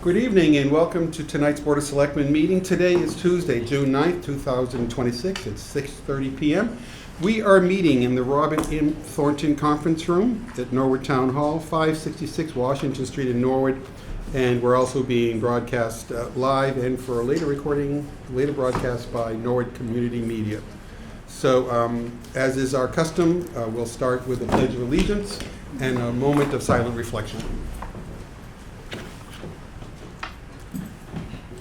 Good evening and welcome to tonight's Board of Selectmen meeting. Today is Tuesday, June 9th, 2026. It's 6:30 p.m. We are meeting in the Robert M. Thornton Conference Room at Norwood Town Hall, 566 Washington Street in Norwood. And we're also being broadcast live and for a later broadcast by Norwood Community Media. So as is our custom, we'll start with the Pledge of Allegiance and a moment of silent reflection.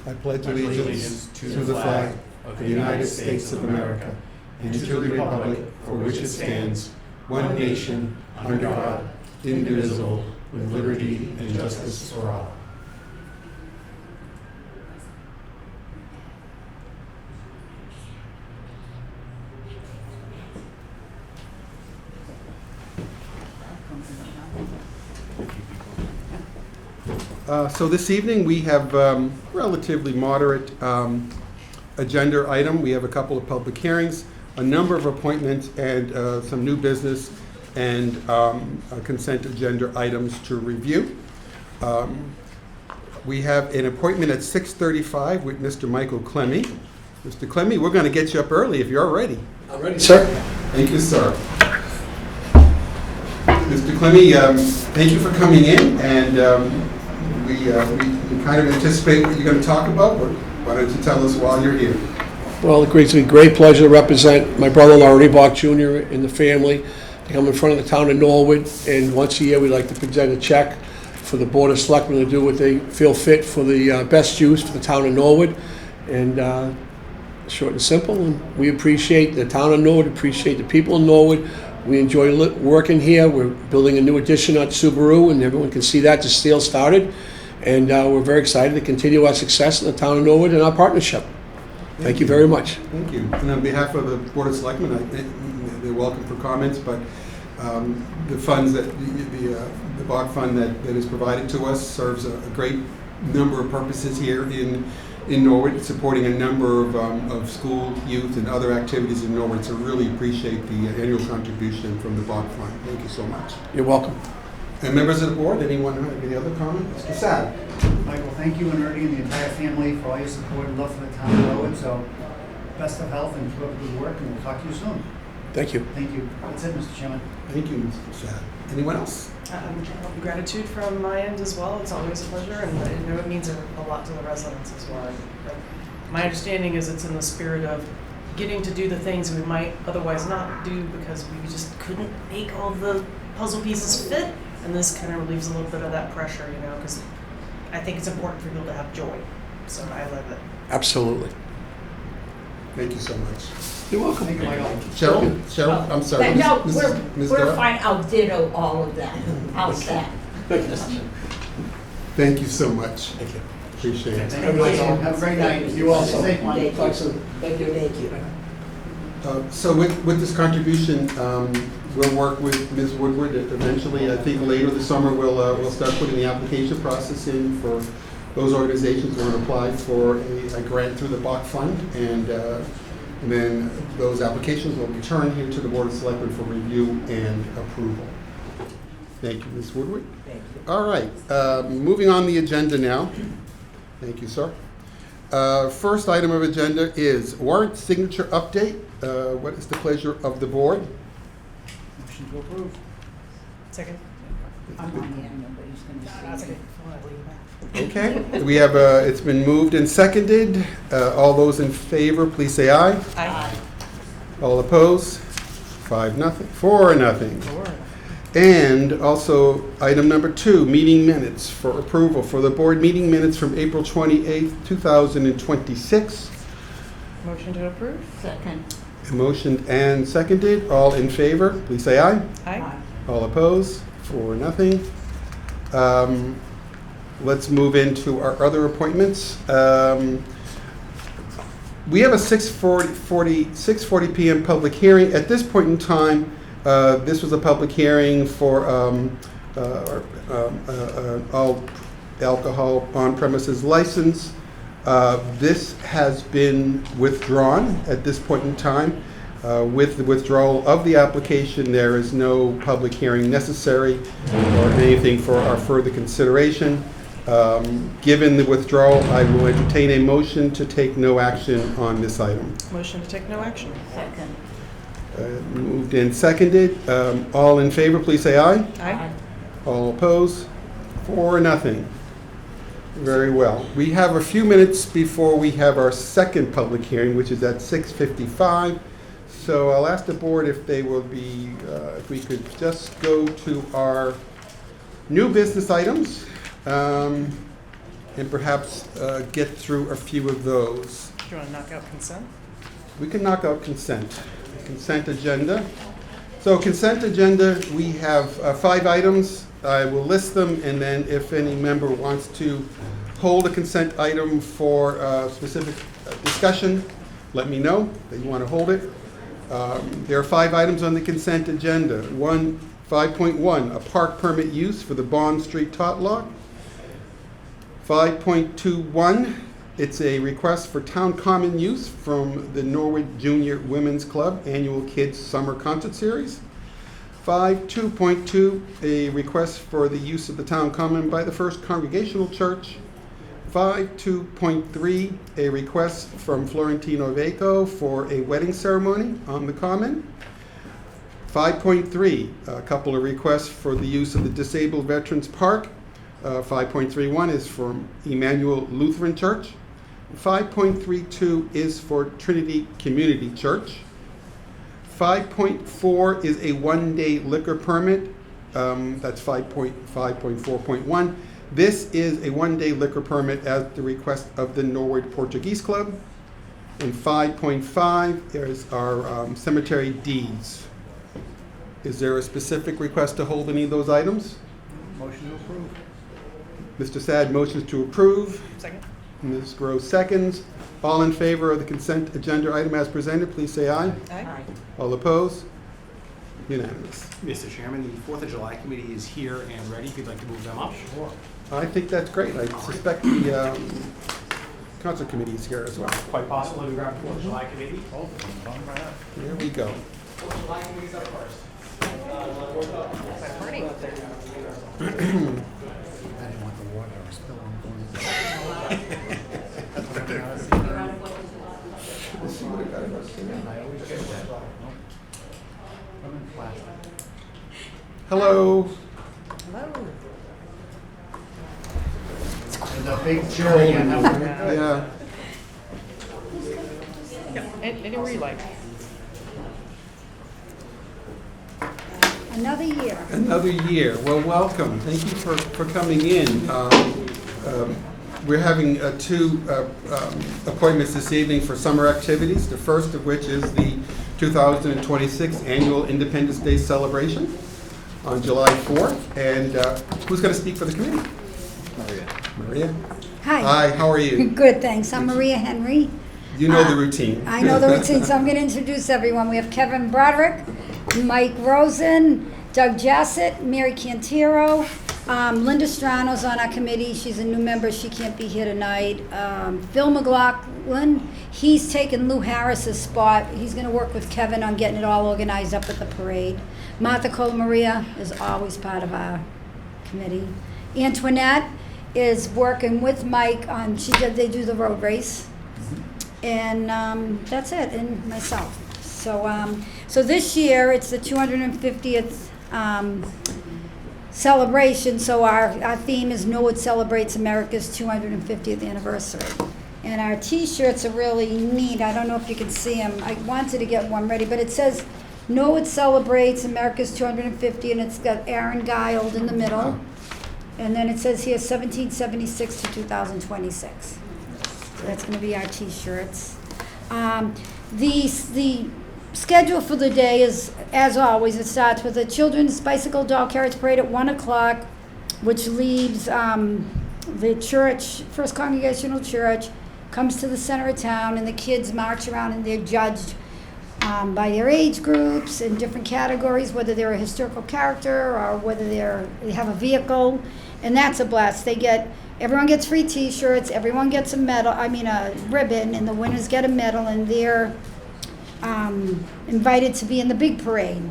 I pledge allegiance to the flag of the United States of America and to the republic for which it stands, one nation, under God, indivisible, with liberty and justice for all. So this evening we have relatively moderate agenda item. We have a couple of public hearings, a number of appointments, and some new business and consent agenda items to review. We have an appointment at 6:35 with Mr. Michael Clemmy. Mr. Clemmy, we're going to get you up early if you're ready. I'm ready, sir. Thank you, sir. Mr. Clemmy, thank you for coming in, and we kind of anticipate what you're going to talk about, but why don't you tell us while you're here? Well, it gives me great pleasure to represent my brother-in-law, Ernie Bach Jr., and the family to come in front of the town of Norwood. And once a year, we like to present a check for the Board of Selectmen to do what they feel fit for the best use for the town of Norwood. And short and simple, and we appreciate the town of Norwood, appreciate the people in Norwood. We enjoy working here. We're building a new addition at Subaru, and everyone can see that. The steel started. And we're very excited to continue our success in the town of Norwood and our partnership. Thank you very much. Thank you. And on behalf of the Board of Selectmen, they're welcome for comments, but the funds that, the Bach Fund that is provided to us serves a great number of purposes here in Norwood, supporting a number of school, youth, and other activities in Norwood. So really appreciate the annual contribution from the Bach Fund. Thank you so much. You're welcome. And members of the board, anyone have any other comments? Mr. Sad. Michael, thank you and Ernie and the entire family for all your support and love for the town of Norwood. So best of health and keep up the good work, and we'll talk to you soon. Thank you. Thank you. That's it, Mr. Chairman. Thank you, Mr. Sad. Anyone else? Gratitude from my end as well. It's always a pleasure, and I know it means a lot to the residents as well. But my understanding is it's in the spirit of getting to do the things we might otherwise not do because we just couldn't make all the puzzle pieces fit. And this kind of relieves a little bit of that pressure, you know, because I think it's important for people to have joy. So I love it. Absolutely. Thank you so much. You're welcome. Thank you, Michael. Cheryl, I'm sorry. No, Ms. we're Dara? fine. I'll ditto all of that. How's that? Thank you so much. Thank you. Appreciate it. Thank you. Have a great night. You also. Safe one. Thank Talk soon. Thank you. So with this contribution, we'll work with Ms. Woodward eventually. I think later this summer we'll start putting the application process in for those organizations who want to apply for a grant through the Bach Fund, and then those applications will return here to the Board of Selectmen for review and approval. Thank you, Ms. Woodward. Thank you. All right, moving on the agenda now. Thank you, sir. First item of agenda is warrant signature update. What is the pleasure of the board? Motion to approve. Second. I'm on the end, nobody's going to see That's me. okay. I'll leave it back. Okay, we have, it's been moved and seconded. All those in favor, please say aye. Aye. All opposed? 5-0, 4-0. And also, item number 2, meeting minutes for approval for the board meeting minutes from April 28th, 2026. Motion to approve? Second. Motioned and seconded. All in favor, please say aye. Aye. All opposed? 4-0. Let's move into our other appointments. We have a 6:40 p.m. public hearing. At this point in time, This was a public hearing for all alcohol on-premises license. This has been withdrawn at this point in time. With the withdrawal of the application, there is no public hearing necessary or anything for our further consideration. Given the withdrawal, I will entertain a motion to take no action on this item. Motion to take no action. Second. Moved and seconded. All in favor, please say aye. Aye. All opposed? 4-0. Very well. We have a few minutes before we have our second public hearing, which is at 6:55. So I'll ask the board if they will be, if we could just go to our new business items and perhaps get through a few of those. Do you want to knock out consent? We can knock out consent. Consent agenda. So consent agenda, we have 5 items. I will list them, and then if any member wants to hold a consent item for specific discussion, let me know that you want to hold it. There are 5 items on the consent agenda. 5.1, a park permit use for the Bond Street tot lot. 5.21, it's a request for town common use from the Norwood Junior Women's Club Annual Kids Summer Concert Series. 5.2.2, a request for the use of the town common by the First Congregational Church. 5.2.3, a request from Florentino Vaco for a wedding ceremony on the common. 5.3, a couple of requests for the use of the Disabled Veterans Park. 5.31 is from Emmanuel Lutheran Church. 5.32 is for Trinity Community Church. 5.4 is a one-day liquor permit. That's 5.4.1. This is a one-day liquor permit at the request of the Norwood Portuguese Club. And 5.5 is our cemetery deeds. Is there a specific request to hold any of those items? Motion to approve. Mr. Sad motions to approve. Second. Ms. Gross seconds. All in favor of the consent agenda item as presented, please say aye. Aye. All opposed? Unanimous. Mr. Chairman, the 4th of July committee is here and ready if you'd like to move them up. Sure. I think that's great. I suspect the concert committee is here as well. Quite possible to grab the 4th of July committee. Here we go. 4th of July committee's up first. Party. I didn't want the water to spill on Hello. Hello. There's a big chair again. Yeah. Anywhere you like. Another year. Another year. Well, welcome. Thank you for coming in. We're having 2 appointments this evening for summer activities, the first of which is the 2026 Annual Independence Day Celebration on July 4th. And who's going to speak for the committee? Maria. Hi. Hi, how are you? Good, thanks. I'm Maria Henry. You know the routine. I know the routine, so I'm going to introduce everyone. We have Kevin Broderick, Mike Rosen, Doug Jassett, Mary Cantero, Linda Strano's on our committee. She's a new member. She can't be here tonight. Phil McLaughlin, he's taken Lou Harris's spot. He's going to work with Kevin on getting it all organized up at the parade. Martha Colamaria is always part of our committee. Antoinette is working with Mike on, they do the road race. And that's it, and myself. So this year, it's the 250th celebration, so our theme is Norwood Celebrates America's 250th Anniversary. And our t-shirts are really neat. I don't know if you can see them. I wanted to get one ready, but it says Norwood Celebrates America's 250, and it's got Aaron Guild in the middle. And then it says here 1776 to 2026. So that's going to be our t-shirts. The schedule for the day is, as always, it starts with a children's bicycle doll carriage parade at 1 o'clock, which leaves the church, First Congregational Church, comes to the center of town, and the kids march around and they're judged by their age groups in different categories, whether they're a historical character or whether they have a vehicle, and that's a blast. Everyone gets free T-shirts, everyone gets a ribbon, and the winners get a medal, and they're invited to be in the big parade.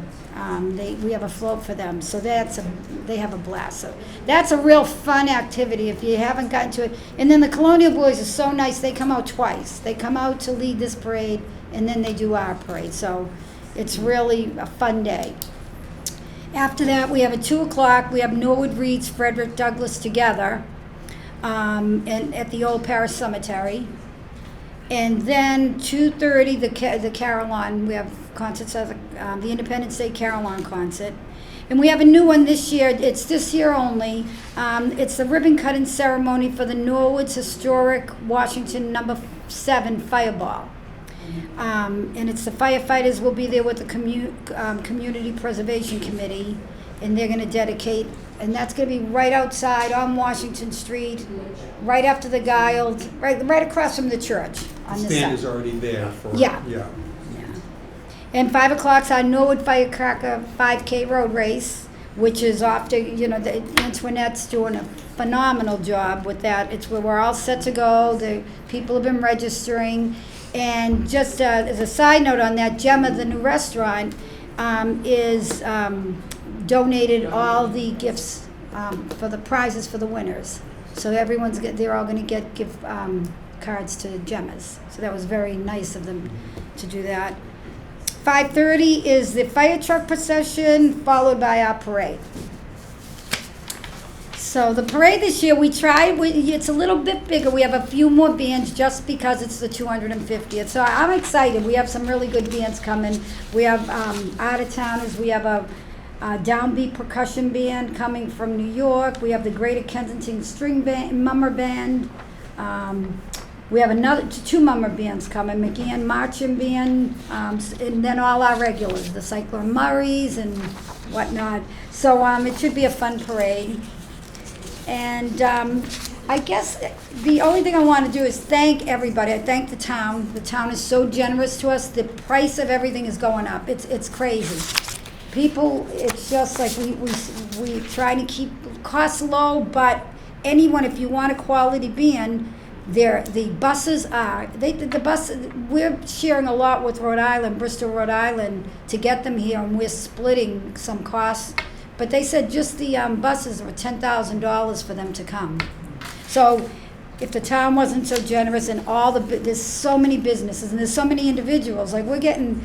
We have a float for them, so they have a blast. So that's a real fun activity if you haven't gotten to it. And then the Colonial Boys are so nice, they come out twice. They come out to lead this parade, and then they do our parade. So it's really a fun day. After that, we have at 2 o'clock, we have Norwood Reed's Frederick Douglass together and at the Old Parish Cemetery. And then 2:30, the Carillon, we have concerts of the Independence Day Carillon concert. And we have a new one this year. It's this year only. It's the ribbon cutting ceremony for the Norwood's Historic Washington No. 7 Fireball. And it's the firefighters will be there with the Community Preservation Committee, and they're going to dedicate, and that's going to be right outside on Washington Street, right after the Guild, right across from the church on the Stand side. is already there for, Yeah. yeah. And 5 o'clock's our Norwood Firecracker 5K road race, which is off to, the Antoinette's doing a phenomenal job with that. It's where we're all set to go. The people have been registering. And just as a side note on that, Gemma, the new restaurant, is donated all the gifts for the prizes for the winners. So they're all going to get gift cards to Gemma's. So that was very nice of them to do that. 5:30 is the fire truck procession, followed by our parade. So the parade this year, it's a little bit bigger. We have a few more bands just because it's the 250th. So I'm excited. We have some really good bands coming. We have out-of-towners. We have a downbeat percussion band coming from New York. We have the Greater Kensington String Band, Mummer Band. We have two Mummer bands coming, McGann Marching Band, and then all our regulars, the Cyclone Murrays and whatnot. So it should be a fun parade. And I guess the only thing I want to do is thank everybody. I thank the town. The town is so generous to us. The price of everything is going up. It's crazy. People, it's just like we try to keep costs low, but anyone, if you want a quality band, the buses we're sharing a lot with Rhode Island, Bristol, Rhode Island, to get them here, and we're splitting some costs. But they said just the buses were $10,000 for them to come. So if the town wasn't so generous, and there's so many businesses and there's so many individuals, like we're getting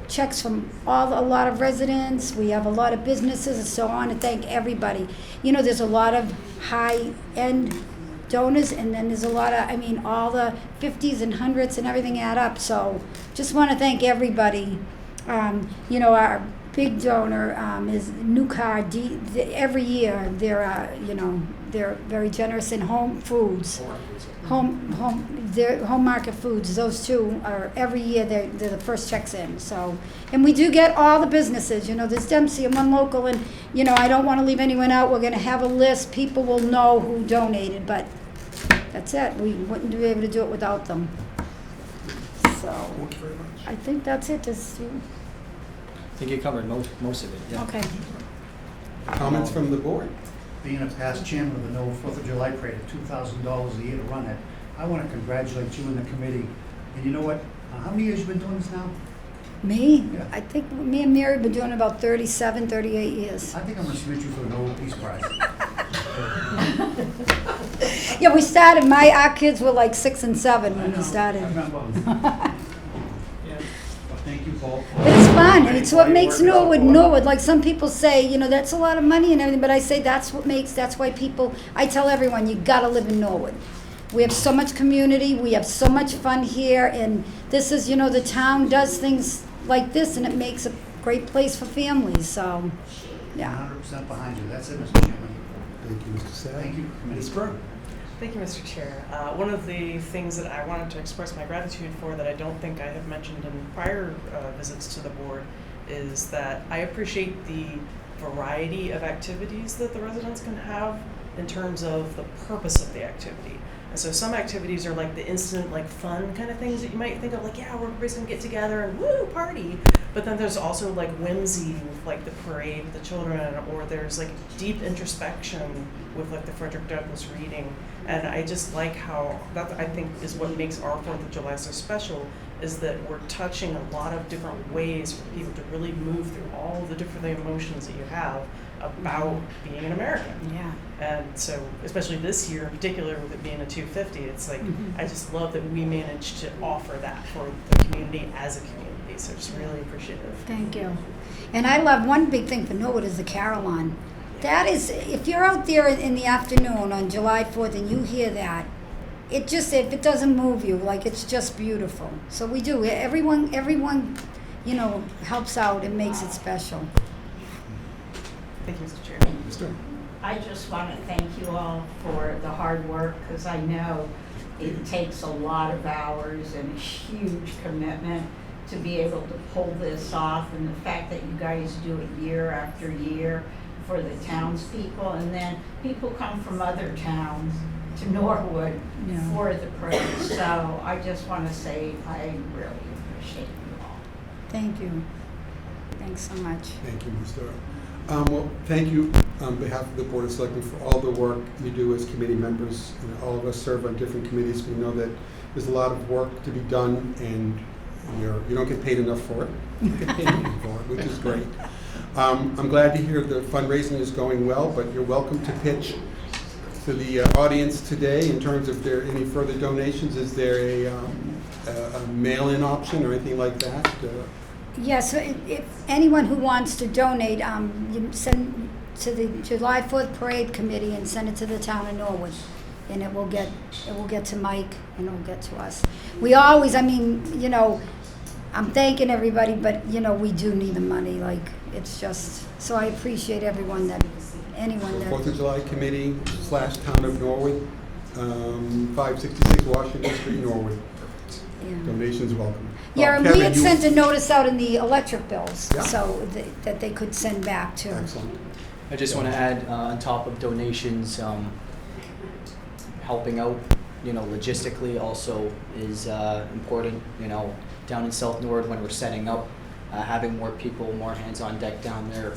checks from a lot of residents, we have a lot of businesses, and so I want to thank everybody. There's a lot of high-end donors, and then there's a lot of, all the 50s and 100s and everything add up. So just want to thank everybody. Our big donor is New Car. Every year they're very generous in home foods, home market foods. Those two are every year they're the first checks in. So, and we do get all the businesses. There's Dempsey and one local, and I don't want to leave anyone out. We're going to have a list. People will know who donated, but that's it. We wouldn't be able to do it without them. So Thank you very much. I think that's it. I think you covered most of it, yeah. Okay. Comments from the board? Being a past chairman of the Noel 4th of July Parade at $2,000 a year to run it, I want to congratulate you and the committee. And you know what? How many years you been doing this now? Me? Yeah. I think me and Mary have been doing it about 37, 38 years. I think I'm going to submit you for the Noel Peace Prize. Yeah, we started, our kids were like 6 and 7 when we started. I remember. Well, thank you, Paul. But it's fun, and it's what makes Norwood. Like some people say, that's a lot of money and everything, but I say that's why I tell everyone, you gotta live in Norwood. We have so much community, we have so much fun here, and this is, the town does things like this, and it makes a great place for families, so, yeah. 100% behind you. That's it, Mr. Chairman. Thank you, Mr. Sad. Thank you, Ms. Committee. Burr. Thank you, Mr. Chair. One of the things that I wanted to express my gratitude for that I don't think I have mentioned in prior visits to the board is that I appreciate the variety of activities that the residents can have in terms of the purpose of the activity. And so some activities are like the instant, like fun kind of things that you might think of, like, yeah, we're just gonna get together and woo, party. But then there's also like whimsy with like the parade with the children, or there's like deep introspection with like the Frederick Douglass reading. And I just like how that, I think, is what makes our 4th of July so special, is that we're touching a lot of different ways for people to really move through all the different emotions that you have about being an American. Yeah. And so, especially this year in particular, with it being a 250, it's like, I just love that we managed to offer that for the community as a community. So just really appreciative. Thank you. And I love, one big thing for Norwood is the Carillon. That is, if you're out there in the afternoon on July 4th and you hear that, it just, if it doesn't move you, like, it's just beautiful. So we do. Everyone, you know, helps out and makes it special. Thank you, Mr. Chairman. Mr. I just want to thank you all for the hard work, because I know it takes a lot of hours and a huge commitment to be able to pull this off, and the fact that you guys do it year after year for the townspeople, and then people come from other towns to Norwood Yeah. for the parade. So I just want to say I really appreciate you all. Thank you. Thanks so much. Thank you, Ms. Doyle. Well, thank you on behalf of the Board of Selectmen for all the work you do as committee members. You know, all of us serve on different committees. We know that there's a lot of work to be done, and you don't get paid enough for it. You get paid enough for it, which is great. I'm glad to hear the fundraising is going well, but you're welcome to pitch to the audience today in terms of there any further donations. Is there a mail-in option or anything like that? Yes, so if anyone who wants to donate, you send to the July 4th Parade Committee and send it to the town of Norwood, and it will get to Mike, and it will get to us. We always, I mean, you know, I'm thanking everybody, but, you know, we do need the money, like, it's just, so I appreciate anyone that. 4th of July Committee / Town of Norwood, 566 Washington Street, Norwood. Yeah. Donations welcome. Yeah, and Kevin, we had you- sent a notice out in the electric bills, Yeah. so that they could send back too. Excellent. I just want to add, on top of donations, helping out, you know, logistically also is important. You know, down in South Norwood when we're setting up, having more people, more hands on deck down there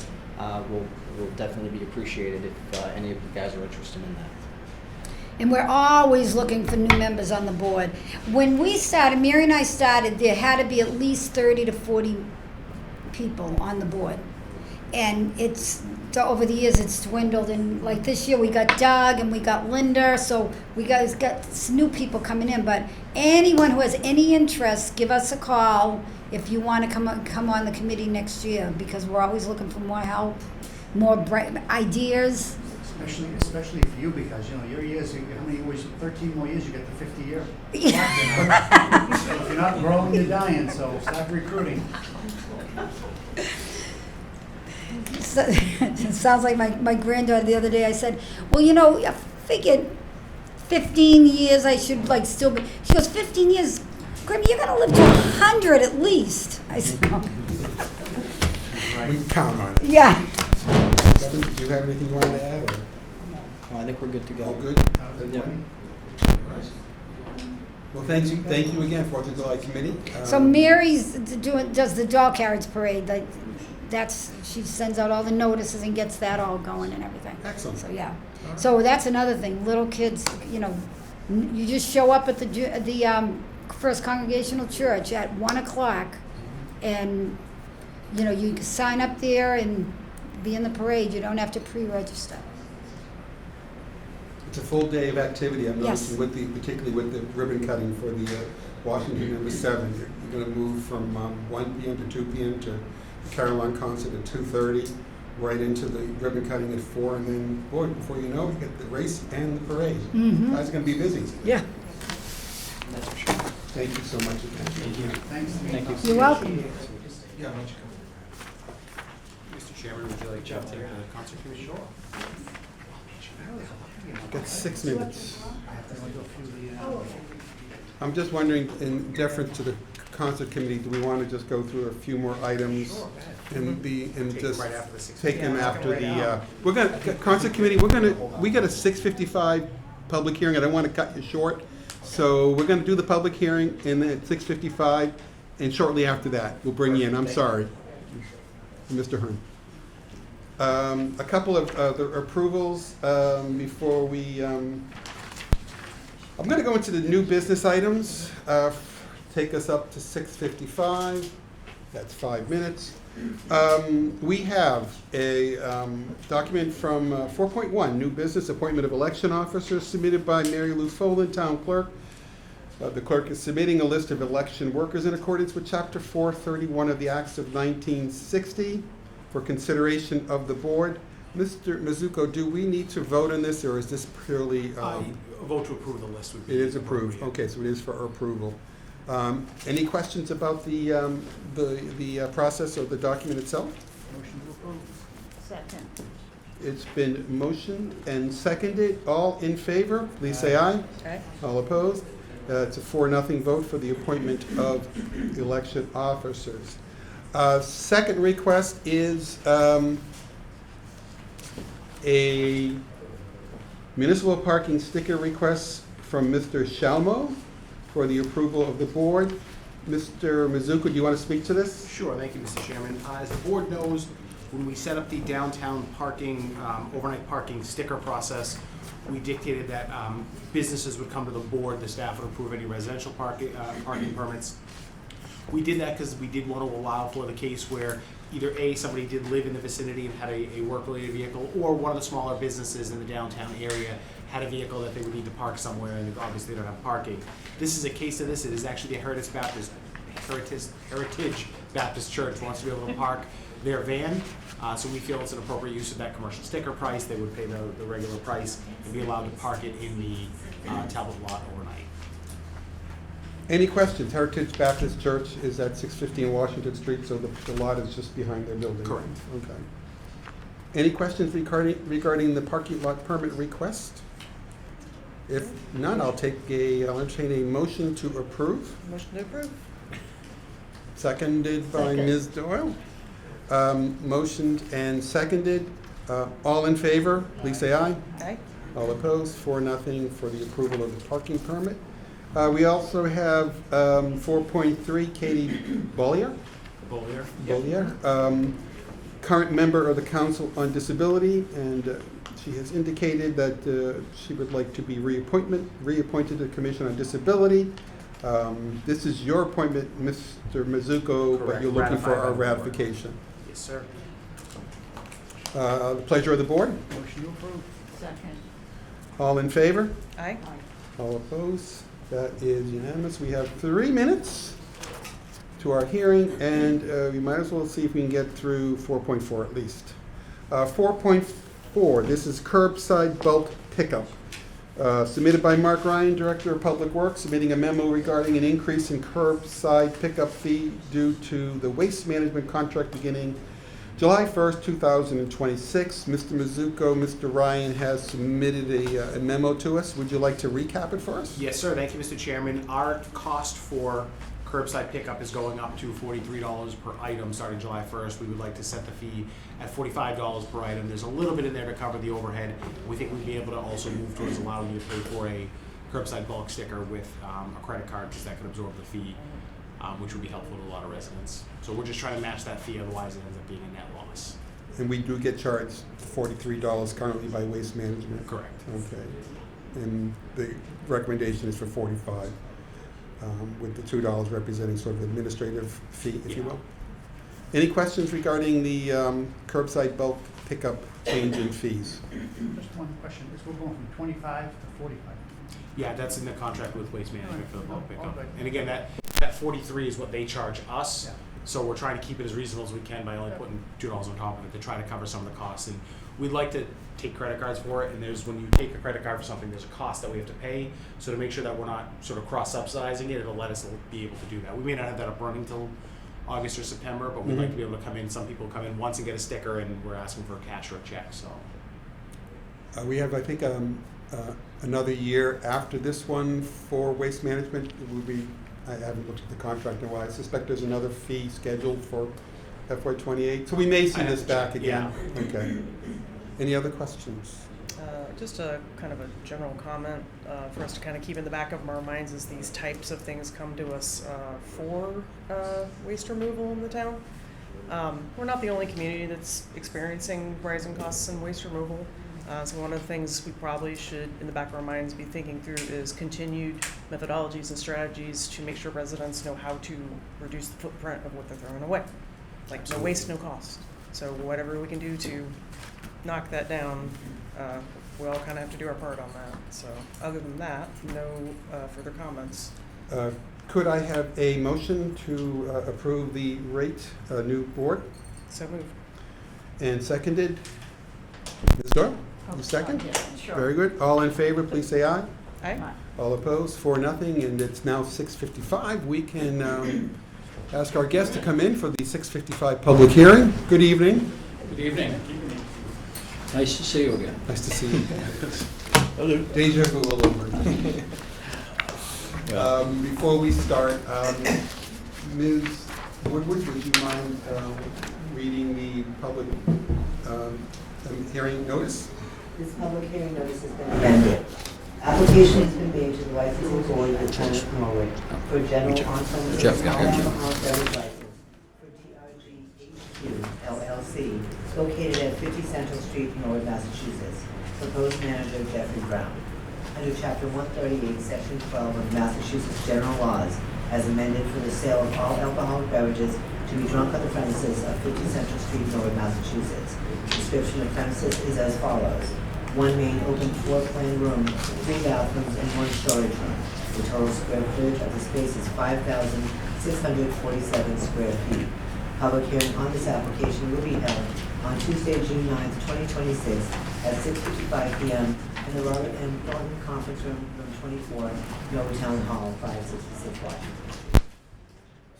will definitely be appreciated if any of you guys are interested in that. And we're always looking for new members on the board. When we started, Mary and I started, there had to be at least 30 to 40 people on the board. And over the years, it's dwindled. And like this year, we got Doug and we got Linda. So we guys got new people coming in. But anyone who has any interest, give us a call if you want to come on the committee next year, because we're always looking for more help, more bright ideas. Especially for you, because, you know, your years, how many years, 13 more years, you get the 50 year. Yeah. So if you're not growing, you're dying, so start recruiting. So, it sounds like my granddaughter the other day. I said, well, you know, I figured 15 years I should like still be. She goes, 15 years, Grammy, you're gonna live to 100 at least. I said, no. We can count on it. Yeah. Kevin, do you have anything you want to add? Or? Well, I think we're good to go. All good? Yeah. Well, thank you again, 4th of July Committee. So Mary's does the dog carriage parade. Like, she sends out all the notices and gets that all going and everything. Excellent. So yeah. So that's another thing. Little kids, you know, you just show up at the First Congregational Church at 1:00, and you know you can sign up there and be in the parade. You don't have to pre-register. It's a full day of activity. I'm Yes. noticing particularly with the ribbon cutting for the Washington number 7. You're going to move from 1 p.m. to 2 p.m. to the Carillon concert at 2:30, right into the ribbon cutting at 4, and then, boy, before you know it, you get the race and the parade. Mm-hmm. Guys are going to be busy. Yeah. That's for sure. Thank you so much again. Thank you. Thanks. Thank you. You're welcome. Yeah. Mr. Chairman, would you like to take the concert committee? Sure. Got 6 minutes. I have to go through the, I'm just wondering, in deference to the concert committee, do we want to just go through a few more items? Sure, go ahead. And Take just them right after the 6:55. take them Yeah, after right the, now. we're gonna, concert committee, we got a 6:55 public hearing. I don't want to cut you short. So we're going to do the public hearing and then at 6:55, and shortly after that, we'll bring you in. I'm sorry. Mr. Hearn. A couple of other approvals before we, I'm going to go into the new business items, take us up to 6:55. That's 5 minutes. We have a document from 4.1, new business appointment of election officers submitted by Mary Lou Folin, town clerk. The clerk is submitting a list of election workers in accordance with Chapter 431 of the Acts of 1960 for consideration of the board. Mr. Mizuko, do we need to vote on this, or is this purely? A vote to approve the list would be. It is approved. appropriate. Okay, so it is for approval. Any questions about the process of the document itself? Motion to approve. Second. It's been motioned and seconded. All in favor, please say aye. Okay. All opposed? It's a 4-0 vote for the appointment of election officers. Second request is a municipal parking sticker request from Mr. Shalmo for the approval of the board. Mr. Mizuko, do you want to speak to this? Sure, thank you, Mr. Chairman. As the board knows, when we set up the downtown parking, overnight parking sticker process, we dictated that businesses would come to the board, the staff would approve any residential parking permits. We did that because we did want to allow for the case where either A, somebody did live in the vicinity and had a work-related vehicle, or one of the smaller businesses in the downtown area had a vehicle that they would need to park somewhere, and obviously they don't have parking. This is a case of this. It is actually the Heritage Baptist Church wants to be able to park their van, so we feel it's an appropriate use of that commercial sticker price. They would pay the regular price and be allowed to park it in the Talbot lot overnight. Any questions? Heritage Baptist Church is at 615 Washington Street, so the lot is just behind their building. Correct. Okay. Any questions regarding the parking lot permit request? If none, I'll entertain a motion to approve. Motion to approve. Seconded by Second. Ms. Doyle. Motioned and seconded. All in favor, please say aye. Okay. All opposed, 4-0 for the approval of the parking permit. We also have 4.3, Katie Bollier. Bollier? Current member of the Council on Disability, and she has indicated that she would like to be reappointed to the Commission on Disability. This is your appointment, Mr. Mizuko, but Correct. you're looking for Ratified by our the board. ratification. Yes, sir. The pleasure of the board. Motion to approve. Second. All in favor? Aye. All opposed? That is unanimous. We have 3 minutes to our hearing, and we might as well see if we can get through 4.4 at least. 4.4, this is curbside bulk pickup. Submitted by Mark Ryan, Director of Public Works, submitting a memo regarding an increase in curbside pickup fee due to the waste management contract beginning July 1st, 2026. Mr. Mizuko, Mr. Ryan has submitted a memo to us. Would you like to recap it for us? Yes, sir. Thank you, Mr. Chairman. Our cost for curbside pickup is going up to $43 per item starting July 1st. We would like to set the fee at $45 per item. There's a little bit in there to cover the overhead. We think we'd be able to also move towards allowing you to pay for a curbside bulk sticker with a credit card, because that could absorb the fee, which would be helpful to a lot of residents. So we're just trying to match that fee, otherwise it ends up being a net loss. And we do get charged $43 currently by Waste Management? Correct. Okay. And the recommendation is for $45, with the $2 representing sort of administrative fee, if you Yeah. will. Any questions regarding the curbside bulk pickup change in fees? Just one question, is we're going from 25 to 45? Yeah, that's in the contract with Waste Management for the bulk pickup. Alright. And again, that 43 is what they charge us. Yeah. So we're trying to keep it as reasonable as we can by only putting $2 on top of it to try to cover some of the costs. And we'd like to take credit cards for it. And when you take a credit card for something, there's a cost that we have to pay. So to make sure that we're not sort of cross-subsidizing it, it'll let us be able to do that. We may not have that up running till August or September, but we'd like to be able to come in. Some people come in once and get a sticker, and we're asking for a cash or a check. So We have, I think, another year after this one for Waste Management. It will be I haven't looked at the contract in a while. I suspect there's another fee scheduled for FY '28. So we may see I have this to back check, again. Okay. Any other questions? Just a kind of a general comment for us to kind of keep in the back of our minds as these types of things come to us for waste removal in the town. We're not the only community that's experiencing rising costs in waste removal. So one of the things we probably should, in the back of our minds, be thinking through is continued methodologies and strategies to make sure residents know how to reduce the footprint of what they're throwing away. Like no waste, no cost. So whatever we can do to knock that down, we all kind of have to do our part on that. So other than that, no further comments. Could I have a motion to approve the rate, new board? So moved. And seconded? Ms. Doyle? You second? Yeah, sure. Very good. All in favor, please say aye. Aye. All opposed, 4-0, and it's now 6:55. We can ask our guest to come in for the 6:55 public hearing. Good evening. Good evening. Nice to see you again. Nice to see you. Hello. Deja vu all over. Before we start, Ms. Woodward, would you mind reading the public hearing notice? This public hearing notice has been amended. Application has been made to the licensing board of the town of Norwood for general on-premise Jeff, yeah, yeah, Jeff. alcohol beverage license for TRG HQ LLC, located at 50 Central Street, Norwood, Massachusetts. Proposed manager Jeffrey Brown. Under Chapter 138, Section 12 of Massachusetts General Laws, as amended for the sale of all alcoholic beverages to be drunk on the premises of 50 Central Street, Norwood, Massachusetts. Description of premises is as follows. One main open floor-plan room, 3 bathrooms, and 1 storage room. The total square footage of the space is 5,647 square feet. Public hearing on this application will be held on Tuesday, June 9th, 2026, at 6:55 p.m. in the Robert M. Thornton Conference Room, Room 24, Norwood Town Hall, 566 Washington.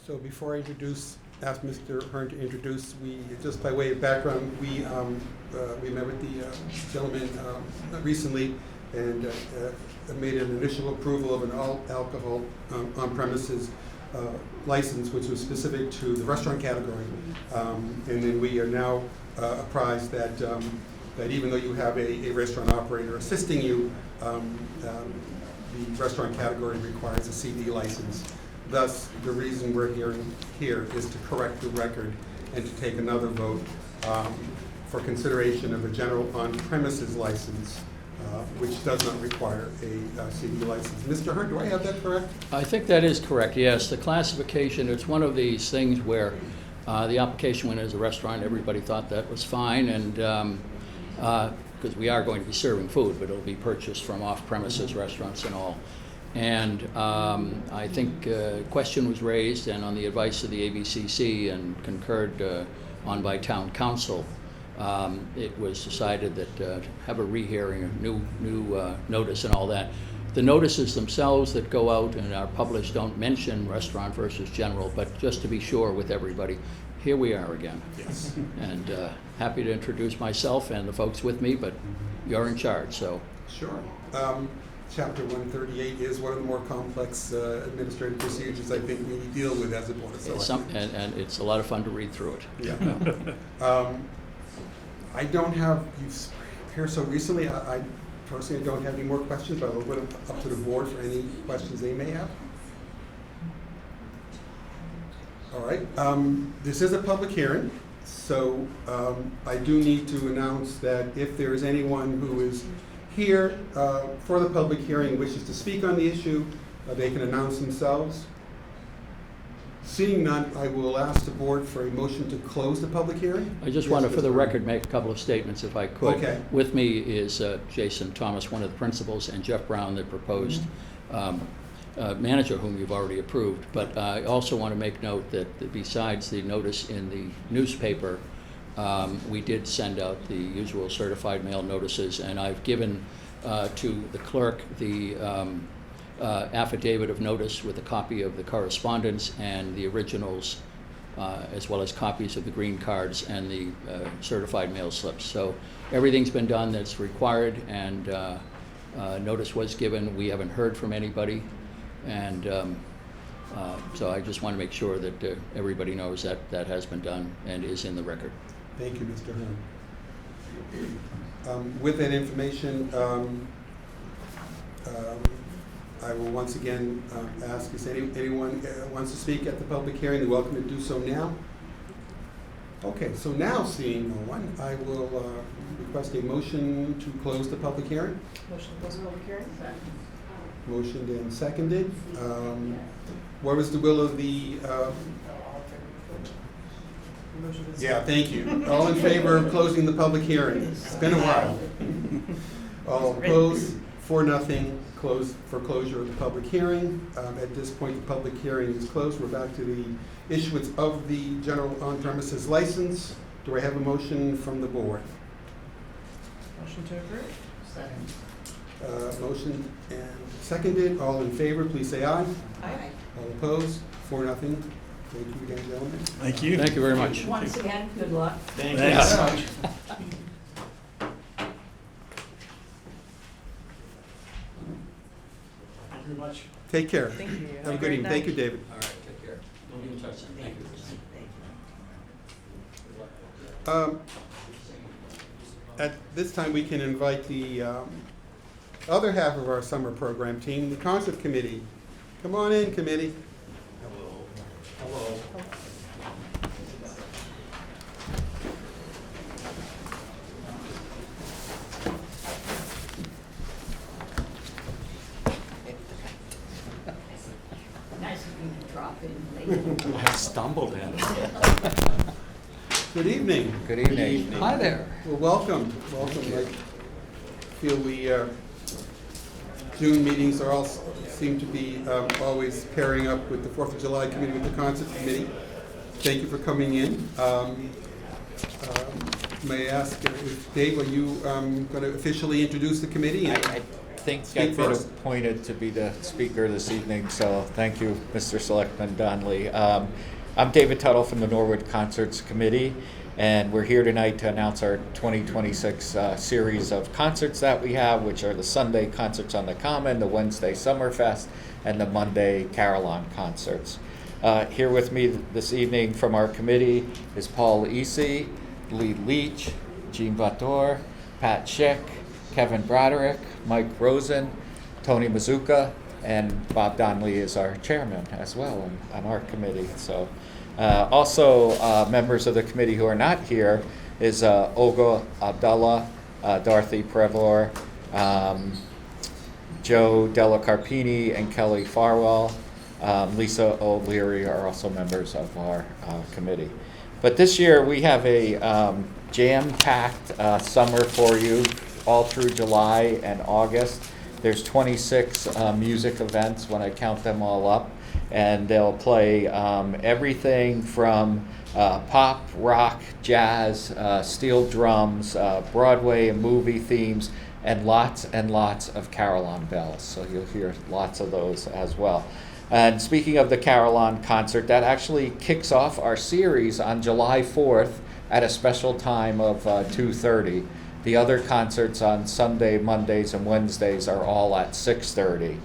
So before I ask Mr. Hearn to introduce, just by way of background, we met with the gentleman recently and made an initial approval of an all alcohol on-premises license, which was specific to the restaurant category. And then we are now apprised that even though you have a restaurant operator assisting you, the restaurant category requires a CD license. Thus, the reason we're here is to correct the record and to take another vote for consideration of a general on-premises license, which does not require a CD license. Mr. Hearn, do I have that correct? I think that is correct, yes. The classification, it's one of these things where the application went as a restaurant, everybody thought that was fine, and because we are going to be serving food, but it'll be purchased from off-premises restaurants and all. And I think a question was raised, and on the advice of the ABCC and concurred on by town council, it was decided that have a rehearing, a new notice and all that. The notices themselves that go out and are published don't mention restaurant versus general, but just to be sure with everybody, here we are again. Yes. And happy to introduce myself and the folks with me, but you're in charge, so. Sure. Chapter 138 is one of the more complex administrative procedures I think we deal with as a board of selectmen. And it's a lot of fun to read through it. Yeah. I don't have, you've here so recently, I personally don't have any more questions, but I'll open it up to the board for any questions they may have. All right. This is a public hearing, so I do need to announce that if there is anyone who is here for the public hearing wishes to speak on the issue, they can announce themselves. Seeing none, I will ask the board for a motion to close the public hearing. I just want to, for the record, make a couple of statements if I could. Okay. With me is Jason Thomas, one of the principals, and Jeff Brown, the proposed manager whom you've already approved. But I also want to make note that besides the notice in the newspaper, we did send out the usual certified mail notices, and I've given to the clerk the affidavit of notice with a copy of the correspondence and the originals, as well as copies of the green cards and the certified mail slips. So everything's been done that's required, and notice was given. We haven't heard from anybody, and So I just want to make sure that everybody knows that that has been done and is in the record. Thank you, Mr. Hearn. With that information, I will once again ask if anyone wants to speak at the public hearing, they're welcome to do so now. Okay, so now seeing no one, I will request a motion to close the public hearing. Motion to close the public hearing? Motioned and seconded. What was the will of the, Motion is- yeah, thank you. All in favor of closing the public hearing? It's been a while. All opposed? 4-0, close for closure of the public hearing. At this point, the public hearing is closed. We're back to the issuance of the general on-premises license. Do I have a motion from the board? Motion to approve? Second. Motion and seconded. All in favor, please say aye. Aye. All opposed? 4-0. Thank you again, gentlemen. Thank you. Thank you very much. Once again, good luck. Thank Thanks. you very much. Thank you very much. Take care. Thank you. Have a good evening. Thank you, David. All right, take care. Don't even touch that. Thank you. At this time, we can invite the other half of our summer program team, the concert committee. Come on in, committee. Hello. Nice of you to drop in late. I stumbled in. Good evening. Good evening. Hi there. Well, welcome. Welcome. I feel June meetings are all seem to be always pairing up with the 4th of July committee with the concert committee. Thank you for coming in. May I ask, Dave, are you going to officially introduce the committee? I think Speak I've been first. appointed to be the speaker this evening, so thank you, Mr. Selectman Donnelly. I'm David Tuttle from the Norwood Concerts Committee, and we're here tonight to announce our 2026 series of concerts that we have, which are the Sunday Concerts on the Common, the Wednesday Summerfest, and the Monday Carillon Concerts. Here with me this evening from our committee is Paul Easy, Lee Leach, Jean Vator, Pat Schick, Kevin Broderick, Mike Rosen, Tony Mazuka, and Bob Donnelly is our chairman as well on our committee. So, also members of the committee who are not here is Olga Abdallah, Dorothy Prevor, Joe Della Carpini, and Kelly Farwell. Lisa O'Leary are also members of our committee. But this year we have a jam-packed summer for you all through July and August. There's 26 music events when I count them all up, and they'll play everything from pop, rock, jazz, steel drums, Broadway and movie themes, and lots of carillon bells. So you'll hear lots of those as well. And speaking of the Carillon concert, that actually kicks off our series on July 4th at a special time of 2:30. The other concerts on Sunday, Mondays, and Wednesdays are all at 6:30.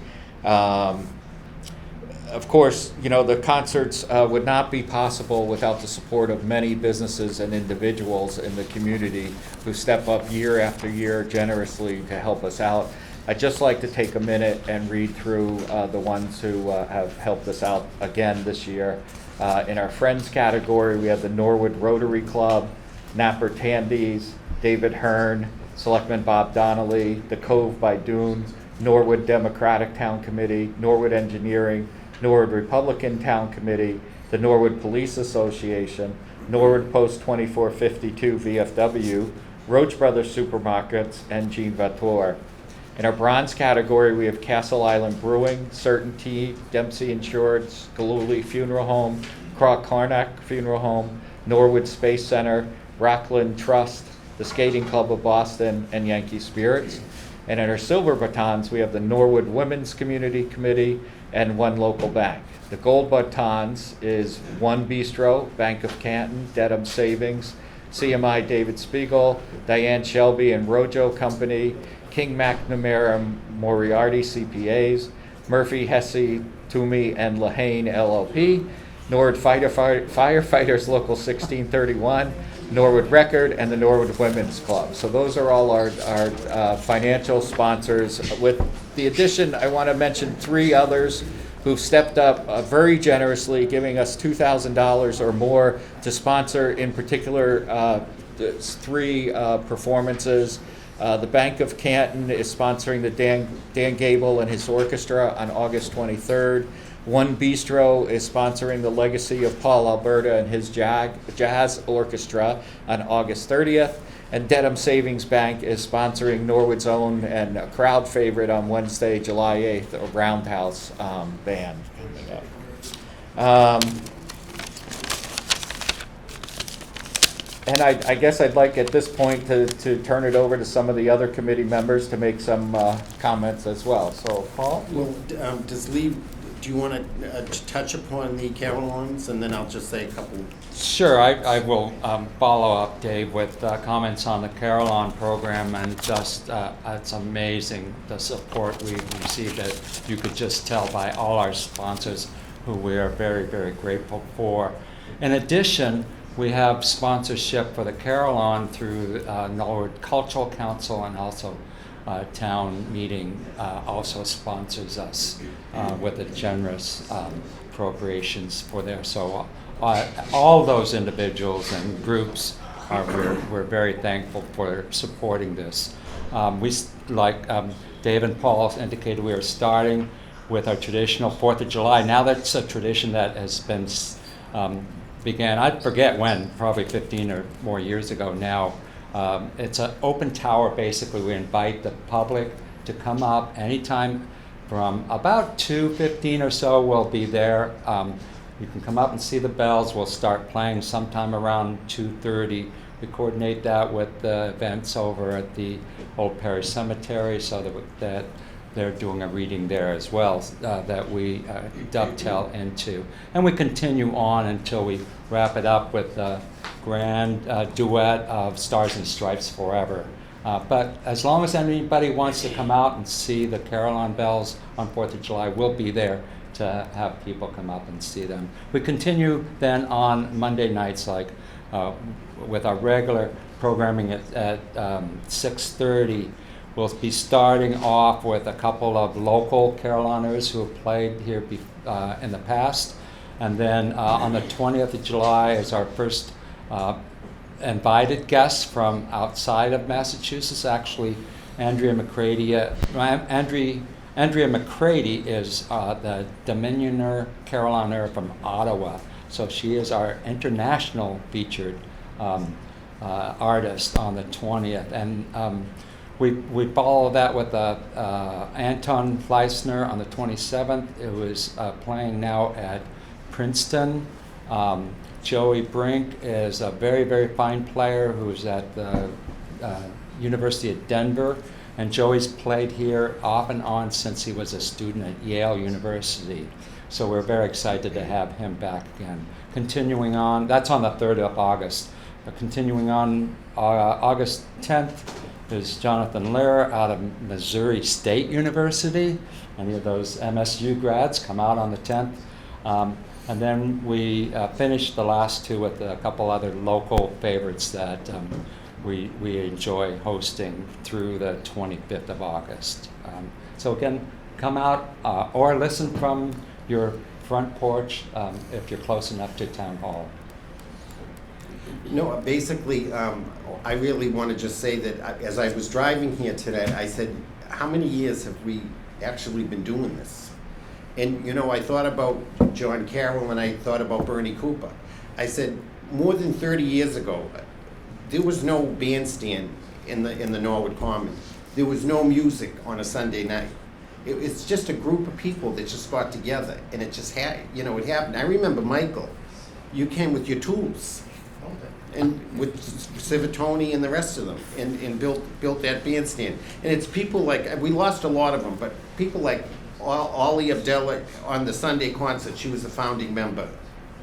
Of course, you know, the concerts would not be possible without the support of many businesses and individuals in the community who step up year after year generously to help us out. I'd just like to take a minute and read through the ones who have helped us out again this year. In our friends category, we have the Norwood Rotary Club, Napper Tandies, David Hearn, Selectman Bob Donnelly, the Cove by Dune, Norwood Democratic Town Committee, Norwood Engineering, Norwood Republican Town Committee, the Norwood Police Association, Norwood Post 2452 VFW, Roach Brothers Supermarkets, and Jean Vator. In our bronze category, we have Castle Island Brewing, Certainty, Dempsey Insured, Galooly Funeral Home, Craw-Karnak Funeral Home, Norwood Space Center, Rockland Trust, the Skating Club of Boston, and Yankee Spirits. And in our silver batons, we have the Norwood Women's Community Committee and one local bank. The gold batons is One Bistro, Bank of Canton, Dedham Savings, CMI David Spiegel, Diane Shelby and Rojo Company, King McNamara Moriarty CPAs, Murphy Hesse Toomey and Lahane LLP, Norwood Firefighters Local 1631, Norwood Record, and the Norwood Women's Club. So those are all our financial sponsors. With the addition, I want to mention 3 others who've stepped up very generously, giving us $2,000 or more to sponsor, in particular, 3 performances. The Bank of Canton is sponsoring the Dan Gable and his orchestra on August 23rd. One Bistro is sponsoring the Legacy of Paul Alberta and his jazz orchestra on August 30th. And Dedham Savings Bank is sponsoring Norwood's own and a crowd favorite on Wednesday, July 8th, a Roundhouse band. And I guess I'd like at this point to turn it over to some of the other committee members to make some comments as well. So, Paul? Well, do you want to touch upon the carillons, and then I'll just say a couple? Sure, I will follow up, Dave, with comments on the Carillon program, and just it's amazing the support we've received. That you could just tell by all our sponsors, who we are very, very grateful for. In addition, we have sponsorship for the Carillon through Norwood Cultural Council, and also town meeting also sponsors us with a generous appropriations for there. So all those individuals and groups we're very thankful for supporting this. Like Dave and Paul indicated, we are starting with our traditional 4th of July. Now that's a tradition that has been began, I forget when, probably 15 or more years ago now. It's an open tower, basically. We invite the public to come up anytime from about 2:15 or so. We'll be there. You can come up and see the bells. We'll start playing sometime around 2:30. We coordinate that with the events over at the Old Parish Cemetery, so that they're doing a reading there as well that we dovetail into. And we continue on until we wrap it up with the grand duet of Stars and Stripes Forever. But as long as anybody wants to come out and see the Carillon bells on 4th of July, we'll be there to have people come up and see them. We continue then on Monday nights, like with our regular programming at 6:30. We'll be starting off with a couple of local carillonneurs who have played here in the past. And then on the 20th of July is our first invited guests from outside of Massachusetts. Actually, Andrea McCready is the Dominioner carillonneur from Ottawa. So she is our international featured artist on the 20th. And we follow that with Anton Fleissner on the 27th. It was playing now at Princeton. Joey Brink is a very, very fine player who's at the University of Denver. And Joey's played here off and on since he was a student at Yale University. So we're very excited to have him back again. Continuing on, that's on the 3rd of August. Continuing on August 10th, is Jonathan Lehrer out of Missouri State University. Any of those MSU grads come out on the 10th. And then we finished the last 2 with a couple other local favorites that we enjoy hosting through the 25th of August. So again, come out or listen from your front porch if you're close enough to Town Hall. No, basically, I really want to just say that as I was driving here today, I said, how many years have we actually been doing this? And, you know, I thought about John Carroll and I thought about Bernie Cooper. I said, more than 30 years ago, there was no bandstand in the Norwood Common. There was no music on a Sunday night. It's just a group of people that just got together, and it just had, you know, it happened. I remember, Michael, you came with your tools, and with Civatoni and the rest of them, and built that bandstand. And it's people like, we lost a lot of them, but people like Ollie Abdella on the Sunday concert, she was a founding member,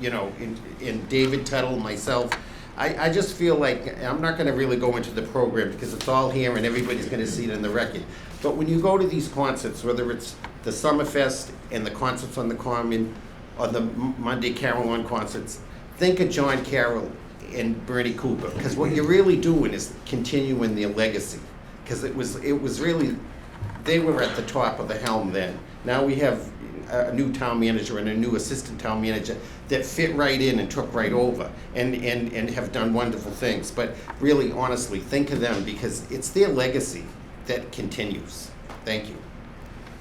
you know, in David Tuttle, myself. I just feel like, I'm not going to really go into the program because it's all here and everybody's going to see it in the record. But when you go to these concerts, whether it's the Summerfest and the concerts on the Common, on the Monday Carol on concerts, think of John Carroll and Bernie Cooper, because what you're really doing is continuing their legacy. Because it was really, they were at the top of the helm then. Now we have a new town manager and a new assistant town manager that fit right in and took right over and have done wonderful things. But really, honestly, think of them because it's their legacy that continues. Thank you.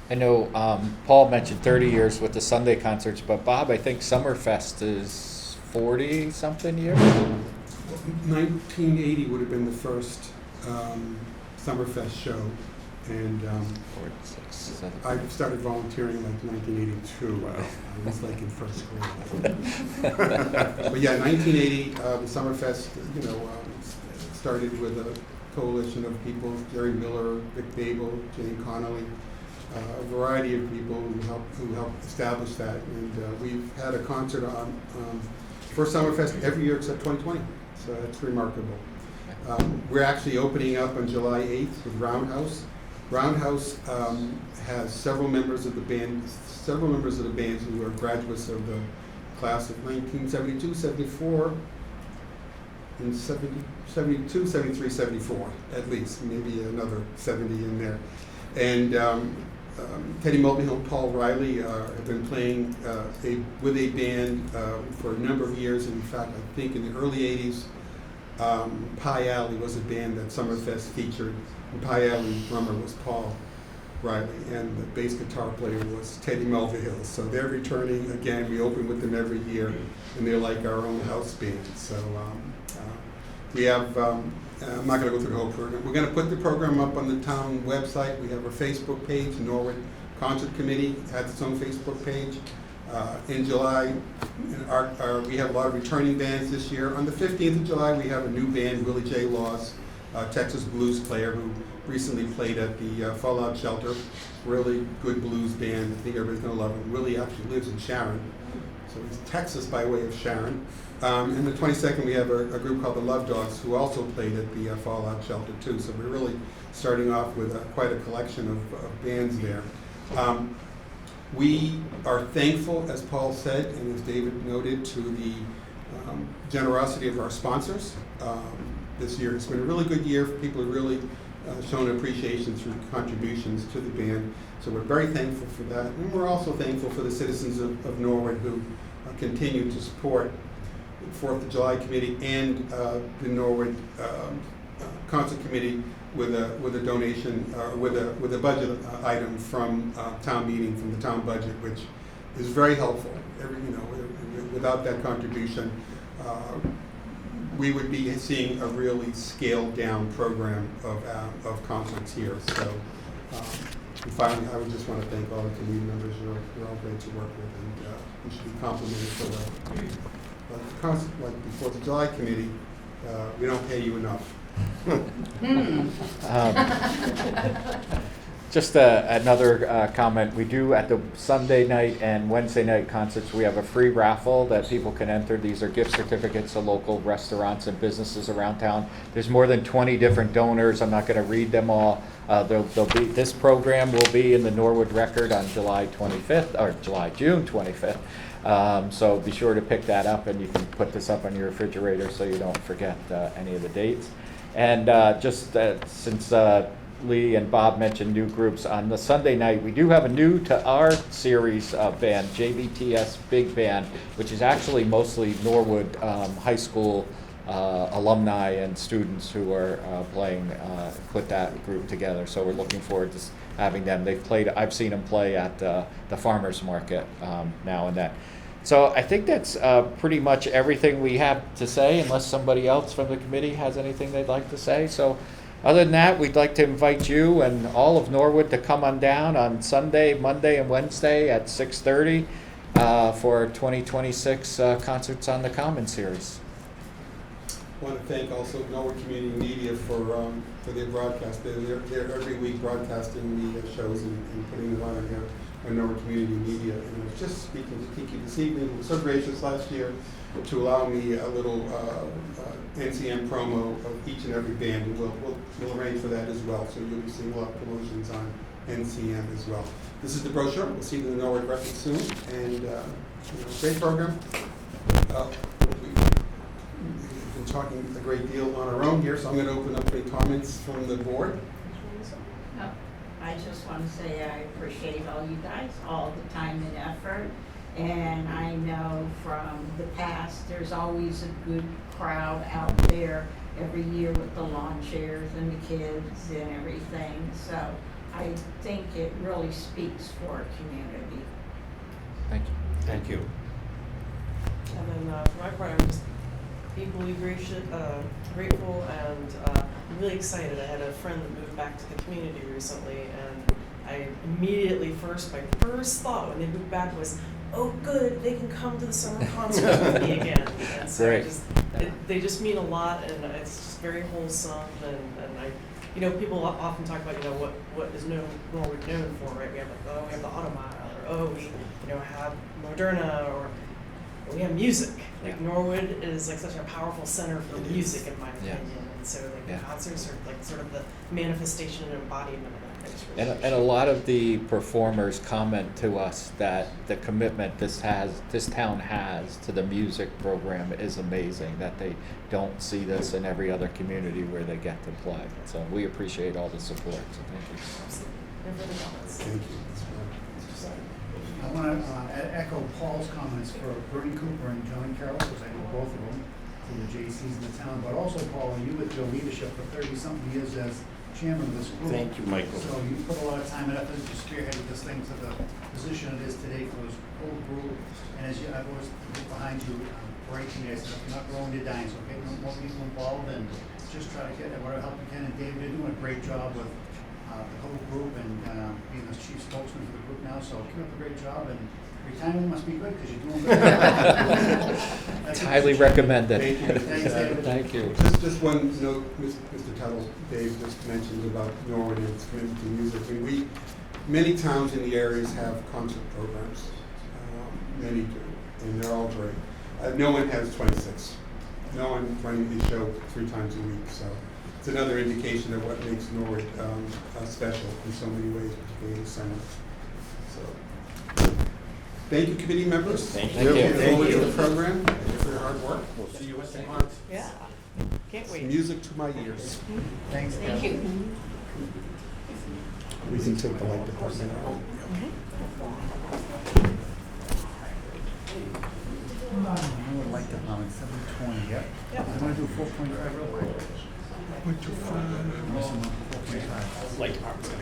I know Paul mentioned 30 years with the Sunday concerts, but Bob, I think Summerfest is 40-something years? 1980 would have been the first Summerfest show, and I started volunteering like 1982. Wow. I was like in first grade. But yeah, 1980, Summerfest, started with a coalition of people: Jerry Miller, Vic Babel, Jane Connolly, a variety of people who helped establish that. And we've had a concert on first Summerfest every year except 2020, so that's remarkable. We're actually opening up on July 8th with Roundhouse. Roundhouse has several members of the band who are graduates of the class of 1972, 74, and 72, 73, 74, at least, maybe another 70 in there. And Teddy Mulvihill and Paul Riley have been playing with a band for a number of years. In fact, I think in the early 80s, Pie Alley was a band that Summerfest featured. And Pie Alley's drummer was Paul Riley, and the bass guitar player was Teddy Mulvihill. So they're returning again. We open with them every year, and they're like our own house band. So we have, I'm not going to go through the whole program. We're going to put the program up on the town website. We have our Facebook page. Norwood Concert Committee has its own Facebook page. In July, we have a lot of returning bands this year. On the 15th of July, we have a new band, Willie J. Laws, Texas blues player who recently played at the Fallout Shelter. Really good blues band. I think everybody's going to love him. Willie actually lives in Sharon, so he's Texas by way of Sharon. And the 22nd, we have a group called the Love Dogs who also played at the Fallout Shelter too. So we're really starting off with quite a collection of bands there. We are thankful, as Paul said, and as David noted, to the generosity of our sponsors. This year, it's been a really good year. People have really shown appreciation through contributions to the band. So we're very thankful for that. And we're also thankful for the citizens of Norwood who continue to support the 4th of July Committee and the Norwood Concert Committee with a donation, with a budget item from town meeting, from the town budget, which is very helpful. Without that contribution, we would be seeing a really scaled down program of concerts here. So finally, I would just want to thank all the community members. You're all great to work with, and we should be complimented for the concert, like the 4th of July Committee. We don't pay you enough. Just another comment. We do at the Sunday night and Wednesday night concerts, we have a free raffle that people can enter. These are gift certificates to local restaurants and businesses around town. There's more than 20 different donors. I'm not going to read them all. This program will be in the Norwood Record on June 25th. So be sure to pick that up, and you can put this up on your refrigerator so you don't forget any of the dates. And since Lee and Bob mentioned new groups, on the Sunday night we do have a new to our series band, JVTS Big Band, which is actually mostly Norwood High School alumni and students who are put that group together. So we're looking forward to having them. I've seen them play at the farmers market now and then. So I think that's pretty much everything we have to say, unless somebody else from the committee has anything they'd like to say. So other than that, we'd like to invite you and all of Norwood to come on down on Sunday, Monday, and Wednesday at 6:30 for 2026 Concerts on the Common series. I want to thank also Norwood Community Media for their broadcast. They're every week broadcasting the shows and putting them on here. Norwood Community Media. And I was just speaking to Kiki this evening, who was so gracious last year to allow me a little NCM promo of each and every band, and we'll arrange for that as well. So you'll be seeing a lot of promotions on NCM as well. This is the brochure. We'll see you in the Norwood record soon, and great program. We've been talking a great deal on our own here, so I'm going to open up any comments from the board. No, I just want to say I appreciate all you guys, all the time and effort. And I know from the past, there's always a good crowd out there every year with the lawn chairs and the kids and everything. So I think it really speaks for our community. Thank you. Thank you. And then for my part, I'm just equally grateful and really excited. I had a friend that moved back to the community recently, and I immediately my first thought when they moved back was, oh good, they can come to the summer concert with me again. And so Great. they just mean a lot, and it's just very wholesome, and I, people often talk about, what is Norwood known for, right? We have we have the Auto Mile, or we, have Moderna, or we have music. Like Norwood is like such a powerful center for music, in my opinion. And so the concerts are like sort of the manifestation and embodiment of that. And a lot of the performers comment to us that the commitment this town has to the music program is amazing, that they don't see this in every other community where they get to play. So we appreciate all the support, so thank you. Thank you. I want to echo Paul's comments for Bernie Cooper and John Carroll, because I know both of them, from the JCs in the town, but also, Paul, you with your leadership for 30-something years as chairman of this group. Thank you, Michael. So you put a lot of time and effort into spearheading this thing to the position it is today for this whole group. And as I've always looked behind you, for 18 years, if you're not growing, you're dying. So get more people involved and just try to get whatever help you can. And David, you're doing a great job with the whole group and being the chief spokesman for the group now. So keep up the great job, and retirement must be good because you're doing good. It's highly recommended. Thank you. Thanks, David. Thank you. Just one note, Mr. Tuttle, Dave just mentioned about Norwood and its commitment to music. I mean, many towns in the areas have concert programs. Many do, and they're all great. No one has 26. No one running the show 3 times a week, so it's another indication of what makes Norwood special in so many ways, particularly in the summer. So, thank you, committee members. Thank you. Look forward to Thank you. the program. Thank you for your hard work. We'll see you at St. Mark's. Yeah, can't wait. Music to my ears. Thanks, Thank Kevin. you. We can take the light department out. I would like to, 720, yep. I want to do 4.5 real quick. 4.5. Like,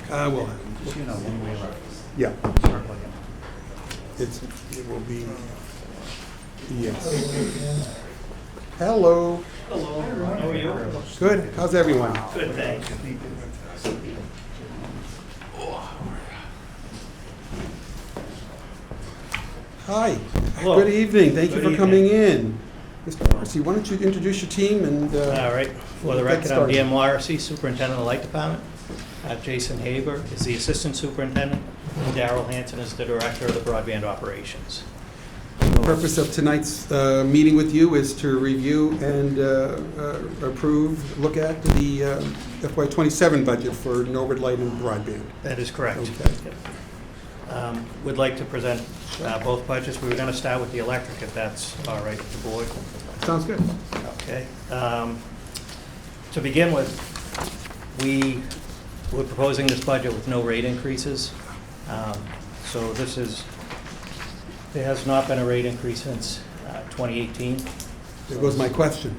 Well, Just, one way left. yeah, Circle again. it will be, yes. Hello. hello, how are you? Good, how's everyone? Good, thanks. Hi, Hello. good evening, thank you Good for coming in. Mr. Morrissey, why don't you introduce your team and... All right, for the get record, I'm started. Dan Morrissey, Superintendent of the Light Department. Jason Haber is the Assistant Superintendent. And Darrell Hanson is the Director of the Broadband Operations. The purpose of tonight's meeting with you is to review and approve, look at the FY27 budget for Norwood Light and Broadband. That is correct. Okay. Would like to present both budgets. We were going to start with the electric, if that's all right with the board. Sounds good. Okay. To begin with, we're proposing this budget with no rate increases. So there has not been a rate increase since 2018. There goes my question.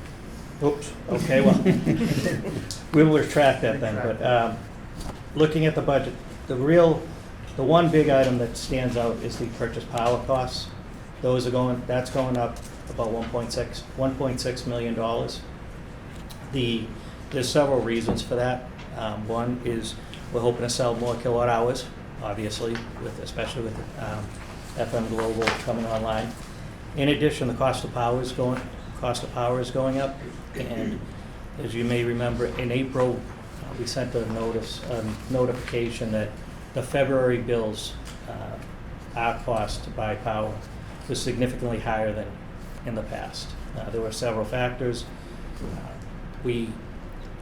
Oops, okay, well, we will retract that then, but looking at the budget, the one big item that stands out is the purchase power costs. That's going up about $1.6 million. There's several reasons for that. One is we're hoping to sell more kilowatt hours, obviously, especially with FM Global coming online. In addition, the cost of power is going up, and as you may remember, in April we sent a notification that the February bills our cost to buy power was significantly higher than in the past. There were several factors.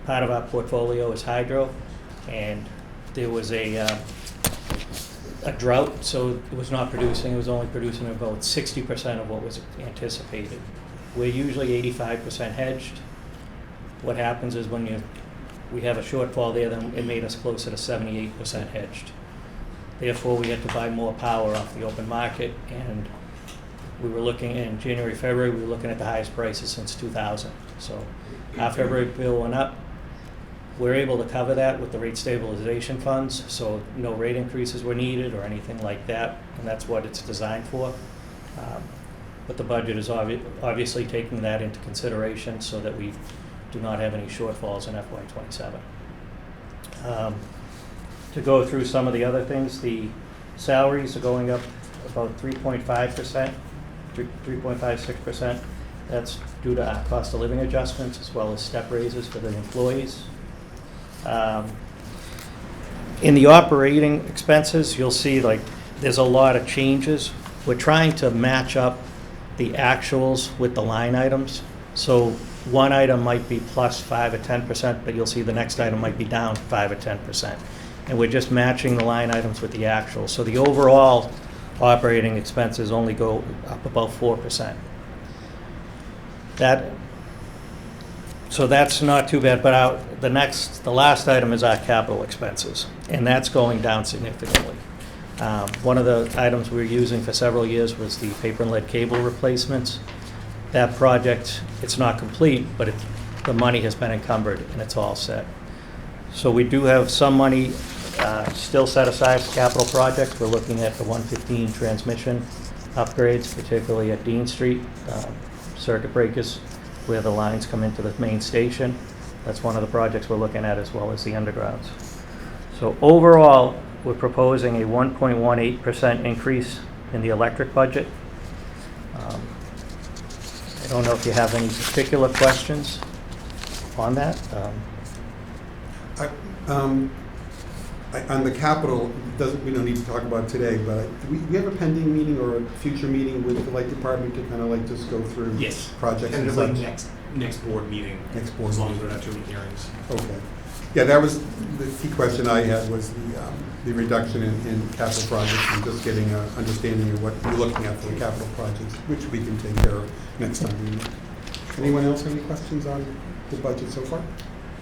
Part of our portfolio is hydro, and there was a drought, so it was not producing. It was only producing about 60% of what was anticipated. We're usually 85% hedged. What happens is when we have a shortfall there, then it made us closer to 78% hedged. Therefore, we had to buy more power off the open market, and we were looking in January, February, we were looking at the highest prices since 2000. So our February bill went up. We're able to cover that with the rate stabilization funds, so no rate increases were needed or anything like that, and that's what it's designed for. But the budget is obviously taking that into consideration so that we do not have any shortfalls in FY27. To go through some of the other things, the salaries are going up about 3.5%, 3.56%. That's due to our cost of living adjustments as well as step raises for the employees. In the operating expenses, you'll see like there's a lot of changes. We're trying to match up the actuals with the line items. So one item might be plus 5 or 10%, but you'll see the next item might be down 5 or 10%. And we're just matching the line items with the actuals. So the overall operating expenses only go up about 4%. So that's not too bad, but the last item is our capital expenses, and that's going down significantly. One of the items we were using for several years was the paper and lead cable replacements. That project, it's not complete, but the money has been encumbered and it's all set. So we do have some money still set aside for capital projects. We're looking at the 115 transmission upgrades, particularly at Dean Street, circuit breakers, where the lines come into the main station. That's one of the projects we're looking at, as well as the undergrounds. So overall, we're proposing a 1.18% increase in the electric budget. I don't know if you have any particular questions on that. On the capital, we don't need to talk about it today, but do we have a pending meeting or a future meeting with the light department to kind of like just go through projects? And Tentatively next board meeting. Next board as long as meeting. we're not doing hearings. Okay. Yeah, that was the key question I had, was the reduction in capital projects and just getting an understanding of what you're looking at for the capital projects, which we can take care of next time we meet. Anyone else have any questions on the budget so far?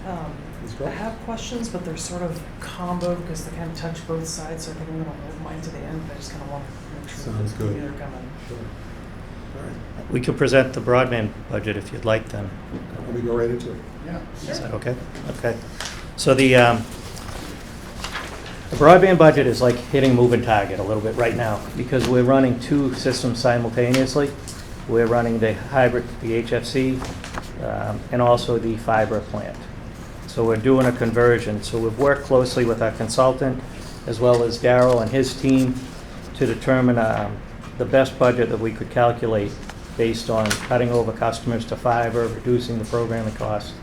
I have questions, but they're sort of combo because they kind of touch both sides, so I think I'm going to hold mine to the end, but I just kind of want to make sure Sounds good. they're coming. Sure. All right. We could present the broadband budget if you'd like then. Can we go right into it? Yeah. Is that okay? Okay. So the broadband budget is like hitting a moving target a little bit right now because we're running two systems simultaneously. We're running the hybrid, the HFC, and also the fiber plant. So we're doing a conversion. So we've worked closely with our consultant as well as Darryl and his team to determine the best budget that we could calculate based on cutting over customers to fiber, reducing the programming costs,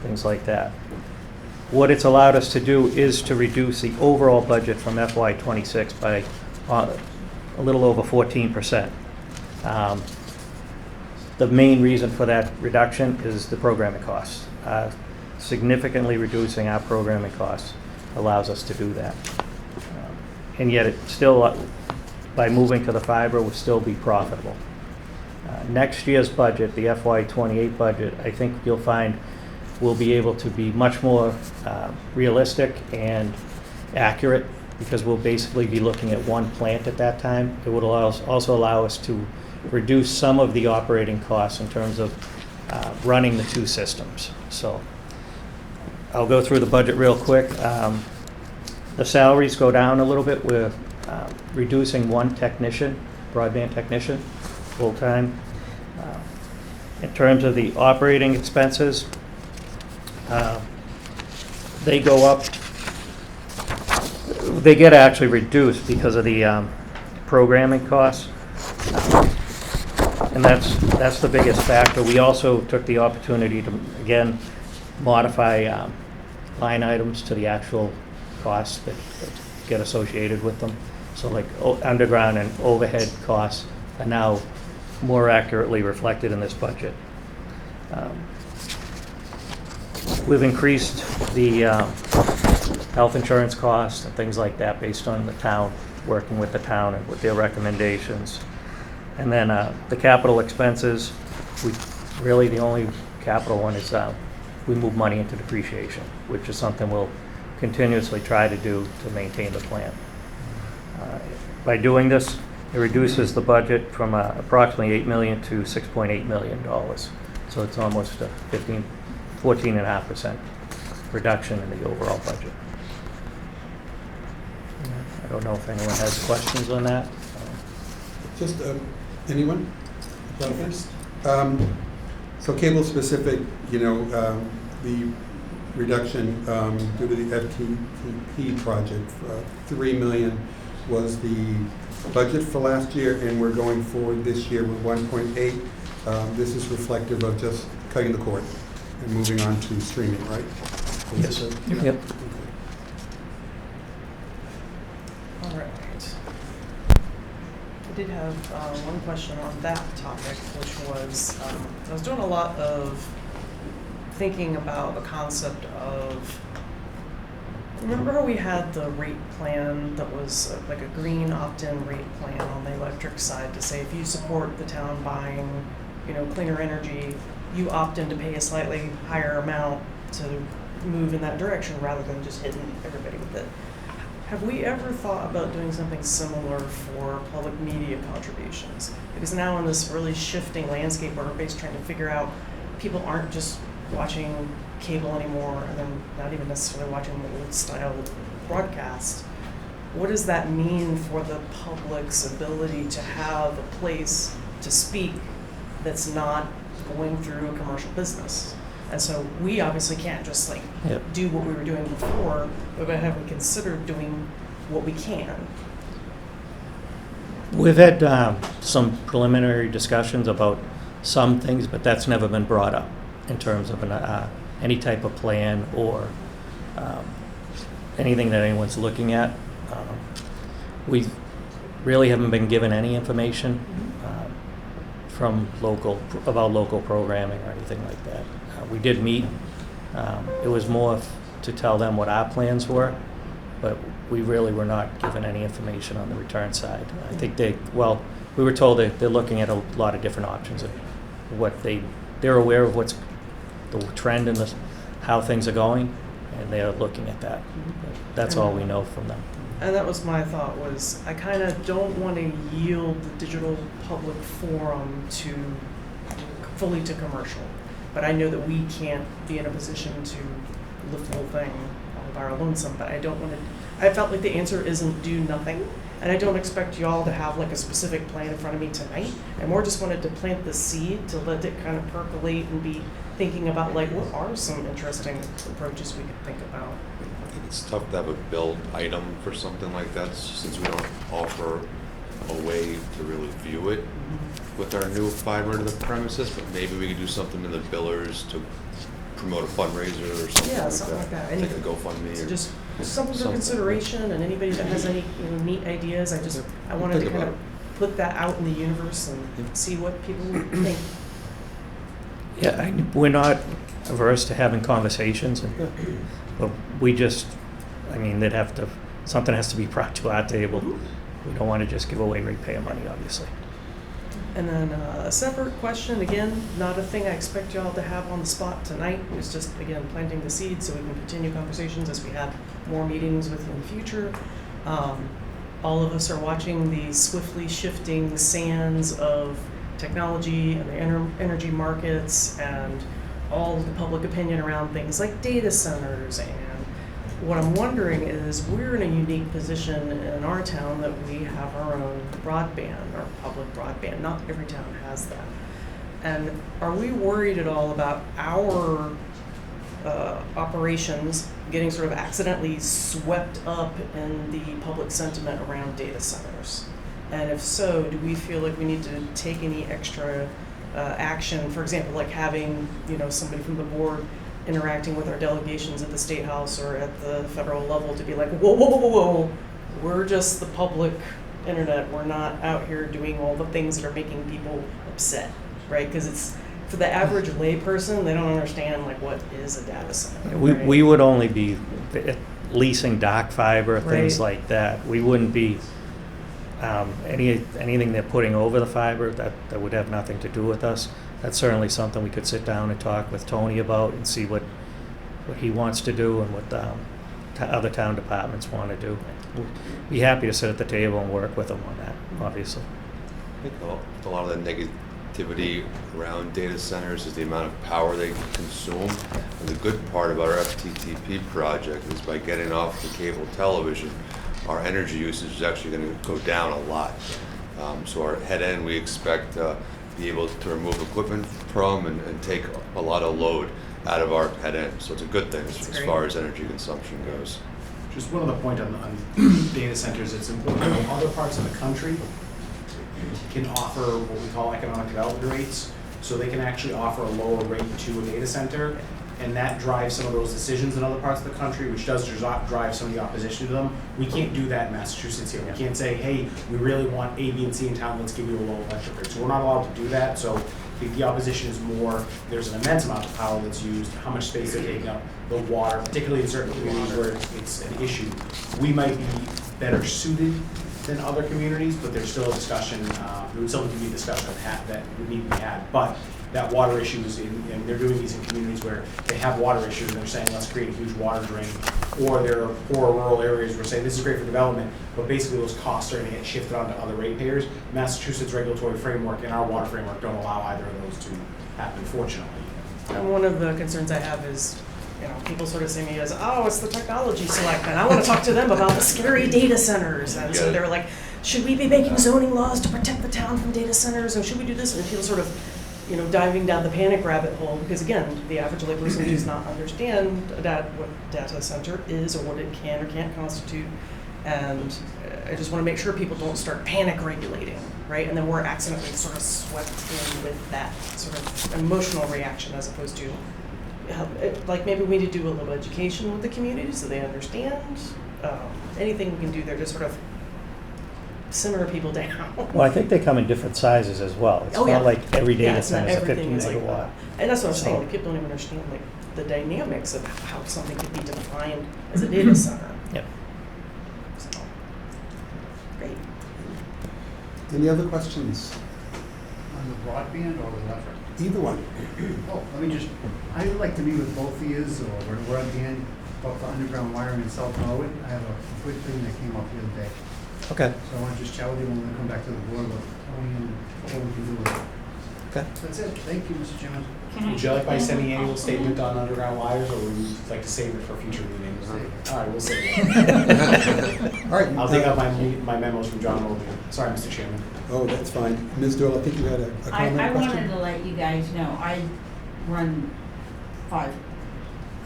things like that. What it's allowed us to do is to reduce the overall budget from FY26 by a little over 14%. The main reason for that reduction is the programming costs. Significantly reducing our programming costs allows us to do that. And yet it still, by moving to the fiber, will still be profitable. Next year's budget, the FY28 budget, I think you'll find we'll be able to be much more realistic and accurate because we'll basically be looking at one plant at that time. It would also allow us to reduce some of the operating costs in terms of running the two systems. So I'll go through the budget real quick. The salaries go down a little bit. We're reducing one technician, broadband technician, full-time. In terms of the operating expenses, they go up. They get actually reduced because of the programming costs. And that's the biggest factor. We also took the opportunity to, again, modify line items to the actual costs that get associated with them. So like underground and overhead costs are now more accurately reflected in this budget. We've increased the health insurance costs and things like that based on the town, working with the town and with their recommendations. And then the capital expenses, really the only capital one is we move money into depreciation, which is something we'll continuously try to do to maintain the plan. By doing this, it reduces the budget from approximately $8 million to $6.8 million. So it's almost a 14.5% reduction in the overall budget. I don't know if anyone has questions on that. Just, anyone about this? So cable specific, the reduction due to the FTTP project, 3 million was the budget for last year, and we're going forward this year with 1.8. This is reflective of just cutting the cord and moving on to streaming, right? Yes, sir. Yep. All right. I did have one question on that topic, which was, I was doing a lot of thinking about the concept of, remember how we had the rate plan that was like a green opt-in rate plan on the electric side to say if you support the town buying, cleaner energy, you opt in to pay a slightly higher amount to move in that direction rather than just hitting everybody with it. Have we ever thought about doing something similar for public media contributions? Because now in this really shifting landscape where everybody's trying to figure out, people aren't just watching cable anymore and they're not even necessarily watching the old style broadcast. What does that mean for the public's ability to have a place to speak that's not going through a commercial business? And so we obviously can't just do what we were doing before, but have we considered doing what we can? We've had some preliminary discussions about some things, but that's never been brought up in terms of any type of plan or anything that anyone's looking at. We really haven't been given any information from about local programming or anything like that. We did meet. It was more to tell them what our plans were, but we really were not given any information on the return side. I think we were told that they're looking at a lot of different options and they're aware of what's the trend and how things are going, and they are looking at that. That's all we know from them. And that was my thought, was I kind of don't want to yield the digital public forum fully to commercial. But I know that we can't be in a position to lift the whole thing all by our lonesome, but I felt like the answer isn't do nothing. And I don't expect y'all to have like a specific plan in front of me tonight. I more just wanted to plant the seed to let it kind of percolate and be thinking about what are some interesting approaches we could think about. I think it's tough to have a build item for something like that since we don't offer a way to really view it with our new fiber to the premises, but maybe we could do something in the billers to promote a fundraiser or something like that. Take a GoFundMe or just something for consideration, and anybody that has any neat ideas, I wanted to kind of put that out in the universe and see what people think. Yeah, we're not averse to having conversations, but something has to be brought to our table. We don't want to just give away ratepayer money, obviously. And then a separate question, again, not a thing I expect y'all to have on the spot tonight. It's just, again, planting the seeds so we can continue conversations as we have more meetings with you in the future. All of us are watching the swiftly shifting sands of technology and the energy markets and all of the public opinion around things like data centers. And what I'm wondering is, we're in a unique position in our town that we have our own broadband, our public broadband. Not every town has that. And are we worried at all about our operations getting sort of accidentally swept up in the public sentiment around data centers? And if so, do we feel like we need to take any extra action? For example, like having somebody from the board interacting with our delegations at the State House or at the federal level to be like, whoa, whoa, whoa, whoa, we're just the public internet. We're not out here doing all the things that are making people upset, right? Because it's, for the average layperson, they don't understand like what is a data center. Right? We would only be leasing dock fiber, things Right. like that. We wouldn't be, anything they're putting over the fiber, that would have nothing to do with us. That's certainly something we could sit down and talk with Tony about and see what he wants to do and what other town departments want to do. We'd be happy to sit at the table and work with them on that, obviously. I think a lot of the negativity around data centers is the amount of power they consume. And the good part about our FTTP project is by getting off the cable television, our energy usage is actually going to go down a lot. So our head end, we expect to be able to remove equipment from and take a lot of load out of our head end. So it's a good thing as far as energy consumption goes. Just one other point on data centers, it's important to know other parts of the country can offer what we call economic development rates. So they can actually offer a lower rate to a data center, and that drives some of those decisions in other parts of the country, which does drive some of the opposition to them. We can't do that in Massachusetts here. We can't say, hey, we really want A, B, and C in town, let's give you a low electric rate. So we're not allowed to do that. So the opposition is more, there's an immense amount of power that's used, how much space they're taking up, the water, particularly in certain communities where it's an issue. We might be better suited than other communities, but there's still a discussion, there would still need to be a discussion that would need to be had. But that water issue is and they're doing these in communities where they have water issues and they're saying, let's create a huge water drain. Or there are poor rural areas where saying, this is great for development, but basically those costs are gonna get shifted onto other ratepayers. Massachusetts regulatory framework and our water framework don't allow either of those to happen, fortunately. And one of the concerns I have is, you know, people sort of see me as, oh, it's the technology selectmen. I want to talk to them about the scary data centers. And so they're like, should we be making zoning laws to protect the town from data centers? And should we do this? And people sort of, you know, diving down the panic rabbit hole. Because again, the average layperson does not understand what data center is or what it can or can't constitute. And I just want to make sure people don't start panic regulating, right? And then we're accidentally sort of swept in with that sort of emotional reaction as opposed to, like maybe we need to do a little education with the community so they understand. Anything we can do there to sort of simmer people down. Well, I think they come in different sizes as well. It's not like every data center is a 50 megawatt. And that's what I'm saying, like, people don't even understand like the dynamics of how something could be defined as a data center. Yep. So, great. Any other questions? On the broadband or the electric? Either one. Oh, let me just, I would like to meet with both of yous, or we're at the end, about the underground wiring in South Norwood. I have a quick thing that came up the other day. Okay. So I want to just chat with you when we come back to the board about what we can do with it. Okay. That's it. Thank you, Mr. Chairman. Would you like my semi-annual statement on underground wires, or would you like to save it for future meetings? All right, we'll save it. All right. I'll take out my memos from John Logan. Sorry, Mr. Chairman. Oh, that's fine. Ms. Doyle, I think you had a comment, I question? wanted to let you guys know, I run 5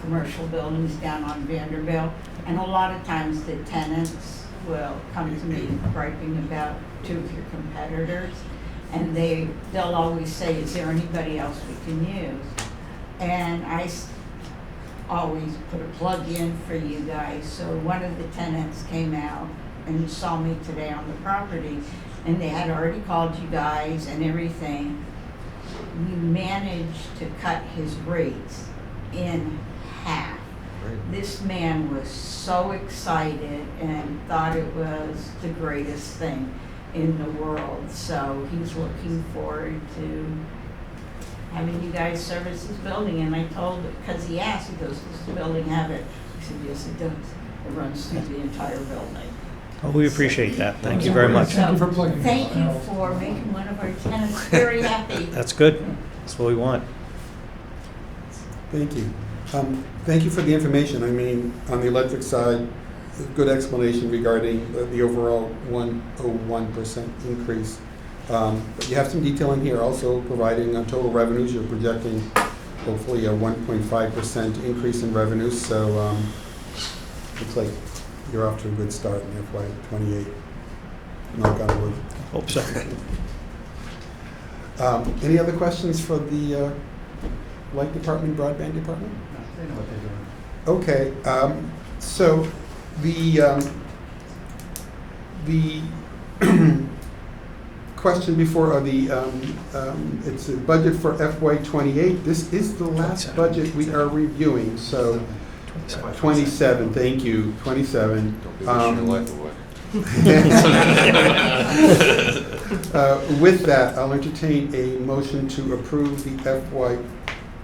commercial buildings down on Vanderbilt, and a lot of times the tenants will come to me griping about 2 of your competitors, and they'll always say, is there anybody else we can use? And I always put a plug in for you guys. So one of the tenants came out and saw me today on the property, and they had already called you guys and everything. We managed to cut his rates in half. This man was so excited and thought it was the greatest thing in the world. So he's looking forward to having you guys service his building. And I told him, because he asked, he goes, does the building have it? I said, yes, it does. It runs through the entire building. Well, we appreciate that. Thank you very much. Thank you for plugging. Thank you for making one of our tenants very happy. That's good. That's what we want. Thank you. Thank you for the information. I mean, on the electric side, good explanation regarding the overall 101% increase. But you have some detail in here also providing total revenues. You're projecting hopefully a 1.5% increase in revenues. So looks like you're off to a good start in FY28. Knock on wood. Hope so. Any other questions for the light department, broadband department? No, they know what they're doing. Okay, so the The question before, it's a budget for FY '28. This is the last budget we are reviewing, so 27, thank you, 27. Don't be wishing your life away. With that, I'll entertain a motion to approve the FY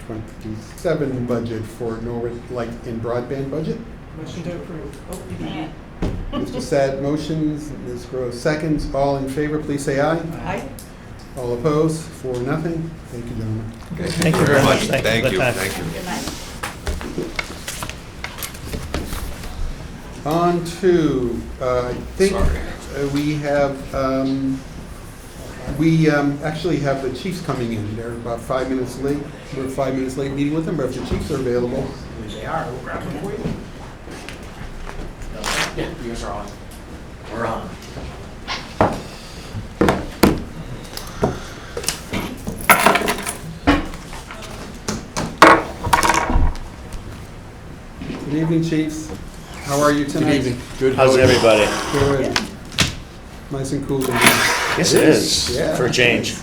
'27 budget for Norwood Light and Broadband budget. Motion to approve. Yeah. Mr. Sad motions, Ms. Gross seconds. All in favor, please say aye. Aye. All opposed? 4-0. Thank you, gentlemen. Thank you very much. Thank you, for the time. thank you. Good night. On to, I think Sorry. we actually have the chiefs coming in. They're about 5 minutes late. We're 5 minutes late meeting with them, but if the chiefs are available. They are, we'll grab them for you. Yeah, you guys are on. We're on. Good evening, chiefs. How are you tonight? Good evening. Good. How's everybody? Good. Nice and cool. Yes, it is, Yeah. for a change.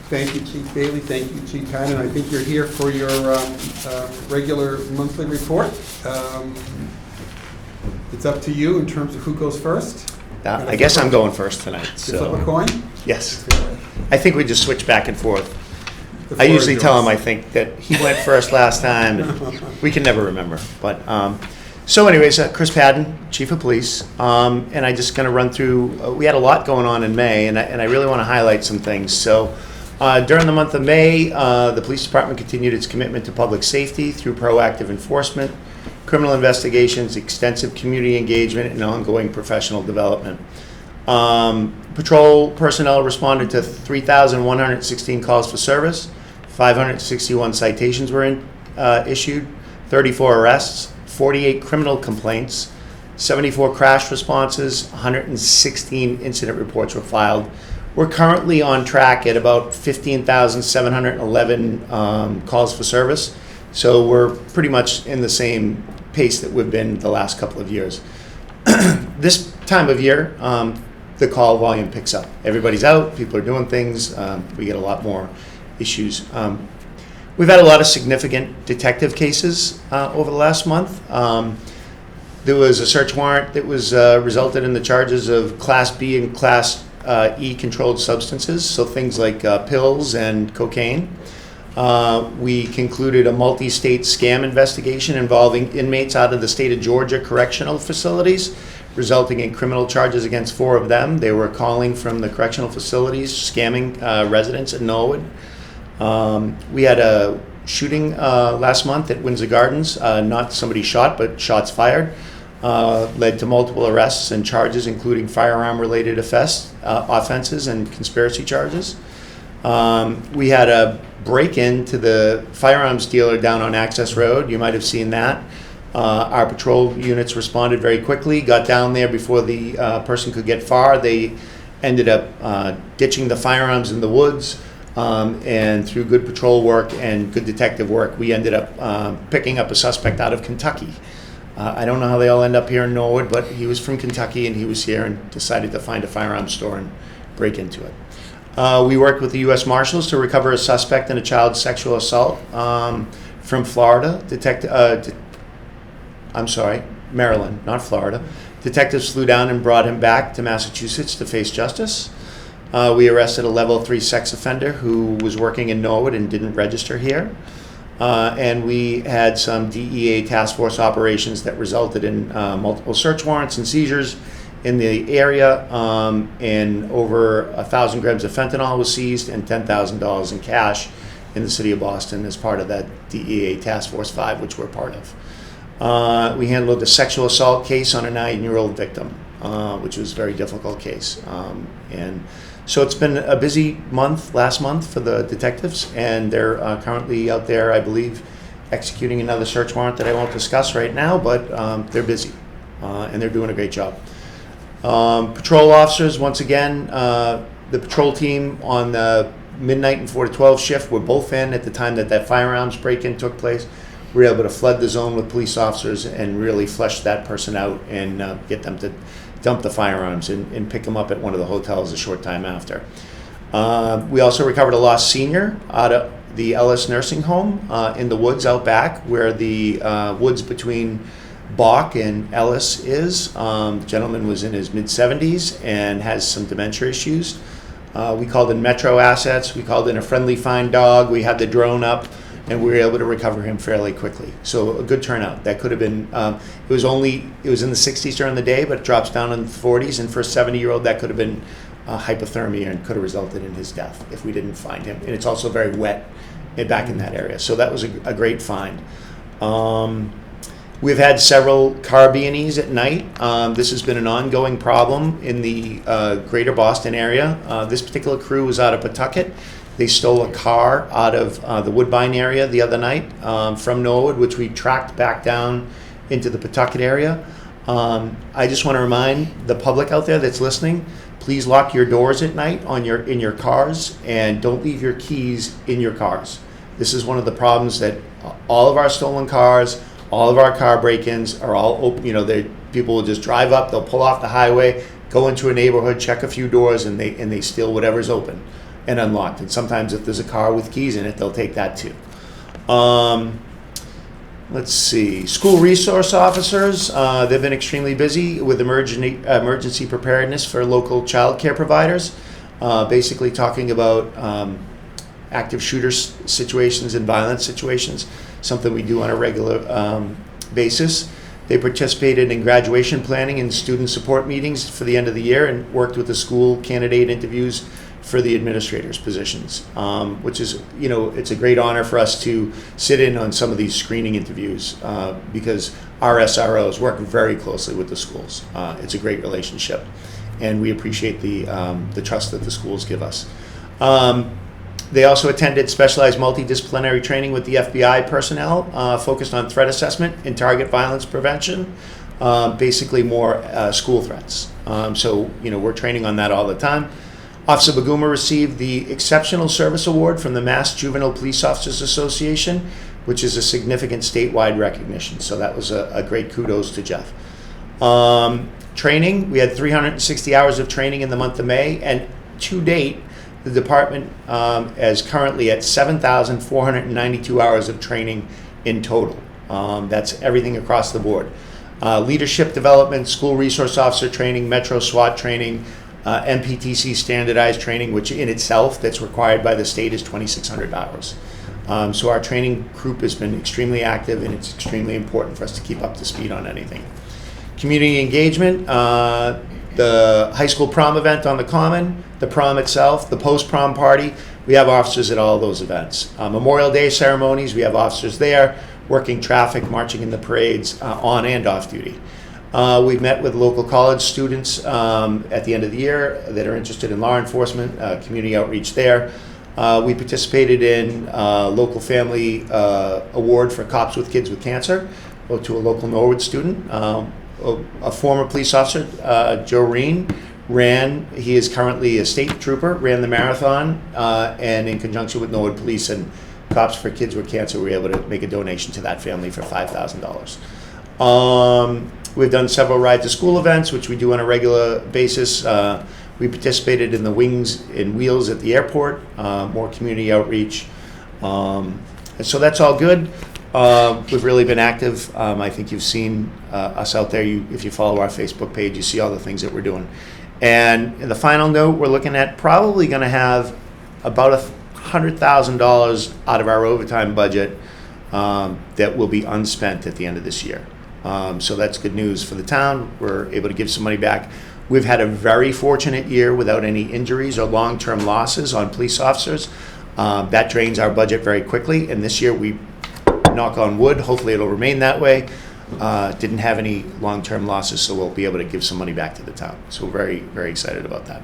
Thank you, Chief Bailey. Thank you, Chief Hannon. I think you're here for your regular monthly report. It's up to you in terms of who goes first. I guess I'm going first tonight, You flip a so, coin? yes. I think we just switch back and forth. The I floor usually is tell him, yours. I think, that he went first last time. We can never remember, but, so anyways, Chris Padden, Chief of Police, and I just gonna run through, we had a lot going on in May, and I really wanna highlight some things. So, during the month of May, the police department continued its commitment to public safety through proactive enforcement, criminal investigations, extensive community engagement, and ongoing professional development. Patrol personnel responded to 3,116 calls for service, 561 citations were issued, 34 arrests, 48 criminal complaints, 74 crash responses, 116 incident reports were filed. We're currently on track at about 15,711 calls for service, so we're pretty much in the same pace that we've been the last couple of years. This time of year, the call volume picks up. Everybody's out, people are doing things, we get a lot more issues. We've had a lot of significant detective cases over the last month. There was a search warrant that was resulted in the charges of Class B and Class E controlled substances, so things like pills and cocaine. We concluded a multi-state scam investigation involving inmates out of the state of Georgia correctional facilities, resulting in criminal charges against 4 of them. They were calling from the correctional facilities, scamming residents at Norwood. We had a shooting last month at Windsor Gardens, not somebody shot, but shots fired, led to multiple arrests and charges, including firearm-related offenses and conspiracy charges. We had a break-in to the firearms dealer down on Access Road. You might have seen that. Our patrol units responded very quickly, got down there before the person could get far. They ended up ditching the firearms in the woods, and through good patrol work and good detective work, we ended up picking up a suspect out of Kentucky. I don't know how they all end up here in Norwood, but he was from Kentucky and he was here and decided to find a firearms store and break into it. We worked with the U.S. Marshals to recover a suspect in a child sexual assault from Florida. Maryland, not Florida. Detectives flew down and brought him back to Massachusetts to face justice. We arrested a level 3 sex offender who was working in Norwood and didn't register here. And we had some DEA task force operations that resulted in multiple search warrants and seizures in the area, and over 1,000 grams of fentanyl was seized and $10,000 in cash in the city of Boston as part of that DEA Task Force 5, which we're part of. We handled a sexual assault case on a 9-year-old victim, which was a very difficult case. And so it's been a busy month, last month, for the detectives, and they're currently out there, I believe, executing another search warrant that I won't discuss right now, but they're busy, and they're doing a great job. Patrol officers, once again, the patrol team on the midnight and 4 to 12 shift were both in at the time that firearms break-in took place. we were able to flood the zone with police officers and really flush that person out and get them to dump the firearms and pick them up at one of the hotels a short time after. We also recovered a lost senior out of the Ellis Nursing Home in the woods out back, where the woods between Bach and Ellis is. The gentleman was in his mid-70s and has some dementia issues. We called in Metro assets, we called in a friendly find dog, we had the drone up, and we were able to recover him fairly quickly. So a good turnout. That could have been, it was in the 60s during the day, but it drops down in the 40s, and for a 70-year-old, that could have been hypothermia and could have resulted in his death if we didn't find him. And it's also very wet back in that area. So that was a great find. We've had several car B&Es at night. This has been an ongoing problem in the greater Boston area. This particular crew was out of Pawtucket. They stole a car out of the Woodbine area the other night from Norwood, which we tracked back down into the Pawtucket area. I just want to remind the public out there that's listening, please lock your doors at night in your cars, and don't leave your keys in your cars. This is one of the problems that all of our stolen cars, all of our car break-ins are all open. People will just drive up, they'll pull off the highway, go into a neighborhood, check a few doors, and they steal whatever's open and unlocked. And sometimes if there's a car with keys in it, they'll take that too. Let's see. School resource officers, they've been extremely busy with emergency preparedness for local child care providers, basically talking about active shooter situations and violence situations, something we do on a regular basis. They participated in graduation planning and student support meetings for the end of the year and worked with the school candidate interviews for the administrators' positions, which is, it's a great honor for us to sit in on some of these screening interviews because our SROs work very closely with the schools. It's a great relationship, and we appreciate the trust that the schools give us. They also attended specialized multidisciplinary training with the FBI personnel, focused on threat assessment and target violence prevention, basically more school threats. So, we're training on that all the time. Officer Baguma received the Exceptional Service Award from the Mass Juvenile Police Officers Association, which is a significant statewide recognition. So that was a great kudos to Jeff. Training, we had 360 hours of training in the month of May, and to date, the department is currently at 7,492 hours of training in total. That's everything across the board. Leadership development, school resource officer training, Metro SWAT training, MPTC standardized training, which in itself that's required by the state is 2,600 hours. So our training group has been extremely active, and it's extremely important for us to keep up to speed on anything. Community engagement, the high school prom event on the Common, the prom itself, the post-prom party, we have officers at all those events. Memorial Day ceremonies, we have officers there, working traffic, marching in the parades, on and off duty. We've met with local college students at the end of the year that are interested in law enforcement, community outreach there. We participated in a local family award for cops with kids with cancer, to a local Norwood student. A former police officer, Joe Reen, he is currently a state trooper, ran the marathon, and in conjunction with Norwood Police and Cops for Kids with Cancer, we were able to make a donation to that family for $5,000. We've done several Ride to School events, which we do on a regular basis. We participated in the Wings and Wheels at the airport, more community outreach. And so that's all good. We've really been active. I think you've seen us out there. If you follow our Facebook page, you see all the things that we're doing. And the final note, we're looking at probably going to have about $100,000 out of our overtime budget that will be unspent at the end of this year. So that's good news for the town. We're able to give some money back. We've had a very fortunate year without any injuries or long-term losses on police officers. That drains our budget very quickly. And this year, we, knock on wood, hopefully it'll remain that way, didn't have any long-term losses, so we'll be able to give some money back to the town. So we're very, very excited about that.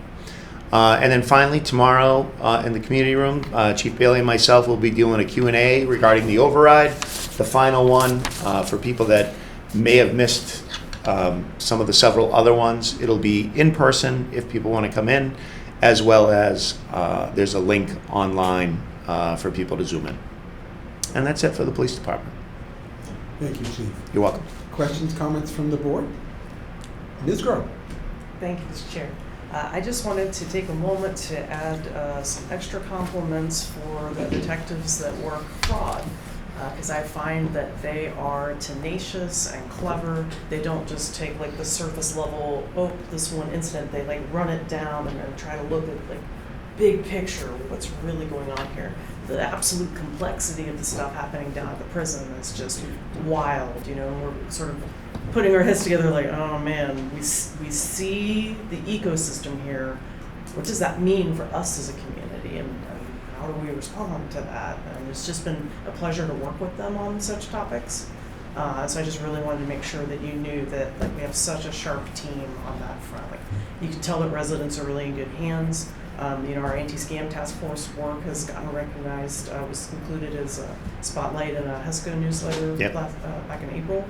And then finally, tomorrow in the community room, Chief Bailey and myself will be doing a Q&A regarding the override, the final one for people that may have missed some of the several other ones. It'll be in person if people want to come in, as well as there's a link online for people to Zoom in. And that's it for the police department. Thank you, Chief. You're welcome. Questions, comments from the board? Ms. Grow? Thank you, Mr. Chair. I just wanted to take a moment to add some extra compliments for the detectives that work fraud, because I find that they are tenacious and clever. They don't just take like the surface level, oh, this one incident, they like run it down and then try to look at like big picture, what's really going on here. The absolute complexity of the stuff happening down at the prison is just wild, you know, and we're sort of putting our heads together like, oh man, we see the ecosystem here. What does that mean for us as a community, and how do we respond to that? And it's just been a pleasure to work with them on such topics. So I just really wanted to make sure that you knew that like we have such a sharp team on that front. Like you can tell that residents are really in good hands. You know, our anti-scam task force work has gotten recognized. Was included as a spotlight in a HESCO newsletter back in April.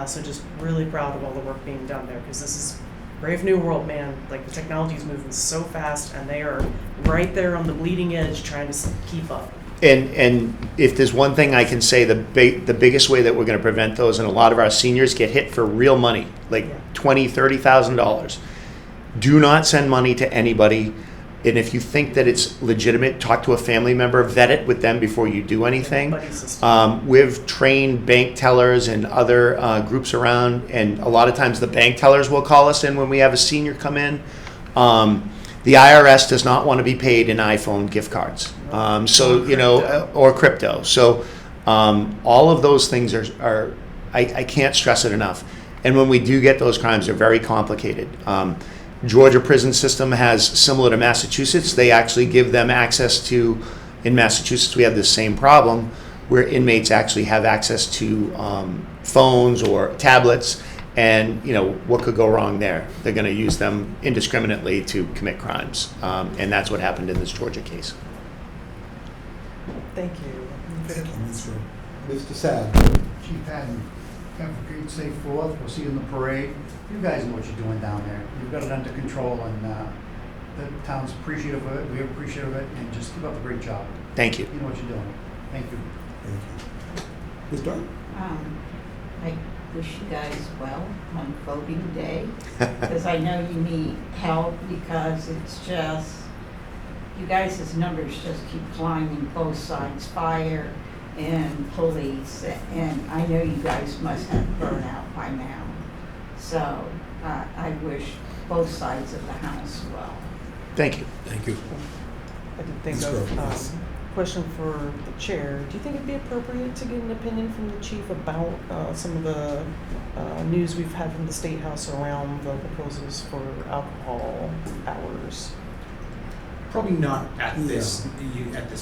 So just really proud of all the work being done there, because this is brave new world, man. Like the technology is moving so fast, and they are right there on the bleeding edge trying to keep up. And if there's one thing I can say, the biggest way that we're going to prevent those, and a lot of our seniors get hit for real money, like $20,000, $30,000. Do not send money to anybody. And if you think that it's legitimate, talk to a family member, vet it with them before you do anything. We've trained bank tellers and other groups around, and a lot of times the bank tellers will call us in when we have a senior come in. The IRS does not want to be paid in iPhone gift cards, or crypto. So all of those things are I can't stress it enough. And when we do get those crimes, they're very complicated. Georgia prison system has, similar to Massachusetts, they actually give them access to, in Massachusetts we have the same problem, where inmates actually have access to phones or tablets, and you know what could go wrong there. They're going to use them indiscriminately to commit crimes, and that's what happened in this Georgia case. Thank you. Thank you, Mr. Mr. Sad. Chief Patton, have a great safe 4th. We'll see you in the parade. You guys know what you're doing down there. You've got it under control, and the town's appreciative of it. We're appreciative of it, and just keep up a great job. Thank you. You know what you're doing. Thank you. Thank you. Ms. Darn? I wish you guys well on voting day, because I know you need help, because it's just, you guys' numbers just keep climbing, both sides, fire and police, and I know you guys must have burnout by now. So I wish both sides of the house well. Thank you. Thank you. I did think of question for the chair. Do you think it'd be appropriate to get an opinion from the chief about some of the news we've had from the State House around the proposals for alcohol hours? Probably not at this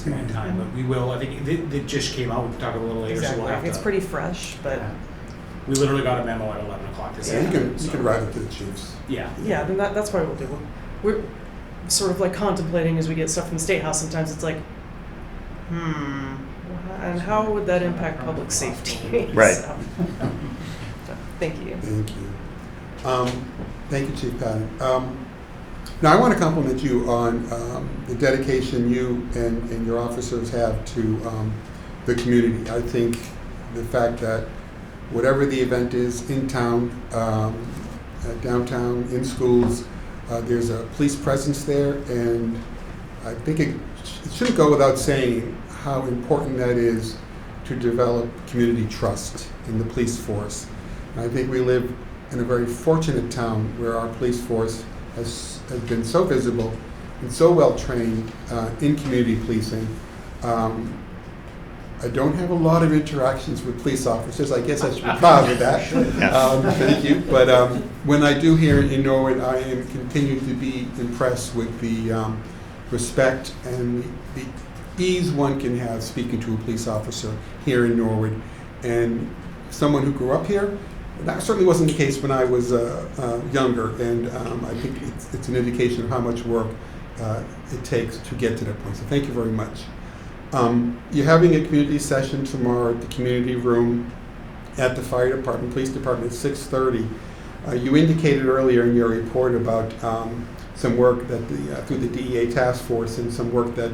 point in time, but we will. I think it just came out. We can talk a little later. Exactly. So we'll have It's pretty fresh, but we literally got a memo at 11 o'clock this Yeah, afternoon. you can write it to the chiefs. Yeah. yeah, then that's what we'll do. We're sort of like contemplating as we get stuff from the State House. Sometimes it's like, and how would that impact public safety? Right. So thank you. Thank you. Thank you, Chief Patton. Now, I want to compliment you on the dedication you and your officers have to the community. I think the fact that whatever the event is in town, downtown, in schools, there's a police presence there, and I think it shouldn't go without saying how important that is to develop community trust in the police force. And I think we live in a very fortunate town where our police force has been so visible and so well trained in community policing. I don't have a lot of interactions with police officers. I guess I should be proud of that. Thank you. But when I do here in Norwood, I am continuing to be impressed with the respect and the ease one can have speaking to a police officer here in Norwood. And someone who grew up here, that certainly wasn't the case when I was younger. And I think it's an indication of how much work it takes to get to that point. So thank you very much. You're having a community session tomorrow at the community room at the fire department, police department at 6:30. You indicated earlier in your report about some work that through the DEA task force and some work that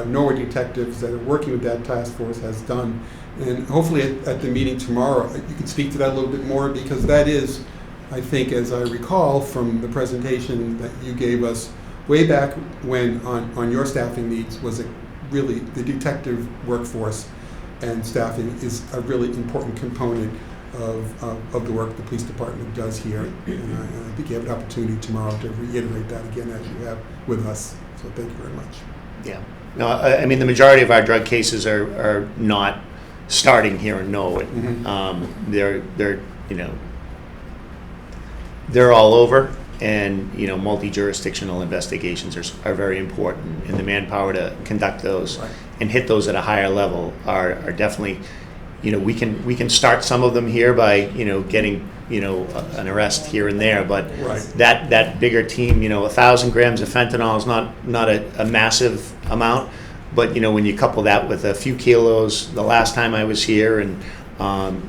Norwood detectives that are working with that task force has done. And hopefully at the meeting tomorrow, you can speak to that a little bit more, because that is, I think, as I recall from the presentation that you gave us way back when on your staffing needs, was really the detective workforce, and staffing is a really important component of the work the police department does here. And I think you have an opportunity tomorrow to reiterate that again as you have with us. So thank you very much. Yeah. No, I mean, the majority of our drug cases are not starting here in Norwood. Mm-hmm. They're you know, they're all over, and you know, multi-jurisdictional investigations are very important, and the manpower to conduct those and hit those at a higher level are definitely, you know, we can start some of them here by, you know, getting, you know, an arrest here and there, but that bigger team, you know, 1,000 grams of fentanyl is not a massive amount, but you know, when you couple that with a few kilos the last time I was here, and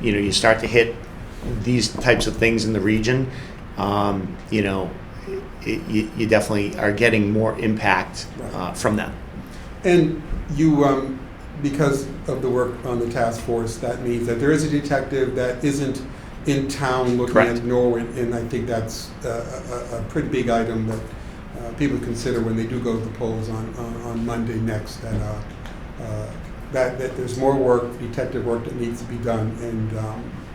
you know, you start to hit these types of things in the region, you know, you definitely are getting more impact from them. And you, because of the work on the task force, that means that there is a detective that isn't in town looking at Norwood, and I think that's a pretty big item that people consider when they do go to the polls on Monday next, that there's more work, detective work, that needs to be done, and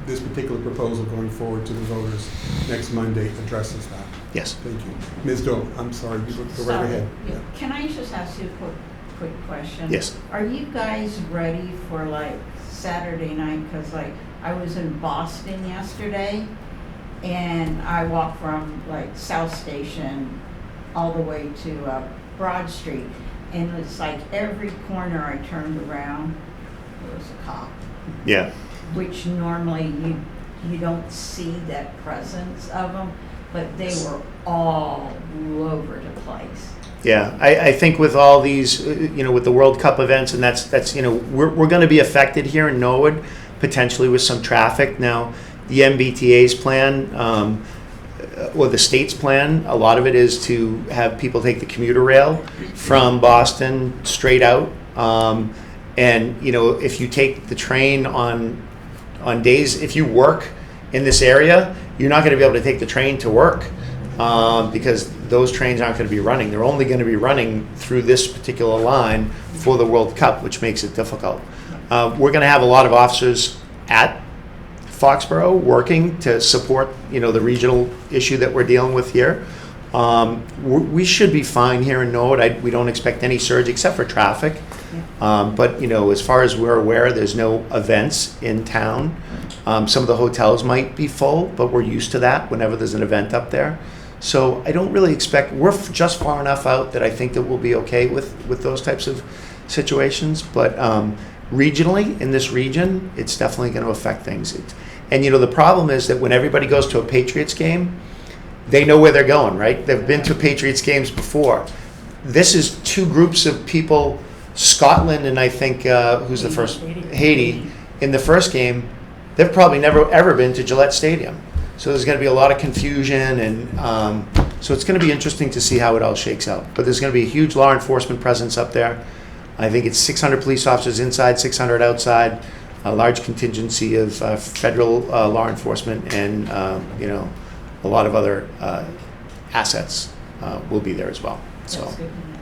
this particular proposal going forward to the voters next Monday addresses that. Yes. Thank you. Ms. Doe, I'm sorry, you go right ahead. Yeah. Can I just ask you a quick question? Yes. Are you guys ready for like Saturday night? Because like I was in Boston yesterday, and I walked from like South Station all the way to Broad Street, and it's like every corner I turned around, there was a cop. Yeah. Which normally you don't see that presence of them, but they were all over the place. Yeah, I think with all these, you know, with the World Cup events, and that's you know, we're going to be affected here in Norwood, potentially with some traffic. Now, the MBTA's plan, or the state's plan, a lot of it is to have people take the commuter rail from Boston straight out. And, you know, if you take the train on days, if you work in this area, you're not going to be able to take the train to work. Because those trains aren't going to be running. They're only going to be running through this particular line for the World Cup, which makes it difficult. We're going to have a lot of officers at Foxborough working to support, you know, the regional issue that we're dealing with here. We should be fine here in Norwood. We don't expect any surge except for traffic. But, you know, as far as we're aware, there's no events in town. Some of the hotels might be full, but we're used to that whenever there's an event up there. So I don't really expect, we're just far enough out that I think that we'll be okay with those types of situations. But regionally, in this region, it's definitely going to affect things. And, you know, the problem is that when everybody goes to a Patriots game, they know where they're going, right? They've been to Patriots games before. This is two groups of people, Scotland and I think, who's the first? Haiti. In the first game, they've probably never ever been to Gillette Stadium. So there's going to be a lot of confusion, and so it's going to be interesting to see how it all shakes out. But there's going to be a huge law enforcement presence up there. I think it's 600 police officers inside, 600 outside, a large contingency of federal law enforcement, and you know, a lot of other assets will be there as well. So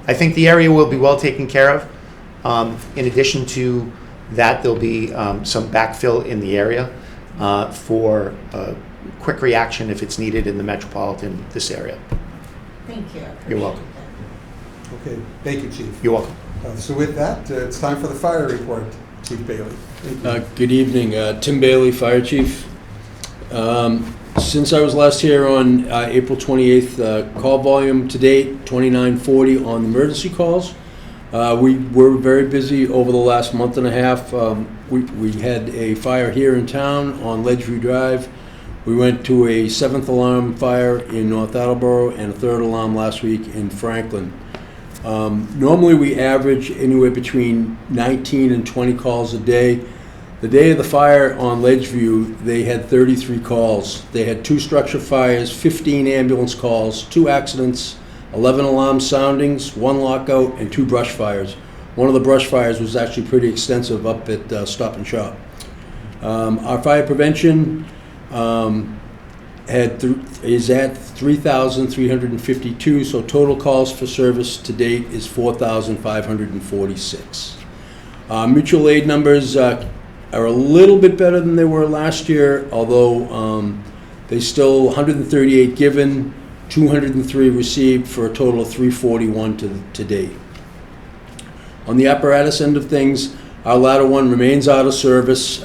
I think the area will be well taken care of. In addition to that, there'll be some backfill in the area for quick reaction if it's needed in the metropolitan, this area. Thank you. You're welcome. Okay, thank you, Chief. You're welcome. So with that, it's time for the fire report, Chief Bailey. Thank you. Good evening, Tim Bailey, Fire Chief. Since I was last here on April 28th, call volume to date, 2940 on emergency calls. We were very busy over the last month and a half. We had a fire here in town on Ledgeview Drive. We went to a 7th alarm fire in North Attleboro and a 3rd alarm last week in Franklin. Normally we average anywhere between 19 and 20 calls a day. The day of the fire on Ledgeview, they had 33 calls. They had 2 structure fires, 15 ambulance calls, 2 accidents, 11 alarm soundings, 1 lockout, and 2 brush fires. One of the brush fires was actually pretty extensive up at Stop and Shop. Our fire prevention is at 3,352, so total calls for service to date is 4,546. Mutual aid numbers are a little bit better than they were last year, although they still 138 given, 203 received, for a total of 341 to date. On the apparatus end of things, our ladder one remains out of service.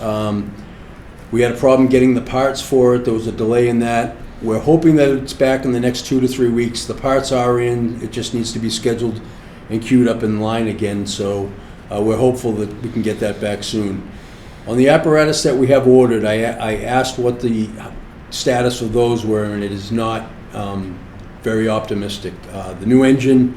We had a problem getting the parts for it. There was a delay in that. We're hoping that it's back in the next 2 to 3 weeks. The parts are in. It just needs to be scheduled and queued up in line again. So we're hopeful that we can get that back soon. On the apparatus that we have ordered, I asked what the status of those were, and it is not very optimistic. The new engine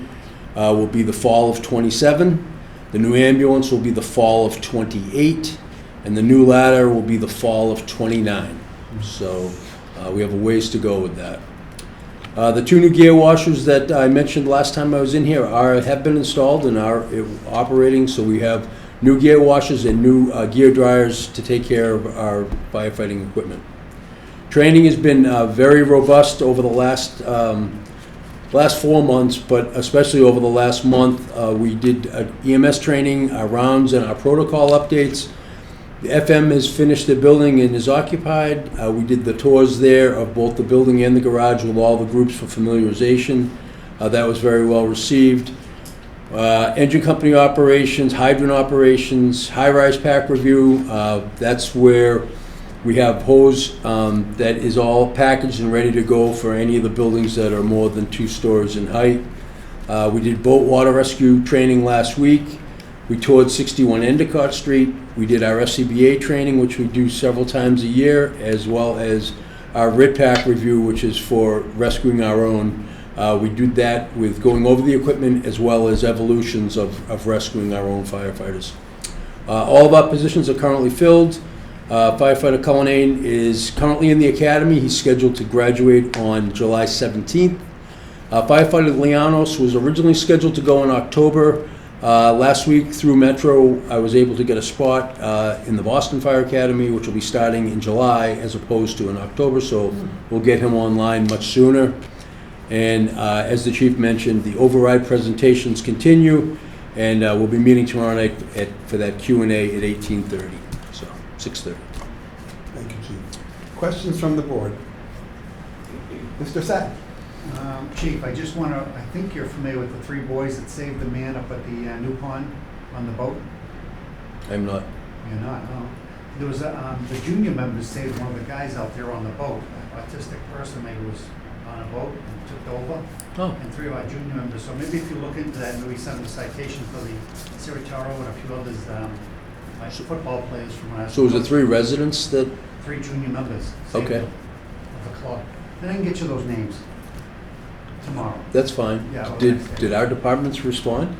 will be the fall of 27. The new ambulance will be the fall of 28. And the new ladder will be the fall of 29. So we have a ways to go with that. The 2 new gear washers that I mentioned last time I was in here have been installed and are operating. So we have new gear washers and new gear dryers to take care of our firefighting equipment. Training has been very robust over the last 4 months, but especially over the last month. We did EMS training, our rounds, and our protocol updates. The FM has finished their building and is occupied. We did the tours there of both the building and the garage with all the groups for familiarization. That was very well received. Engine company operations, hydrant operations, high-rise pack review. That's where we have hose that is all packaged and ready to go for any of the buildings that are more than 2 stories in height. We did boat water rescue training last week. We toured 61 Endicott Street. We did our FCBA training, which we do several times a year, as well as our RIT pack review, which is for rescuing our own. We do that with going over the equipment as well as evolutions of rescuing our own firefighters. All of our positions are currently filled. Firefighter Cullinane is currently in the academy. He's scheduled to graduate on July 17th. Firefighter Lianos was originally scheduled to go in October. Last week through Metro, I was able to get a spot in the Boston Fire Academy, which will be starting in July as opposed to in October, so we'll get him online much sooner. And as the chief mentioned, the override presentations continue, and we'll be meeting tomorrow night for that Q&A at 18:30, so 6:30. Thank you, Chief. Questions from the board? Mr. Sack? Chief, I just want to, I think you're familiar with the 3 boys that saved the man up at the New Pond on the boat? I'm not. You're not, no. There was the junior members saved one of the guys out there on the boat. An autistic person maybe was on a boat and took over. Oh. And 3 of our junior members. So maybe if you look into that, maybe send a citation for the Ciritaro and a few others, like football players from last. So was it 3 residents that? 3 junior members. saved Okay. them of the club. Then I can get you those names tomorrow. That's fine. Yeah, well, Did our departments respond?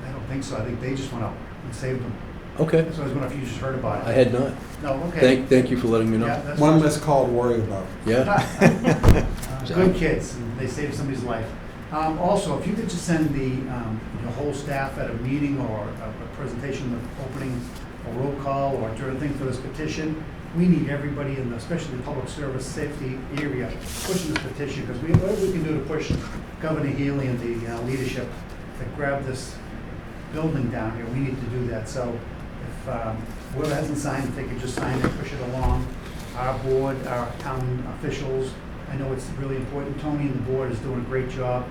I don't think so. I think they just went out and saved them. Okay. So I was wondering if you just heard about it. I had not. No, okay. Thank you for letting me know. Yeah, that's One fine. less call to worry about. Yeah. Good kids, and they saved somebody's life. Also, if you could just send the whole staff at a meeting or a presentation, of opening a roll call or during thing for this petition, we need everybody in the, especially the public service safety area, pushing this petition, because whatever we can do to push Governor Healy and the leadership to grab this building down here, we need to do that. So if whoever hasn't signed, if they could just sign it, push it along. Our board, our town officials, I know it's really important. Tony and the board is doing a great job,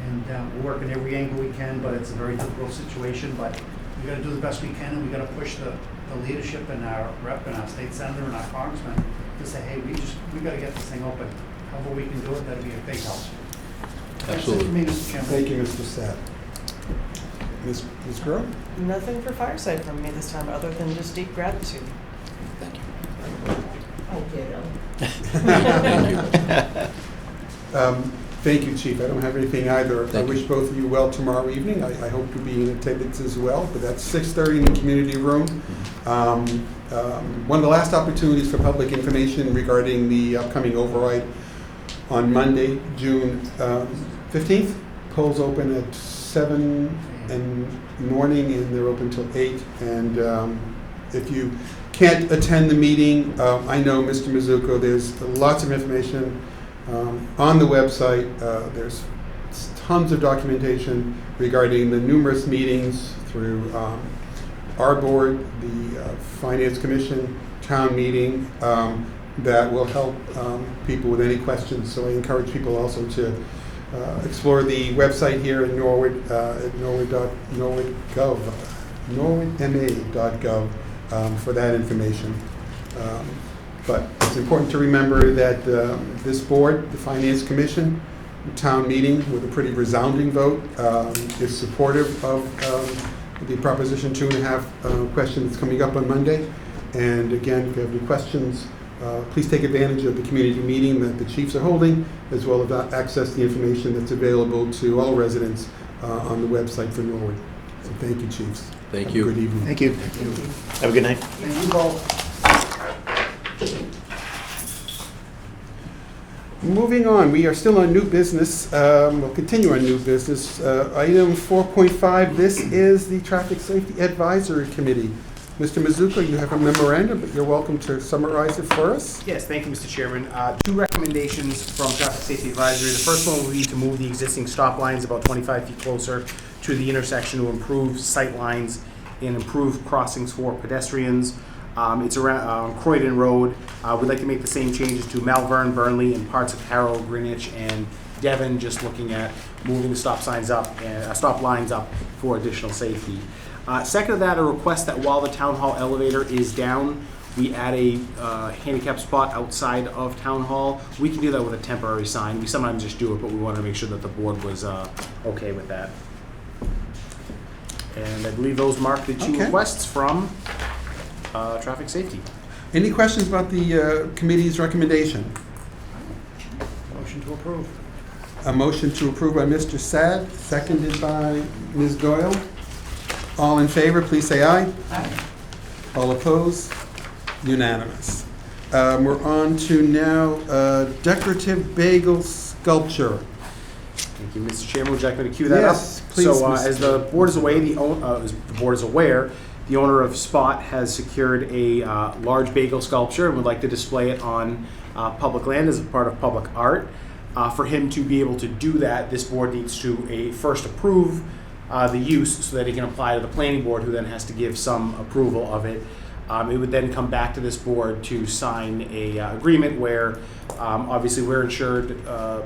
and we're working every angle we can, but it's a very difficult situation. But we got to do the best we can, and we got to push the leadership and our rep and our state senator and our congressman to say, hey, we got to get this thing open. However we can do it, that'd be a big help. Absolutely. That's it for me, Mr. Chairman. Thank you, Mr. Sapp. Ms. Girl? Nothing for Fireside from me this time, other than just deep gratitude. Thank you. Oh, ditto. Thank you, Chief. I don't have anything either. I Thank wish you. both of you well tomorrow evening. I hope to be in attendance as well, but that's 6:30 in the community room. One of the last opportunities for public information regarding the upcoming override on Monday, June 15th. polls open at 7 in the morning, and they're open till 8. And if you can't attend the meeting, I know, Mr. Mizuko, there's lots of information on the website. There's tons of documentation regarding the numerous meetings through our board, the Finance Commission, town meeting, that will help people with any questions. So I encourage people also to explore the website here in Norwood at norwoodma.gov for that information. But it's important to remember that this board, the Finance Commission, town meeting with a pretty resounding vote, is supportive of the Proposition 2.5 question that's coming up on Monday. And again, if you have any questions, please take advantage of the community meeting that the chiefs are holding, as well as access the information that's available to all residents on the website for Norwood. So thank you, chiefs. Thank Have you. a good evening. Thank you. Have a good night. Thank you both. Moving on, we are still on new business. We'll continue on new business. Item 4.5, this is the Traffic Safety Advisory Committee. Mr. Mizuko, you have a memorandum, but you're welcome to summarize it for us. Yes, thank you, Mr. Chairman. Two recommendations from Traffic Safety Advisory. The first one would be to move the existing stop lines about 25 feet closer to the intersection to improve sight lines and improve crossings for pedestrians. It's around Croydon Road. We'd like to make the same changes to Malvern, Burnley, and parts of Harrow, Greenwich, and Devon, just looking at moving the stop lines up for additional safety. Second to that, a request that while the town hall elevator is down, we add a handicap spot outside of town hall. We can do that with a temporary sign. We sometimes just do it, but we wanted to make sure that the board was okay with that. And I believe those mark the two requests from traffic safety. Any questions about the committee's recommendation? Motion to approve. A motion to approve by Mr. Sad, seconded by Ms. Doyle. All in favor, please say aye. Aye. All opposed? Unanimous. We're on to now decorative bagel sculpture. Thank you, Mr. Chairman. Would you like me to cue that Yes, up? please, So, Mr. as the board is aware, the owner of Spot has secured a large bagel sculpture and would like to display it on public land as a part of public art. For him to be able to do that, this board needs to first approve the use so that he can apply to the planning board, who then has to give some approval of it. It would then come back to this board to sign a agreement where obviously we're insured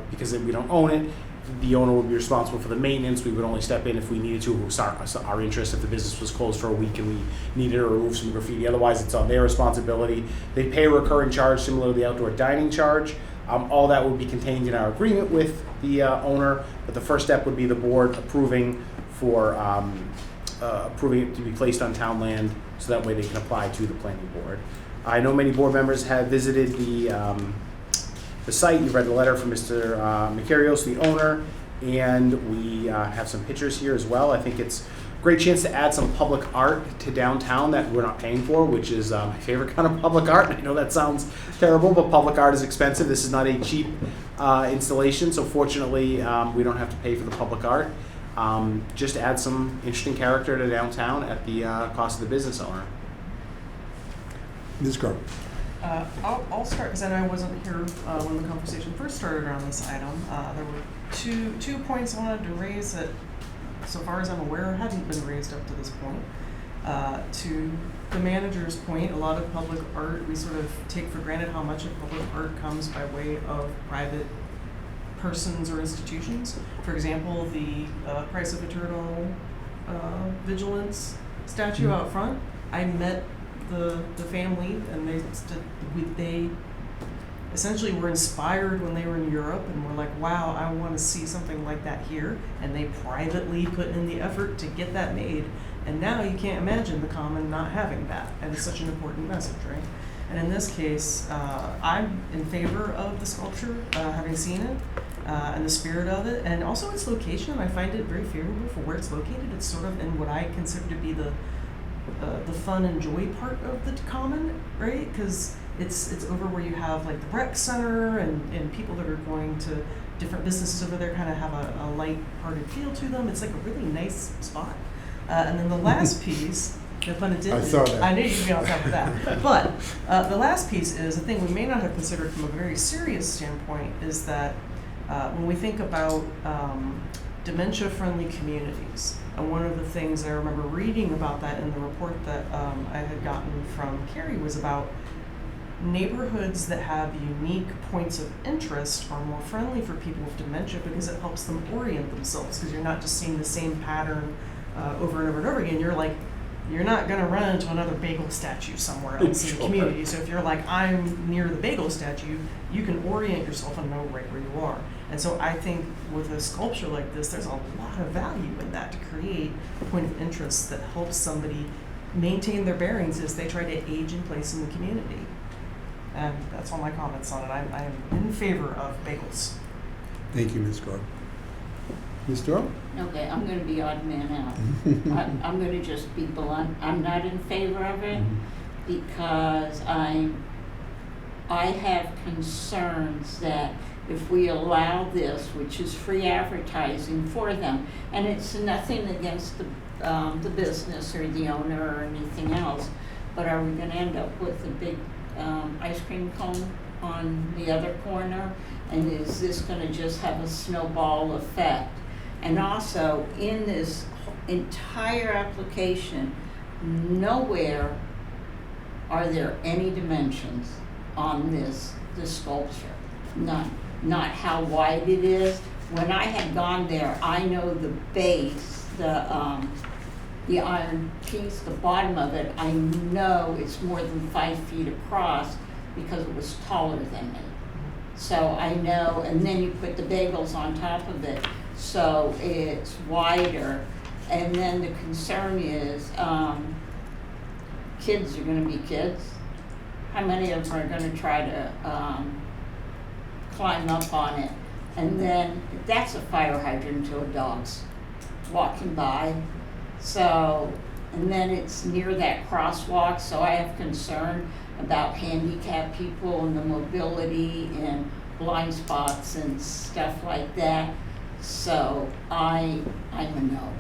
because we don't own it. The owner would be responsible for the maintenance. We would only step in if we needed to. It was our interest if the business was closed for a week and we needed to remove some graffiti. Otherwise, it's on their responsibility. They pay a recurring charge similar to the outdoor dining charge. All that would be contained in our agreement with the owner. But the first step would be the board approving it to be placed on town land, so that way they can apply to the planning board. I know many board members have visited the site. You've read the letter from Mr. Makarios, the owner, and we have some pictures here as well. I think it's a great chance to add some public art to downtown that we're not paying for, which is my favorite kind of public art. I know that sounds terrible, but public art is expensive. This is not a cheap installation, so fortunately we don't have to pay for the public art. Just add some interesting character to downtown at the cost of the business owner. Ms. Crowe. I'll start because I know I wasn't here when the conversation first started around this item. There were two points I wanted to raise that, so far as I'm aware, hadn't been raised up to this point. To the manager's point, a lot of public art, we sort of take for granted how much of public art comes by way of private persons or institutions. For example, the Price of Eternal Vigilance statue out front. I met the family, and they essentially were inspired when they were in Europe and were like, wow, I want to see something like that here. And they privately put in the effort to get that made. And now you can't imagine the common not having that. And it's such an important message, right? And in this case, I'm in favor of the sculpture, having seen it, and the spirit of it. And also its location, I find it very favorable for where it's located. It's sort of in what I consider to be the fun and joy part of the common, right? Because it's over where you have like the rec center and people that are going to different businesses over there kind of have a light-hearted feel to them. It's like a really nice spot. And then the last piece, no pun intended. I saw that. I knew you'd be on top of that. But the last piece is a thing we may not have considered from a very serious standpoint is that when we think about dementia-friendly communities, and one of the things I remember reading about that in the report that I had gotten from Carrie was about neighborhoods that have unique points of interest are more friendly for people with dementia because it helps them orient themselves, because you're not just seeing the same pattern over and over and over again. You're not going to run into another bagel statue somewhere else in the community. So if you're like, I'm near the bagel statue, you can orient yourself and know right where you are. And so I think with a sculpture like this, there's a lot of value in that to create a point of interest that helps somebody maintain their bearings as they try to age in place in the community. And that's all my comments on it. I am in favor of bagels. Thank you, Ms. Gordon. Ms. Doyle? Okay, I'm gonna be odd man out. I'm gonna just be blunt. I'm not in favor of it because I have concerns that if we allow this, which is free advertising for them, and it's nothing against the business or the owner or anything else, but are we gonna end up with a big ice cream cone on the other corner? And is this gonna just have a snowball effect? And also, in this entire application, nowhere are there any dimensions on this sculpture. None. Not how wide it is. When I had gone there, I know the base, the iron piece, the bottom of it, I know it's more than 5 feet across because it was taller than me. So I know, and then you put the bagels on top of it, so it's wider. And then the concern is kids are gonna be kids. How many of them are gonna try to climb up on it? And then that's a fire hydrant to a dog's walking by. So, and then it's near that crosswalk, so I have concern about handicapped people and the mobility and blind spots and stuff like that. So I'm a no.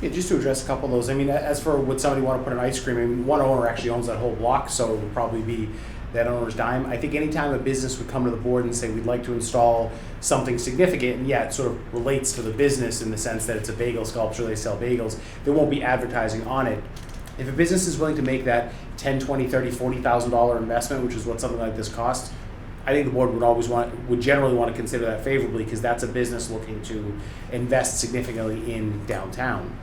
Yeah, just to address a couple of those, I mean, as for would somebody want to put an ice cream, I mean, one owner actually owns that whole block, so it would probably be that owner's dime. I think anytime a business would come to the board and say, we'd like to install something significant, and yeah, it sort of relates to the business in the sense that it's a bagel sculpture, they sell bagels, there won't be advertising on it. If a business is willing to make that $10, $20, $30, $40,000 investment, which is what something like this costs, I think the board would generally want to consider that favorably, because that's a business looking to invest significantly in downtown.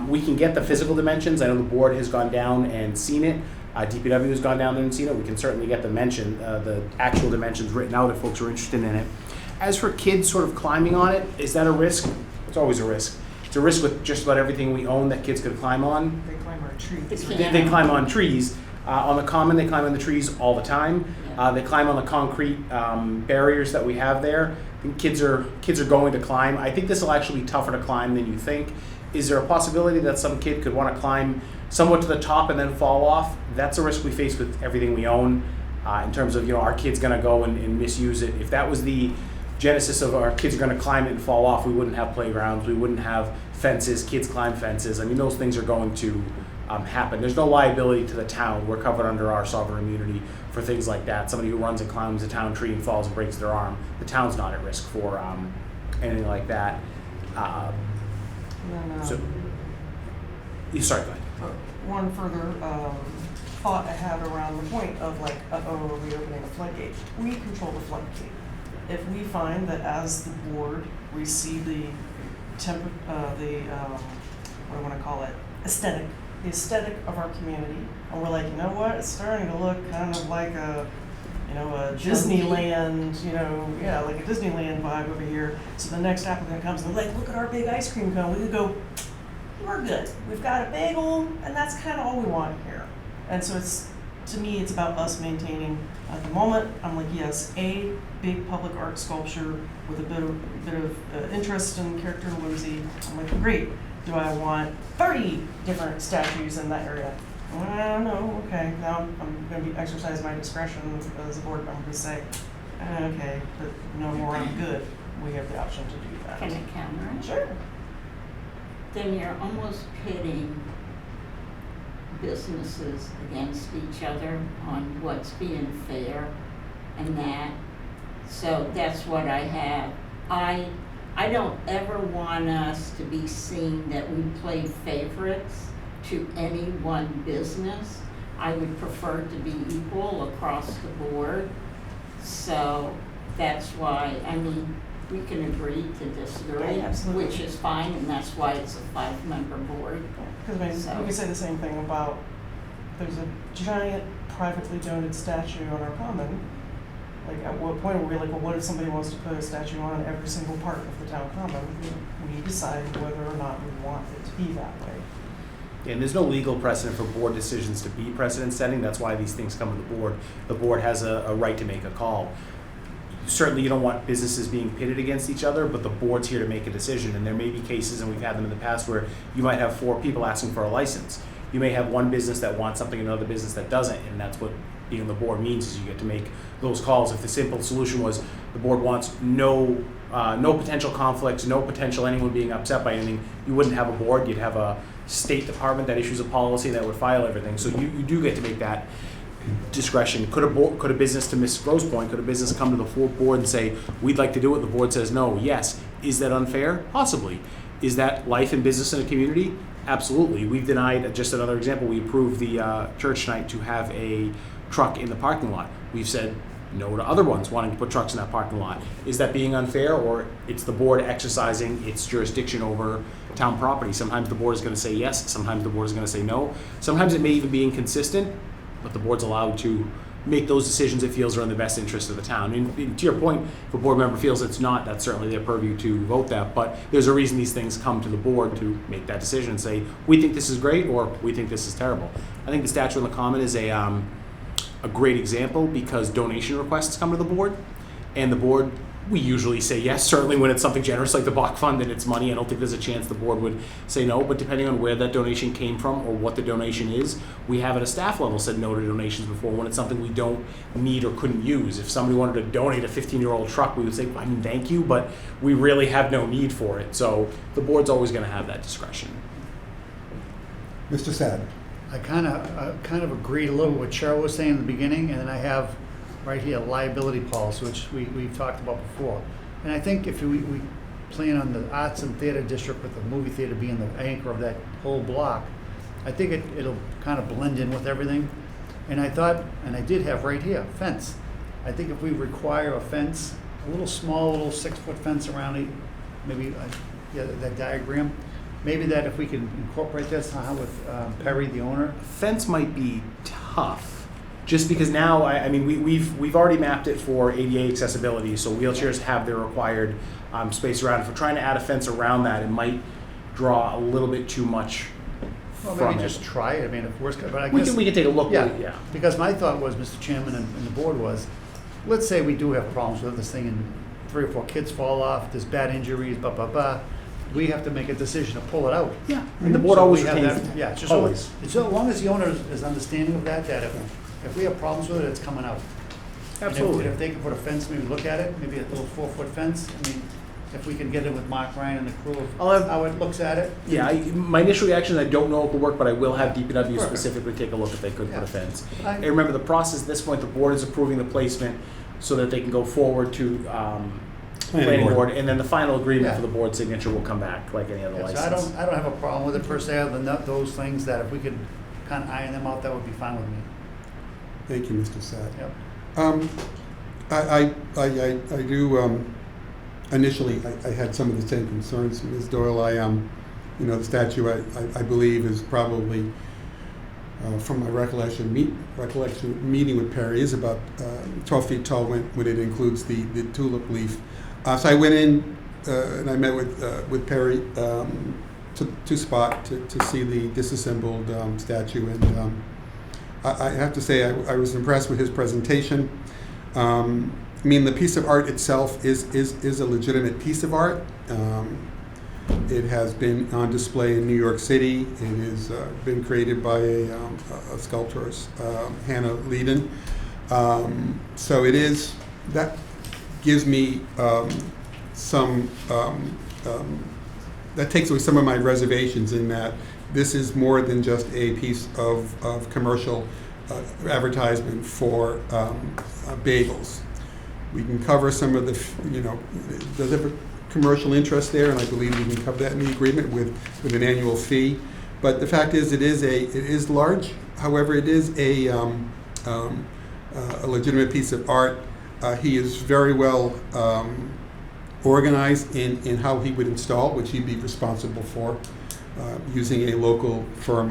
We can get the physical dimensions. I know the board has gone down and seen it. DPW has gone down there and seen it. We can certainly get the actual dimensions written out if folks are interested in it. As for kids sort of climbing on it, is that a risk? It's always a risk. It's a risk with just about everything we own that kids could climb on. They climb on trees. They climb on trees. On the common, they climb on the trees all the time. They climb on the concrete barriers that we have there. I think kids are going to climb. I think this will actually be tougher to climb than you think. Is there a possibility that some kid could want to climb somewhat to the top and then fall off? That's a risk we face with everything we own in terms of, our kid's going to go and misuse it. If that was the genesis of our kids are going to climb it and fall off, we wouldn't have playgrounds, we wouldn't have fences, kids climb fences. I mean, those things are going to happen. There's no liability to the town. We're covered under our sovereign immunity for things like that. Somebody who runs and climbs a town tree and falls and breaks their arm, the town's not at risk for anything like that. Sorry, go ahead. One further thought I had around the point of like, are we opening a floodgate? We control the floodgate. If we find that as the board, we see the what do I want to call it, the aesthetic of our community, and we're like, you know what, it's starting to look kind of like a Disneyland, like a Disneyland vibe over here. So the next applicant comes and they're like, look at our big ice cream cone. We could go, we're good. We've got a bagel, and that's kind of all we want here. And so to me, it's about us maintaining. At the moment, I'm like, yes, a big public art sculpture with a bit of interest and character and whimsy. I'm like, great. Do I want 30 different statues in that area? No, okay, now I'm gonna be exercise my discretion as a board member to say, okay, but no more, I'm good. We have the option to do that. Can I counter it? Sure. Then you're almost pitting businesses against each other on what's being fair and that. So that's what I have. I don't ever want us to be seen that we play favorites to any one business. I would prefer to be equal across the board. So that's why, I mean, we can agree to disagree, Yeah, absolutely. which is fine, and that's why it's a 5-member board. Because I mean, So- we could say the same thing about, there's a giant privately donated statue on our common. Like, at what point are we like, well, what if somebody wants to put a statue on every single part of the town common? We decide whether or not we want it to be that way. And there's no legal precedent for board decisions to be precedent setting. That's why these things come to the board. The board has a right to make a call. Certainly, you don't want businesses being pitted against each other, but the board's here to make a decision. And there may be cases, and we've had them in the past, where you might have 4 people asking for a license. You may have one business that wants something and another business that doesn't, and that's what being on the board means, is you get to make those calls. If the simple solution was the board wants no potential conflicts, no potential anyone being upset by anything, you wouldn't have a board. You'd have a state department that issues a policy that would file everything. So you do get to make that discretion. Could a business, to Ms. Grove's point, could a business come to the full board and say, we'd like to do it? The board says no. Yes. Is that unfair? Possibly. Is that life and business in a community? Absolutely. We've denied, just another example, we approved the church night to have a truck in the parking lot. We've said no to other ones wanting to put trucks in that parking lot. Is that being unfair, or it's the board exercising its jurisdiction over town property? Sometimes the board is going to say yes, sometimes the board is going to say no. Sometimes it may even be inconsistent, but the board's allowed to make those decisions it feels are in the best interest of the town. And to your point, if a board member feels it's not, that's certainly their purview to vote that. But there's a reason these things come to the board to make that decision and say, we think this is great, or we think this is terrible. I think the statue on the common is a great example, because donation requests come to the board, and the board, we usually say yes. Certainly when it's something generous like the Bach Fund and it's money, I don't think there's a chance the board would say no, but depending on where that donation came from or what the donation is, we have at a staff level said no to donations before when it's something we don't need or couldn't use. If somebody wanted to donate a 15-year-old truck, we would say, I mean, thank you, but we really have no need for it. So the board's always going to have that discretion. Mr. Sad. I kind of agreed a little with what Cheryl was saying in the beginning, and then I have right here liability policy, which we've talked about before. And I think if we plan on the arts and theater district with the movie theater being the anchor of that whole block, I think it'll kind of blend in with everything. And I thought, and I did have right here, fence. I think if we require a fence, a little small, little 6-foot fence around it, maybe that diagram, maybe that if we can incorporate that somehow with Perry, the owner. Fence might be tough, just because now, I mean, we've already mapped it for ADA accessibility, so wheelchairs have their required space around. If we're trying to add a fence around that, it might draw a little bit too much Well, from maybe it. just try it. I mean, if worst case, but I We guess can take a look Yeah, at it, yeah. Because my thought was, Mr. Chairman and the board was, let's say we do have problems with this thing, and 3 or 4 kids fall off. There's bad injuries, blah blah blah. We have to make a decision to pull it out. Yeah, and the board So always we have retains that. Yeah, it's just always. as long as the owner is understanding of that if we have problems with it, it's coming out. Absolutely. And if they can put a fence, maybe look at it, maybe a little 4-foot fence. I mean, if we can get it with Mark Ryan and the crew of how it looks at it. Yeah, my initial reaction is I don't know if it will work, but I will have DPW Perfect. specifically take a look if they could put a fence. I- And remember, the process at this point, the board is approving the placement so that they can go forward to planning board, and then the final agreement Yeah. for the board signature will come back like any other Yeah, so license. I don't have a problem with it per se, other than those things that if we could kind of iron them out, that would be fine with me. Thank you, Mr. Sad. Yep. I do, initially, I had some of the same concerns, Ms. Doyle. The statue, I believe, is probably, from my recollection, meeting with Perry, is about 12 feet tall when it includes the tulip leaf. So I went in and I met with Perry to spot to see the disassembled statue, and I have to say I was impressed with his presentation. I mean, the piece of art itself is a legitimate piece of art. It has been on display in New York City. It has been created by a sculptor, Hannah Leiden. So it is, that gives me that takes away some of my reservations in that this is more than just a piece of commercial advertisement for bagels. We can cover some of the, does have a commercial interest there, and I believe we can cover that in the agreement with an annual fee. But the fact is, it is large. However, it is a legitimate piece of art. He is very well organized in how he would install, which he'd be responsible for, using a local firm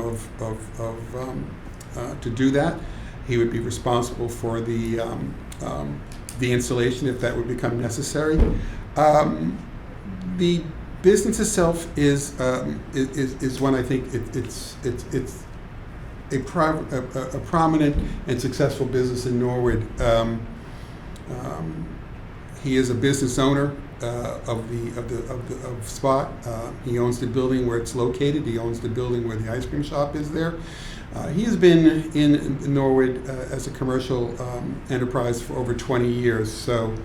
to do that. He would be responsible for the installation if that would become necessary. The business itself is one, I think it's a prominent and successful business in Norwood. He is a business owner of Spot. He owns the building where it's located. He owns the building where the ice cream shop is there. He has been in Norwood as a commercial enterprise for over 20 years. So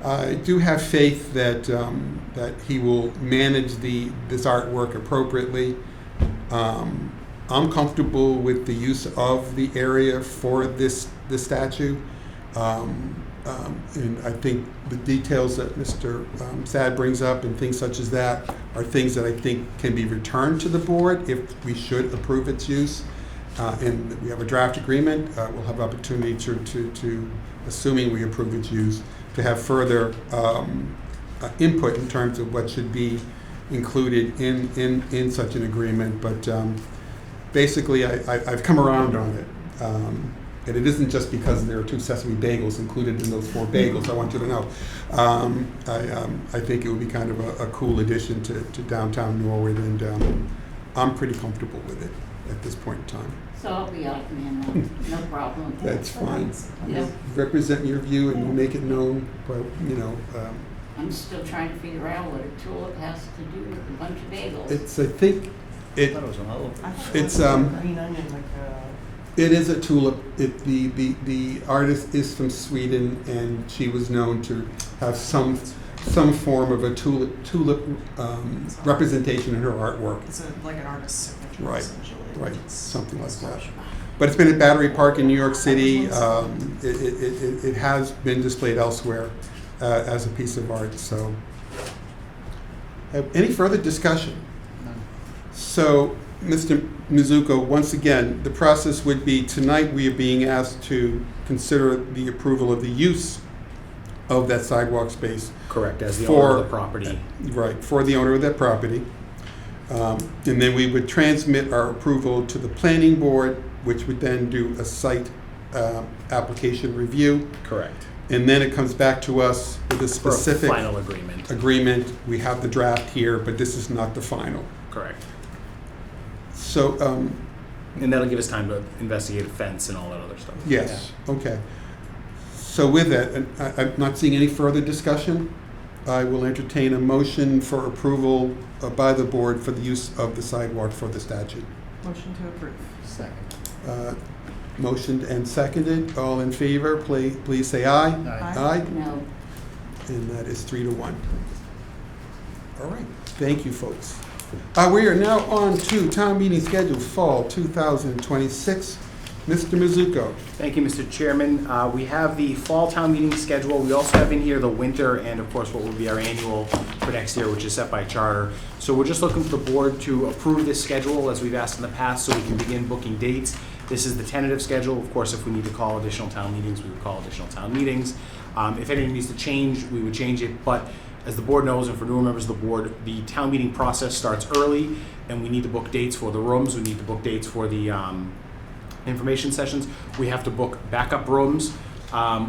I do have faith that he will manage this artwork appropriately. I'm comfortable with the use of the area for this statue. And I think the details that Mr. Sad brings up and things such as that are things that I think can be returned to the board if we should approve its use. And we have a draft agreement. We'll have opportunity to, assuming we approve its use, to have further input in terms of what should be included in such an agreement. But basically, I've come around on it. And it isn't just because there are 2 sesame bagels included in those 4 bagels, I want you to know. I think it would be kind of a cool addition to downtown Norwood, and I'm pretty comfortable with it at this point in time. So I'll be out, man, no problem. That's fine. Yeah. Represent your view and you make it known, but, I'm still trying to figure out what a tulip has to do with a bunch of bagels. it's, I think, I thought it was an olive. it's, Green onion, like it is a tulip. The artist is from Sweden, and she was known to have some form of a tulip representation in her artwork. it's like an artist's signature, Right, essentially. right, something like that. But it's been at Battery Park in New York City. It has been displayed elsewhere as a piece of art. So, any further discussion? So, Mr. Mizuko, once again, the process would be tonight we are being asked to consider the approval of the use of that sidewalk space. Correct, as the owner of the property. Right, for the owner of that property. And then we would transmit our approval to the planning board, which would then do a site application review. Correct. And then it comes back to us with a For a specific final agreement. agreement. We have the draft here, but this is not the final. Correct. So, And that'll give us time to investigate a fence and all that other stuff. yes, okay. So with that, and I'm not seeing any further discussion. I will entertain a motion for approval by the board for the use of the sidewalk for the statute. Motion to approve. Second. Motioned and seconded. All in favor, please say aye. Aye. No. And that is 3-1. All right, thank you, folks. We are now on to town meeting schedule fall 2026. Mr. Mizuko. Thank you, Mr. Chairman. We have the fall town meeting schedule. We also have in here the winter and, of course, what will be our annual for next year, which is set by charter. So we're just looking for the board to approve this schedule as we've asked in the past so we can begin booking dates. This is the tentative schedule. Of course, if we need to call additional town meetings, we would call additional town meetings. If anything needs to change, we would change it. But as the board knows, and for newer members of the board, the town meeting process starts early, and we need to book dates for the rooms. We need to book dates for the information sessions. We have to book backup rooms.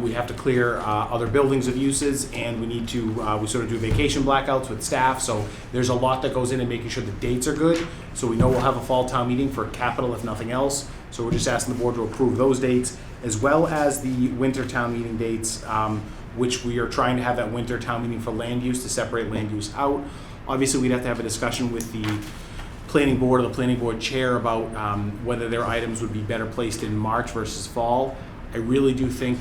We have to clear other buildings of uses, and we need to, we sort of do vacation blackouts with staff. So there's a lot that goes in making sure the dates are good. So we know we'll have a fall town meeting for capital, if nothing else. So we're just asking the board to approve those dates, as well as the winter town meeting dates, which we are trying to have that winter town meeting for land use to separate land use out. Obviously, we'd have to have a discussion with the planning board or the planning board chair about whether their items would be better placed in March versus fall. I really do think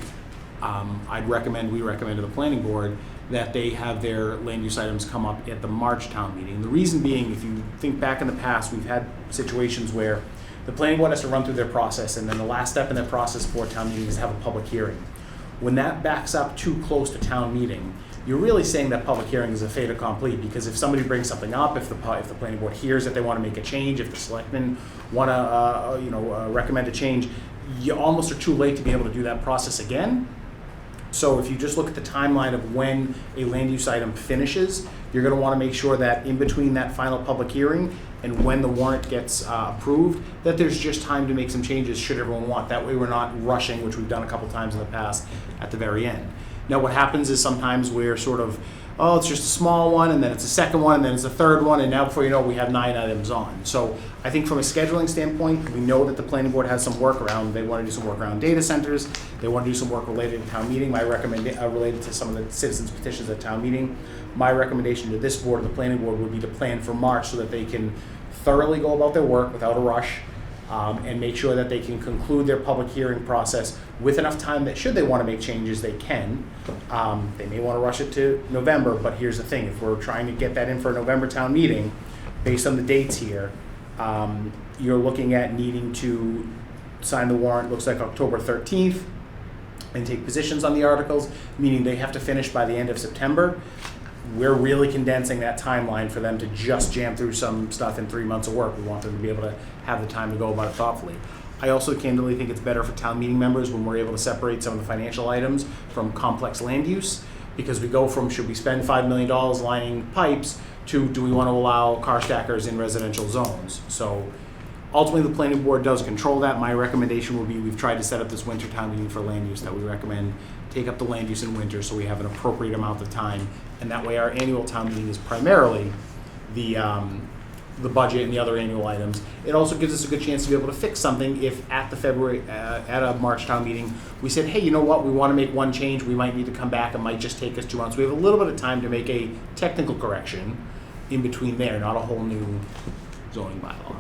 we recommend to the planning board that they have their land use items come up at the March town meeting. The reason being, if you think back in the past, we've had situations where the planning board has to run through their process, and then the last step in their process for town meeting is to have a public hearing. When that backs up too close to town meeting, you're really saying that public hearing is a fait accompli, because if somebody brings something up, if the planning board hears that they want to make a change, if the selectmen want to recommend a change, you almost are too late to be able to do that process again. So if you just look at the timeline of when a land use item finishes, you're going to want to make sure that in between that final public hearing and when the warrant gets approved, that there's just time to make some changes should everyone want. That way we're not rushing, which we've done a couple times in the past, at the very end. Now what happens is sometimes we're sort of, oh, it's just a small one, and then it's a second one, and then it's a third one, and now before you know it, we have 9 items on. So I think from a scheduling standpoint, we know that the planning board has some work around. They want to do some work around data centers. They want to do some work related to town meeting. Related to some of the citizens petitions at town meeting. My recommendation to this board, the planning board, would be to plan for March so that they can thoroughly go about their work without a rush, and make sure that they can conclude their public hearing process with enough time that should they want to make changes, they can. They may want to rush it to November, but here's the thing. If we're trying to get that in for a November town meeting, based on the dates here, you're looking at needing to sign the warrant, looks like October 13th, and take positions on the articles, meaning they have to finish by the end of September. We're really condensing that timeline for them to just jam through some stuff in 3 months of work. We want them to be able to have the time to go about it thoughtfully. I also candidly think it's better for town meeting members when we're able to separate some of the financial items from complex land use, because we go from should we spend $5 million lining pipes to do we want to allow car stackers in residential zones. So ultimately the planning board does control that. My recommendation will be, we've tried to set up this winter town meeting for land use, that we recommend take up the land use in winter so we have an appropriate amount of time, and that way our annual town meeting is primarily the budget and the other annual items. It also gives us a good chance to be able to fix something if at the at a March town meeting, we said, hey, you know what, we want to make one change, we might need to come back, it might just take us 2 months. We have a little bit of time to make a technical correction in between there, not a whole new zoning bylaw.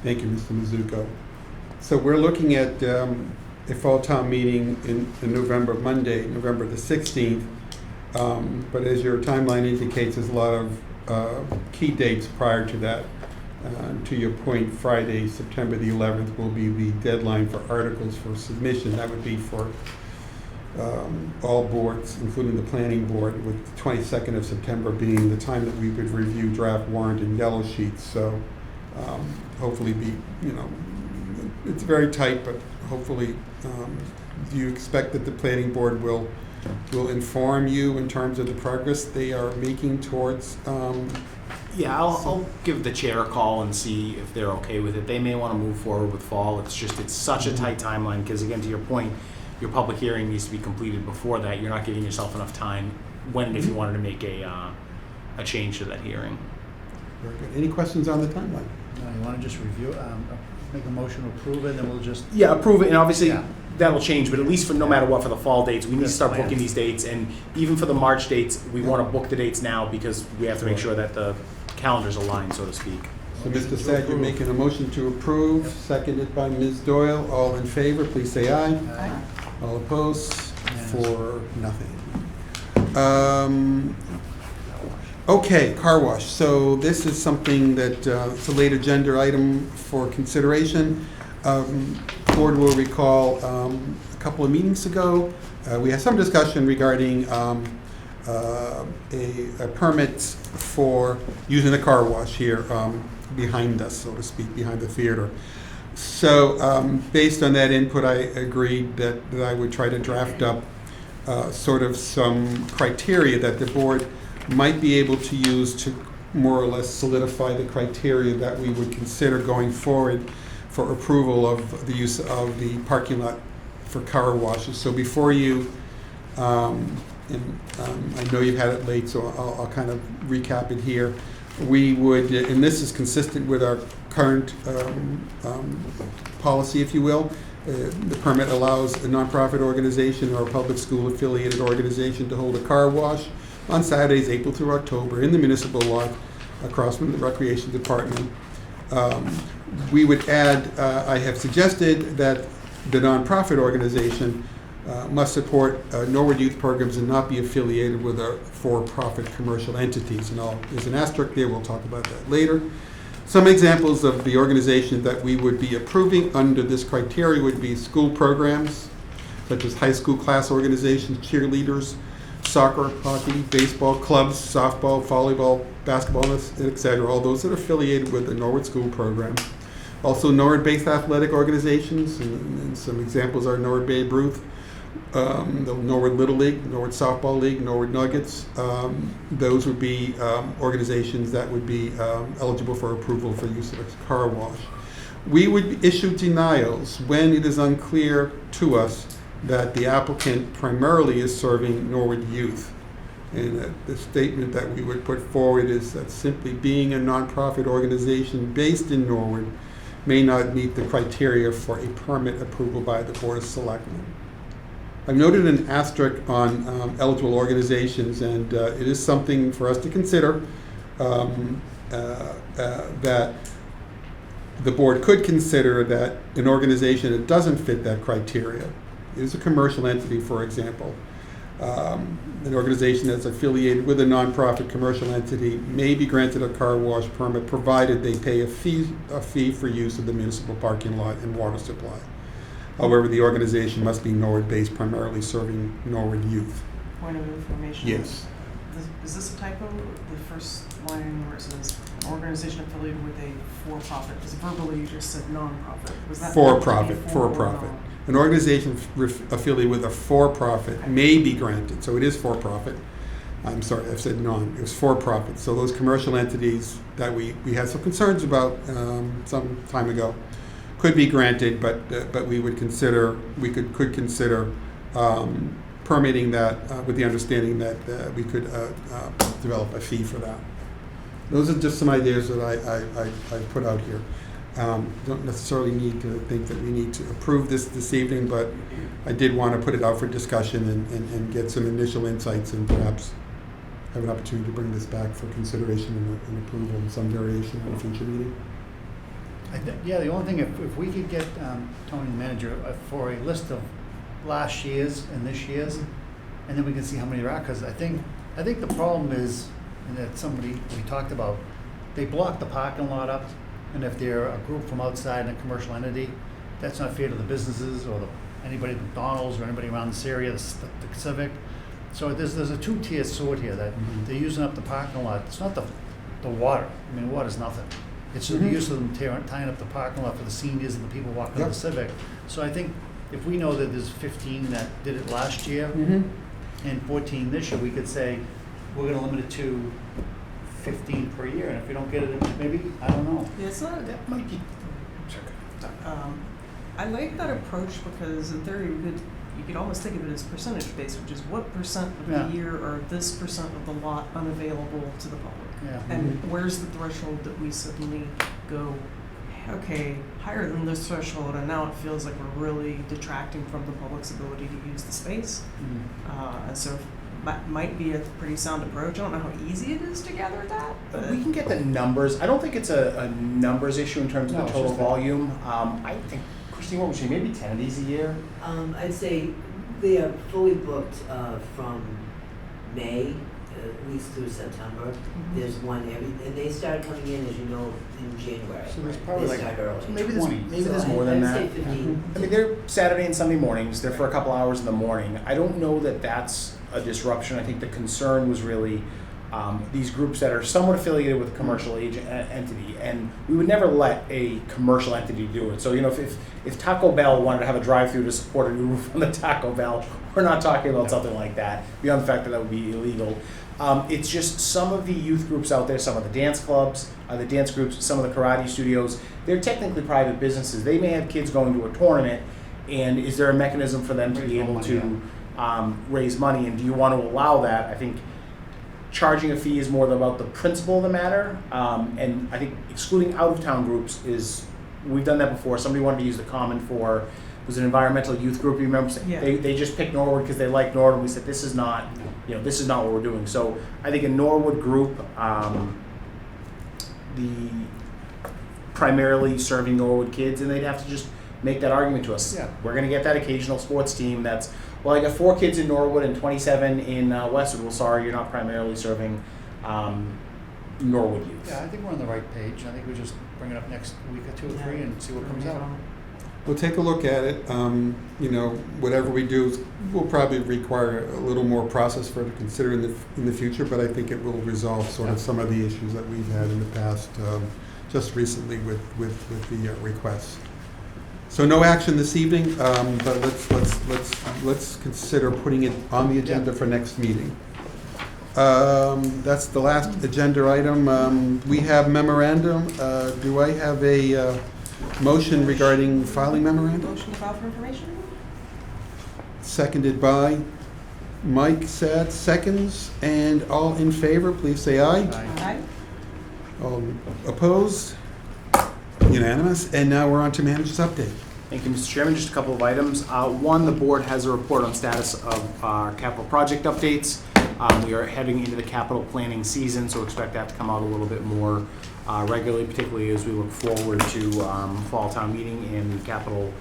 Thank you, Mr. Mizuko. So we're looking at a fall town meeting in November, Monday, November the 16th. But as your timeline indicates, there's a lot of key dates prior to that. To your point, Friday, September the 11th will be the deadline for articles for submission. That would be for all boards, including the planning board, with the 22nd of September being the time that we would review draft warrant and yellow sheets. So hopefully it's very tight, but hopefully, do you expect that the planning board will inform you in terms of the progress they are making towards? Yeah, I'll give the chair a call and see if they're okay with it. They may want to move forward with fall. It's such a tight timeline, because again, to your point, your public hearing needs to be completed before that. You're not giving yourself enough time when and if you wanted to make a change to that hearing. Very good. Any questions on the timeline? No, you want to just review it, make a motion to approve it, then we'll just. Yeah, approve it, and obviously Yeah. that'll change, but at least for no matter what, for the fall dates, we need to That's start fine. booking these dates, and even for the March dates, we want to book the dates now because we have to make sure that the calendars align, so to speak. So Mr. Sad, you're making a motion to approve, seconded by Ms. Doyle. All in favor, please say aye. Aye. All opposed? Yes. 4, nothing. Okay, car wash. So this is something that, it's a late agenda item for consideration. Board will recall a couple of meetings ago, we had some discussion regarding a permit for using a car wash here behind us, so to speak, behind the theater. So based on that input, I agreed that I would try to draft up sort of some criteria that the board might be able to use to more or less solidify the criteria that we would consider going forward for approval of the use of the parking lot for car washes. So before you, I know you've had it late, so I'll kind of recap it here. We would, and this is consistent with our current policy, if you will. The permit allows a nonprofit organization or a public school affiliated organization to hold a car wash on Saturdays, April through October, in the municipal lot across from the Recreation Department. We would add, I have suggested that the nonprofit organization must support Norwood youth programs and not be affiliated with a for-profit commercial entities. And there's an asterisk there, we'll talk about that later. Some examples of the organizations that we would be approving under this criteria would be school programs, such as high school class organizations, cheerleaders, soccer, hockey, baseball, clubs, softball, volleyball, basketball, etc. All those that are affiliated with the Norwood School Program. Also Norwood-based athletic organizations, and some examples are Norwood Babe Ruth, the Norwood Little League, Norwood Softball League, Norwood Nuggets. Those would be organizations that would be eligible for approval for use of a car wash. We would issue denials when it is unclear to us that the applicant primarily is serving Norwood youth. And the statement that we would put forward is that simply being a nonprofit organization based in Norwood may not meet the criteria for a permit approval by the Board of Selectmen. I've noted an asterisk on eligible organizations, and it is something for us to consider that the board could consider that an organization that doesn't fit that criteria is a commercial entity, for example. An organization that's affiliated with a nonprofit commercial entity may be granted a car wash permit provided they pay a fee for use of the municipal parking lot and water supply. However, the organization must be Norwood-based, primarily serving Norwood youth. Point of information. Yes. Is this a typo? The first line where it says organization affiliated with a for-profit, because verbally you just said non-profit. Was that For-profit. for or non? An organization affiliated with a for-profit may be granted, so it is for-profit. I'm sorry, I've said non, it was for-profit. So those commercial entities that we had some concerns about some time ago could be granted, but we would consider, could consider permitting that with the understanding that we could develop a fee for that. Those are just some ideas that I put out here. Don't necessarily need to think that we need to approve this evening, but I did want to put it out for discussion and get some initial insights and perhaps have an opportunity to bring this back for consideration and approval in some variation in a future meeting. Yeah, the only thing, if we could get Tony, the manager, for a list of last year's and this year's, and then we can see how many there are, because I think the problem is, and that somebody we talked about, they block the parking lot up, and if they're a group from outside and a commercial entity, that's not fair to the businesses or anybody at McDonald's or anybody around this area, the Civic. So there's a two-tier sword here that they're using up the parking lot. It's not the water. I mean, water's nothing. It's the use of them tying up the parking lot for the seniors and the people walking on the Civic. So I think if we know that there's 15 that did it last year and 14 this year, we could say we're going to limit it to 15 per year. And if we don't get it, maybe, I don't know. Yeah, it's not, That might be. I like that approach because in theory you could almost think of it as percentage based, which is what percent of the year or this percent of the lot unavailable to the public. Yeah. And where's the threshold that we suddenly go, okay, higher than this threshold, and now it feels like we're really detracting from the public's ability to use the space. And so might be a pretty sound approach. I don't know how easy it is to gather that. But We can get the numbers. I don't think it's a numbers issue in terms of the total volume. I think, Christine, what would you say, maybe 10 of these a year? I'd say they are fully booked from May at least through September. There's one and they start coming in, as you know, in January. So there's probably they start early. So maybe there's So more than that. I'd say 15. I mean, they're Saturday and Sunday mornings. They're for a couple hours in the morning. I don't know that that's a disruption. I think the concern was really these groups that are somewhat affiliated with a commercial entity, and we would never let a commercial entity do it. So, you know, if Taco Bell wanted to have a drive-through to support a new roof on the Taco Bell, we're not talking about something like that, beyond the fact that would be illegal. It's just some of the youth groups out there, some of the dance clubs, the dance groups, some of the karate studios, they're technically private businesses. They may have kids going to a tournament, and is there a mechanism for them to be able to raise money, and do you want to allow that? I think charging a fee is more about the principle of the matter, and I think excluding out-of-town groups is, we've done that before. Somebody wanted to use the common for was an environmental youth group. You remember, Yeah. they just picked Norwood because they like Norwood. We said this is not, this is not what we're doing. So I think a Norwood group, the primarily serving Norwood kids, and they'd have to just make that argument to us. Yeah. We're going to get that occasional sports team that's, well, I got 4 kids in Norwood and 27 in Westwood. Well, sorry, you're not primarily serving Norwood youth. Yeah, I think we're on the right page. I think we just bring it up next week or 2 or 3 and see what comes out. We'll take a look at it. Whatever we do will probably require a little more process for it to consider in the future, but I think it will resolve sort of some of the issues that we've had in the past, just recently with the requests. So no action this evening, but let's consider putting it on the agenda for next meeting. That's the last agenda item. We have memorandum. Do I have a motion regarding filing memorandum? Motion to file for information? Seconded by Mike Sad, seconds, and all in favor, please say aye. Aye. All opposed? Unanimous. And now we're on to manager's update. Thank you, Mr. Chairman. Just a couple of items. One, the board has a report on status of our capital project updates. We are heading into the capital planning season, so expect that to come out a little bit more regularly, particularly as we look forward to fall town meeting and the capital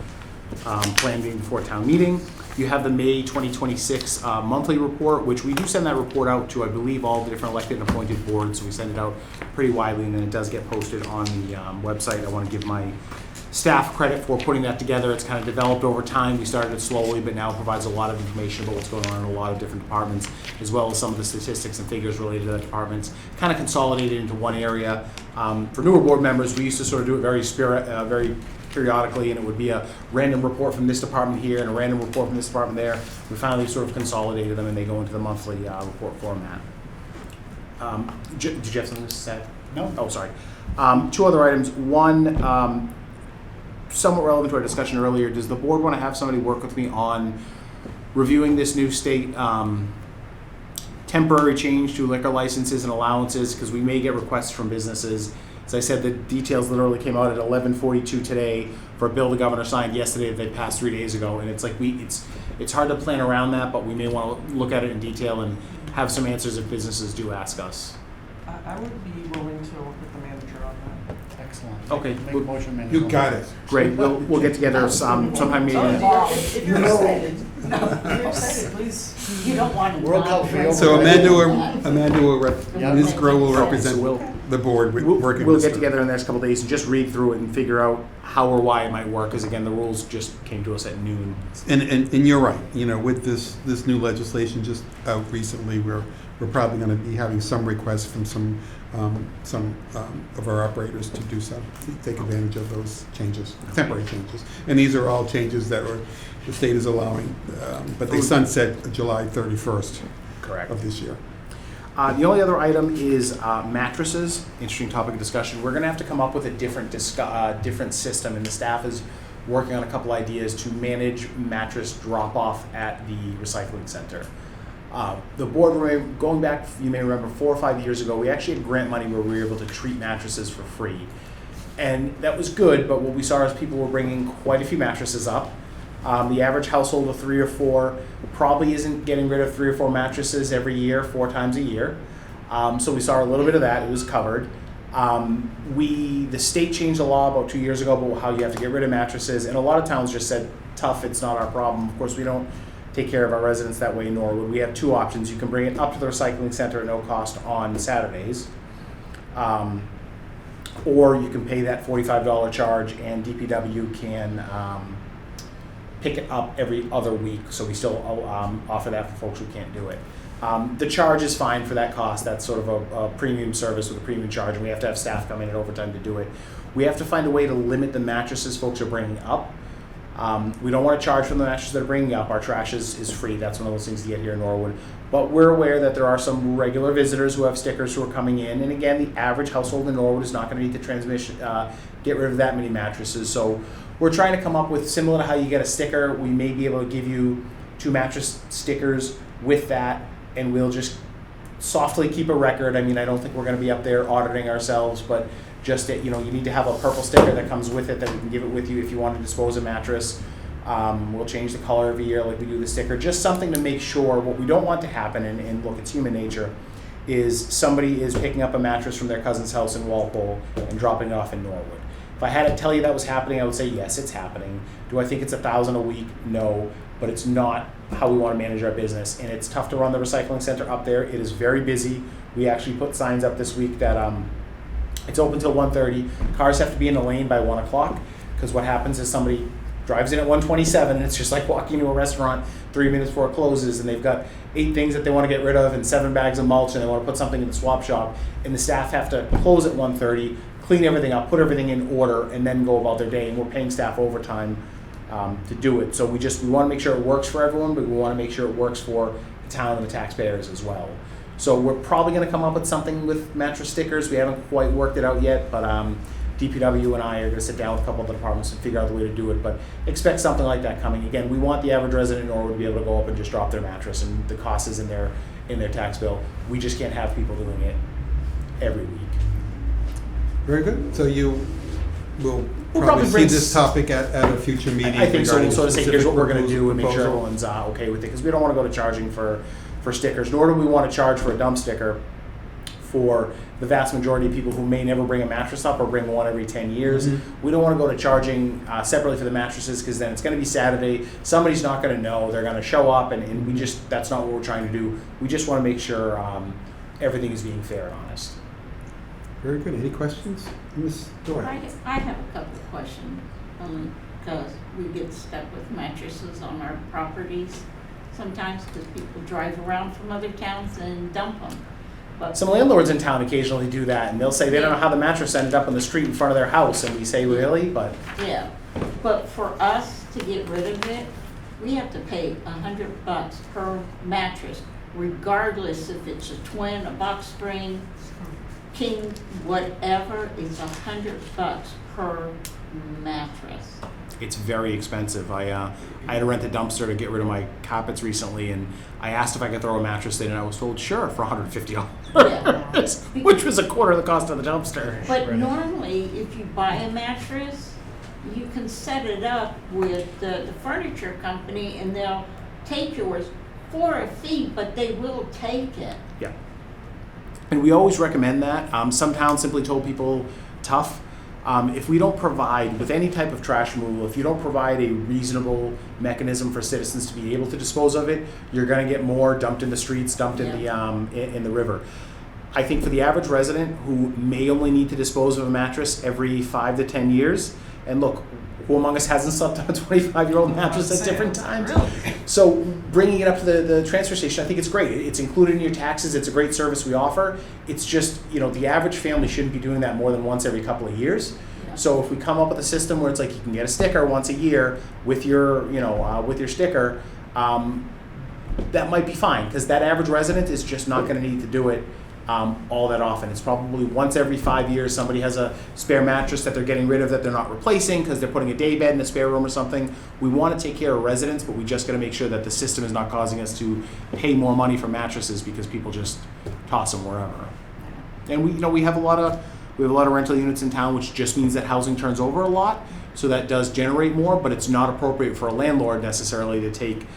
plan being before town meeting. You have the May 2026 monthly report, which we do send that report out to, I believe, all the different elected and appointed boards. So we send it out pretty widely, and then it does get posted on the website. I want to give my staff credit for putting that together. It's kind of developed over time. We started it slowly, but now it provides a lot of information about what's going on in a lot of different departments, as well as some of the statistics and figures related to the departments, kind of consolidated into one area. For newer board members, we used to sort of do it very periodically, and it would be a random report from this department here and a random report from this department there. We finally sort of consolidated them, and they go into the monthly report format. Did you have something to say? No. Oh, sorry. 2 other items. One, somewhat relevant to our discussion earlier, does the board want to have somebody work with me on reviewing this new state temporary change to liquor licenses and allowances, because we may get requests from businesses. As I said, the details literally came out at 11:42 today for a bill the governor signed yesterday that they passed 3 days ago, and it's like it's hard to plan around that, but we may want to look at it in detail and have some answers if businesses do ask us. I would be willing to work with the manager on that. Excellent. Okay. Make a motion, manager. You got it. Great. We'll get together sometime maybe. If you're excited. If you're excited, please. You don't want to. World Cup for you. So Amanda will Yeah. Ms. Grow will So represent we'll- the board with working We'll with get her. together in the next couple of days and just read through it and figure out how or why it might work, because again, the rules just came to us at noon. And you're right, with this new legislation just out recently, we're probably going to be having some requests from some of our operators to do some, take advantage of those changes, temporary changes. And these are all changes that the state is allowing, but they sunset July 31st Correct. of this year. The only other item is mattresses. Interesting topic of discussion. We're going to have to come up with a different system, and the staff is working on a couple ideas to manage mattress drop-off at the recycling center. The board, going back, you may remember 4 or 5 years ago, we actually had grant money where we were able to treat mattresses for free. And that was good, but what we saw is people were bringing quite a few mattresses up. The average household of 3 or 4 probably isn't getting rid of 3 or 4 mattresses every year, 4 times a year. So we saw a little bit of that. It was covered. The state changed the law about 2 years ago about how you have to get rid of mattresses, and a lot of towns just said, tough, it's not our problem. Of course, we don't take care of our residents that way, nor would we have 2 options. You can bring it up to the recycling center at no cost on Saturdays, or you can pay that $45 charge, and DPW can pick it up every other week, so we still offer that for folks who can't do it. The charge is fine for that cost. That's sort of a premium service with a premium charge, and we have to have staff come in at overtime to do it. We have to find a way to limit the mattresses folks are bringing up. We don't want to charge for the mattresses that are bringing up. Our trash is free. That's one of those things to get here in Norwood. But we're aware that there are some regular visitors who have stickers who are coming in, and again, the average household in Norwood is not going to need to get rid of that many mattresses. So we're trying to come up with, similar to how you get a sticker, we may be able to give you 2 mattress stickers with that, and we'll just softly keep a record. I mean, I don't think we're going to be up there auditing ourselves, but just that, you need to have a purple sticker that comes with it that we can give it with you if you want to dispose a mattress. We'll change the color every year like we do the sticker. Just something to make sure. What we don't want to happen, and look, it's human nature, is somebody is picking up a mattress from their cousin's house in Walpole and dropping it off in Norwood. If I had to tell you that was happening, I would say yes, it's happening. Do I think it's $1,000 a week? No, but it's not how we want to manage our business, and it's tough to run the recycling center up there. It is very busy. We actually put signs up this week that it's open till 1:30. Cars have to be in the lane by 1 o'clock, because what happens is somebody drives in at 1:27, and it's just like walking into a restaurant 3 minutes before it closes, and they've got 8 things that they want to get rid of and 7 bags of mulch, and they want to put something in the swap shop, and the staff have to close at 1:30, clean everything up, put everything in order, and then go about their day, and we're paying staff overtime to do it. So we want to make sure it works for everyone, but we want to make sure it works for the town and the taxpayers as well. So we're probably going to come up with something with mattress stickers. We haven't quite worked it out yet, but DPW and I are going to sit down with a couple of the departments and figure out the way to do it, but expect something like that coming. Again, we want the average resident in Norwood to be able to go up and just drop their mattress, and the cost is in their tax bill. We just can't have people doing it every week. Very good. So you will We'll probably see bring this topic at a future meeting. I think so. We'll regarding sort of say, specific here's what we're going to do, and make sure proposal. everyone's okay with it, because we don't want to go to charging for stickers, nor do we want to charge for a dump sticker for the vast majority of people who may never bring a mattress up or bring one every 10 years. We don't want to go to charging separately for the mattresses, because then it's going to be Saturday. Somebody's not going to know. They're going to show up, and that's not what we're trying to do. We just want to make sure everything is being fair and honest. Very good. Any questions? Ms. Dore? I have a couple of questions, because we get stuck with mattresses on our properties sometimes, because people drive around from other towns and dump them. But Some landlords in town occasionally do that, and they'll say they don't know how the mattress ended up on the street in front of their house, and we say, really? But yeah, but for us to get rid of it, we have to pay $100 per mattress, regardless if it's a twin, a box spring, king, whatever. It's $100 per mattress. it's very expensive. I had to rent a dumpster to get rid of my carpets recently, and I asked if I could throw a mattress in, and I was told sure for $150, Yeah. which was a quarter of the cost of the dumpster. But normally, if you buy a mattress, you can set it up with the furniture company, and they'll take yours for a fee, but they will take it. Yeah. And we always recommend that. Some towns simply told people, tough. If we don't provide, with any type of trash removal, if you don't provide a reasonable mechanism for citizens to be able to dispose of it, you're going to get more dumped in the streets, dumped in the river. I think for the average resident who may only need to dispose of a mattress every 5 to 10 years, and look, who among us hasn't slept on a 25-year-old mattress at different times? Really? So bringing it up to the transfer station, I think it's great. It's included in your taxes. It's a great service we offer. It's just, the average family shouldn't be doing that more than once every couple of years. Yeah. So if we come up with a system where it's like you can get a sticker once a year with your, with your sticker, that might be fine, because that average resident is just not going to need to do it all that often. It's probably once every 5 years somebody has a spare mattress that they're getting rid of that they're not replacing because they're putting a day bed in a spare room or something. We want to take care of residents, but we just got to make sure that the system is not causing us to pay more money for mattresses because people just toss them wherever. And we have a lot of rental units in town, which just means that housing turns over a lot, so that does generate more, but it's not appropriate for a landlord necessarily to take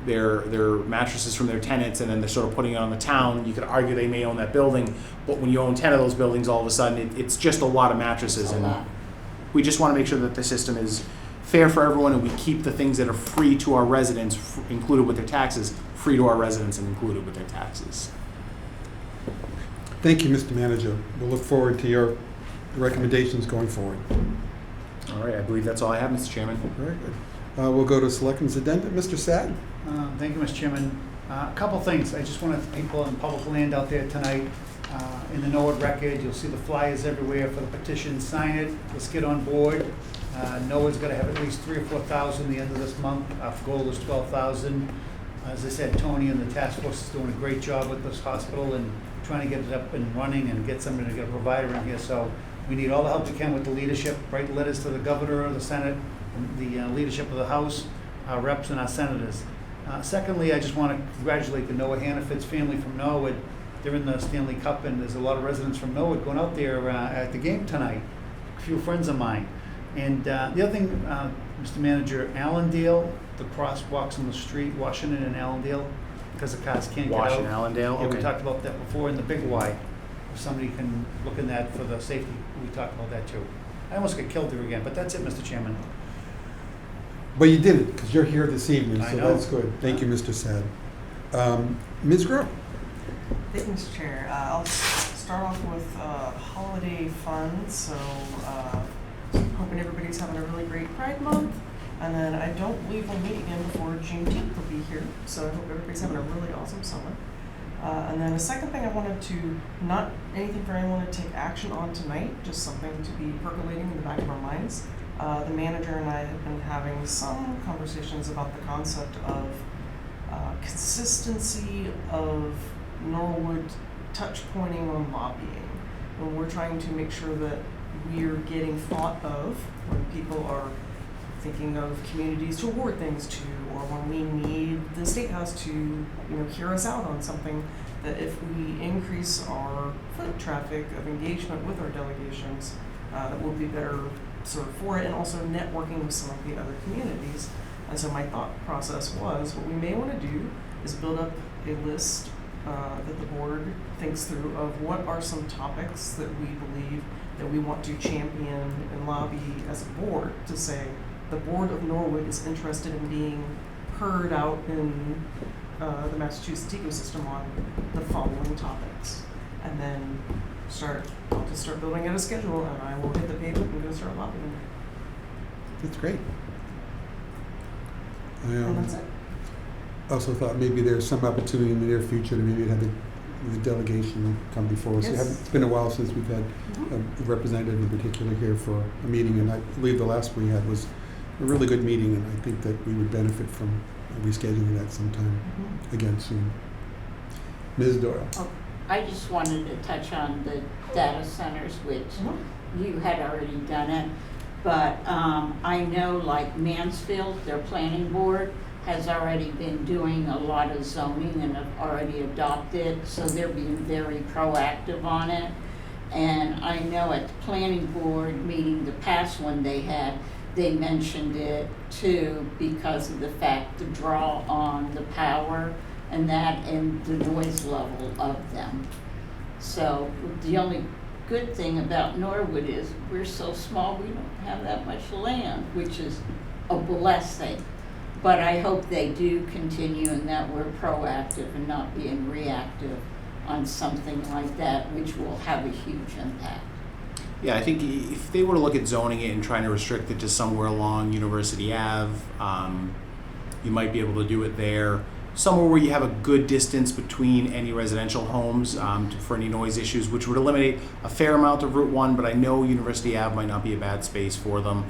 their mattresses from their tenants, and then they're sort of putting it on the town. You could argue they may own that building, but when you own 10 of those buildings, all of a sudden it's just a lot of mattresses, and we just want to make sure that the system is fair for everyone, and we keep the things that are free to our residents included with their taxes, free to our residents and included with their taxes. Thank you, Mr. Manager. We'll look forward to your recommendations going forward. All right, I believe that's all I have, Mr. Chairman. Very good. We'll go to Selectmen's Addendum. Mr. Satt. Thank you, Mr. Chairman. A couple things. I just want to thank people in public land out there tonight. In the Norwood Record, you'll see the flyers everywhere for the petition. Sign it. Let's get on board. Norwood's got to have at least 3,000 or 4,000 at the end of this month. Our goal is 12,000. As I said, Tony and the task force is doing a great job with this hospital and trying to get it up and running and get somebody to get a provider in here. So we need all the help we can with the leadership. Write letters to the governor, the Senate, the leadership of the House, our reps and our senators. Secondly, I just want to congratulate the Noah Hannaford's family from Norwood. They're in the Stanley Cup, and there's a lot of residents from Norwood going out there at the game tonight, a few friends of mine. And the other thing, Mr. Manager, Allendale, the crosswalks on the street, Washington and Allendale, because the cars can't get out. Washington, Allendale, Yeah, okay. we talked about that before, and the big Y. If somebody can look in that for the safety, we talked about that too. I almost got killed there again, but that's it, Mr. Chairman. But you did it, because you're here this evening, I so know. that's good. Thank you, Mr. Sad. Ms. Grow? Thank you, Mr. Chair. I'll start off with holiday fun. So hoping everybody's having a really great Pride Month. And then I don't believe we'll meet again before Juneteenth will be here. So I hope everybody's having a really awesome summer. And then the second thing I wanted to, not anything for anyone to take action on tonight, just something to be percolating in the back of our minds. The manager and I have been having some conversations about the concept of consistency of Norwood touch pointing on lobbying. And we're trying to make sure that we're getting thought of when people are thinking of communities to award things to, or when we need the State House to, hear us out on something, that if we increase our foot traffic of engagement with our delegations, that we'll be better served for it, and also networking with some of the other communities. And so my thought process was, what we may want to do is build up a list that the board thinks through of what are some topics that we believe that we want to champion and lobby as a board to say, the Board of Norwood is interested in being heard out in the Massachusetts ecosystem on the following topics. And then I'll just start building out a schedule, and I will hit the pavement and go start lobbying. That's great. And that's it. Also thought maybe there's some opportunity in the near future to maybe have the delegation come before us. Yes. It's been a while since we've had a representative in particular here for a meeting, and I believe the last we had was a really good meeting, and I think that we would benefit from rescheduling that sometime again soon. Ms. Doyle. Oh, I just wanted to touch on the data centers, which you had already done it. But I know like Mansfield, their planning board, has already been doing a lot of zoning and have already adopted, so they're being very proactive on it. And I know at the planning board meeting, the past one they had, they mentioned it too because of the fact, the draw on the power and that and the noise level of them. So the only good thing about Norwood is we're so small, we don't have that much land, which is a blessing. But I hope they do continue and that we're proactive and not being reactive on something like that, which will have a huge impact. Yeah, I think if they were to look at zoning it and trying to restrict it to somewhere along University Ave, you might be able to do it there. Somewhere where you have a good distance between any residential homes for any noise issues, which would eliminate a fair amount of Route 1, but I know University Ave might not be a bad space for them.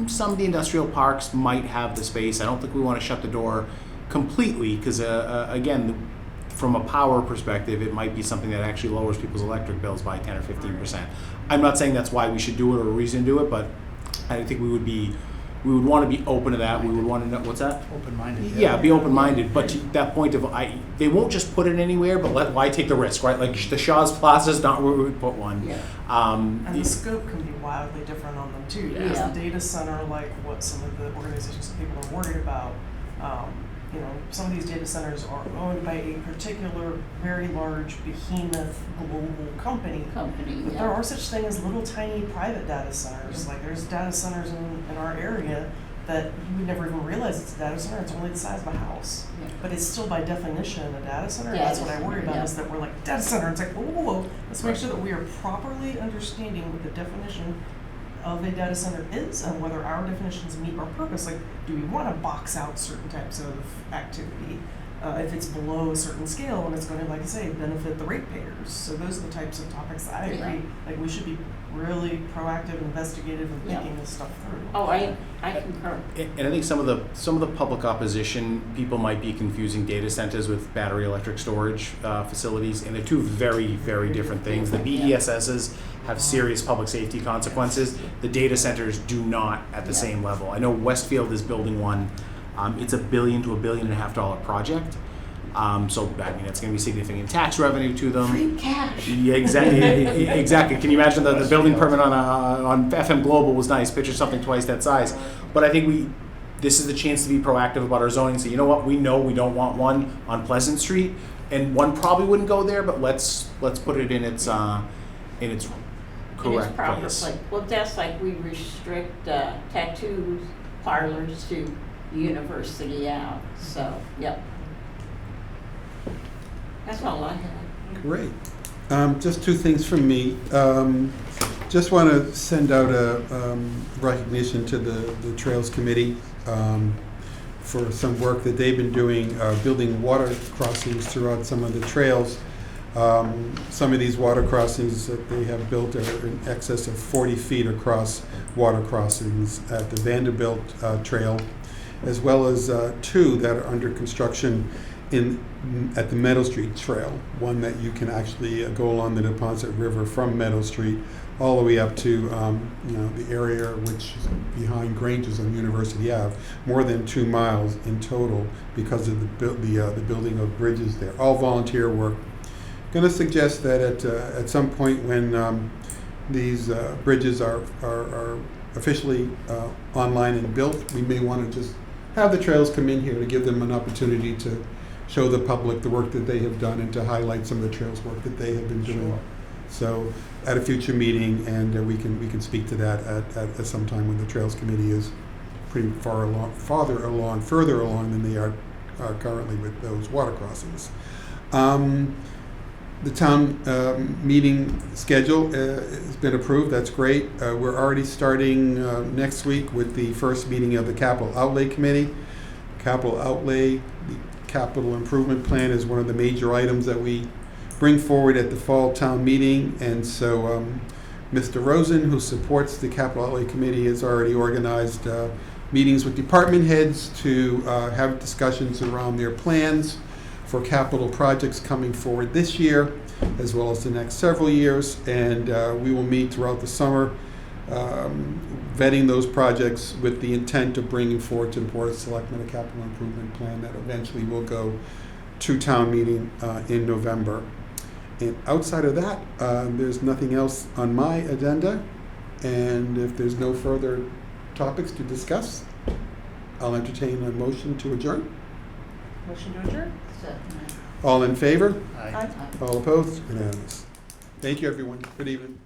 Some of the industrial parks might have the space. I don't think we want to shut the door completely because, again, from a power perspective, it might be something that actually lowers people's electric bills by 10 or 15%. I'm not saying that's why we should do it or a reason to do it, but I think we would want to be open to that. We would want to know, what's that? Open-minded. Yeah, be open-minded, but to that point of, they won't just put it anywhere, but why take the risk, right? Like the Shaw's Plaza is not where we would put one. Yeah. And the scope can be wildly different on them too. Because Yeah. the data center, like what some of the organizations and people are worried about, some of these data centers are owned by a particular very large behemoth global company. But there are such things as little tiny private data centers. Like there's data centers in our area that you would never even realize it's a data center. It's only the size of a house. Yeah. But it's still by definition a data center. Data That's what I worry center, about yeah. is that we're like, data center. It's like, whoa. Let's make sure that we are properly understanding what the definition of a data center is and whether our definitions meet our purpose. Like, do we want to box out certain types of activity if it's below a certain scale and it's going to, like I say, benefit the ratepayers? So those are the types of topics that I agree. Yeah. Like, we should be really proactive, investigative, and Yeah. thinking this stuff through. Oh, I concur. And I think some of the public opposition, people might be confusing data centers with battery electric storage facilities, and they're two very, very different things. The BESSs have serious public safety consequences. The data centers do not at the same level. I know Westfield is building one. It's $1 billion to $1.5 billion project. So I mean, it's going to be significant tax revenue to them. Free cash. Yeah, exactly. Exactly. Can you imagine the building permit on FM Global was nice? Picture something twice that size. But I think this is the chance to be proactive about our zoning. So you know what? We know we don't want one on Pleasant Street, and one probably wouldn't go there. But let's put it in its correct In its proper place. place. Well, just like we restrict tattoo parlors to university out, so, yep. That's all I have. Great. Just two things from me. Just want to send out a recognition to the Trails Committee for some work that they've been doing, building water crossings throughout some of the trails. Some of these water crossings that they have built are in excess of 40 feet across water crossings at the Vanderbilt Trail, as well as two that are under construction at the Meadow Street Trail, one that you can actually go along the Deposit River from Meadow Street all the way up to the area which is behind Granges on University Ave, more than 2 miles in total because of the building of bridges there. All volunteer work. Going to suggest that at some point when these bridges are officially online and built, we may want to just have the trails come in here to give them an opportunity to show the public the work that they have done and to highlight some of the trails work that they have been doing. Sure. So at a future meeting, and we can speak to that at some time when the Trails Committee is pretty further along than they are currently with those water crossings. The town meeting schedule has been approved. That's great. We're already starting next week with the first meeting of the Capital Outlay Committee. Capital Outlay, the Capital Improvement Plan is one of the major items that we bring forward at the fall town meeting. And so Mr. Rosen, who supports the Capital Outlay Committee, has already organized meetings with department heads to have discussions around their plans for capital projects coming forward this year, as well as the next several years. And we will meet throughout the summer, vetting those projects with the intent of bringing forward to the Board of Selectmen a capital improvement plan that eventually will go to town meeting in November. And outside of that, there's nothing else on my agenda. And if there's no further topics to discuss, I'll entertain a motion to adjourn. Motion to adjourn? All in favor? Aye. All opposed? Unanimous. Thank you, everyone. Good evening.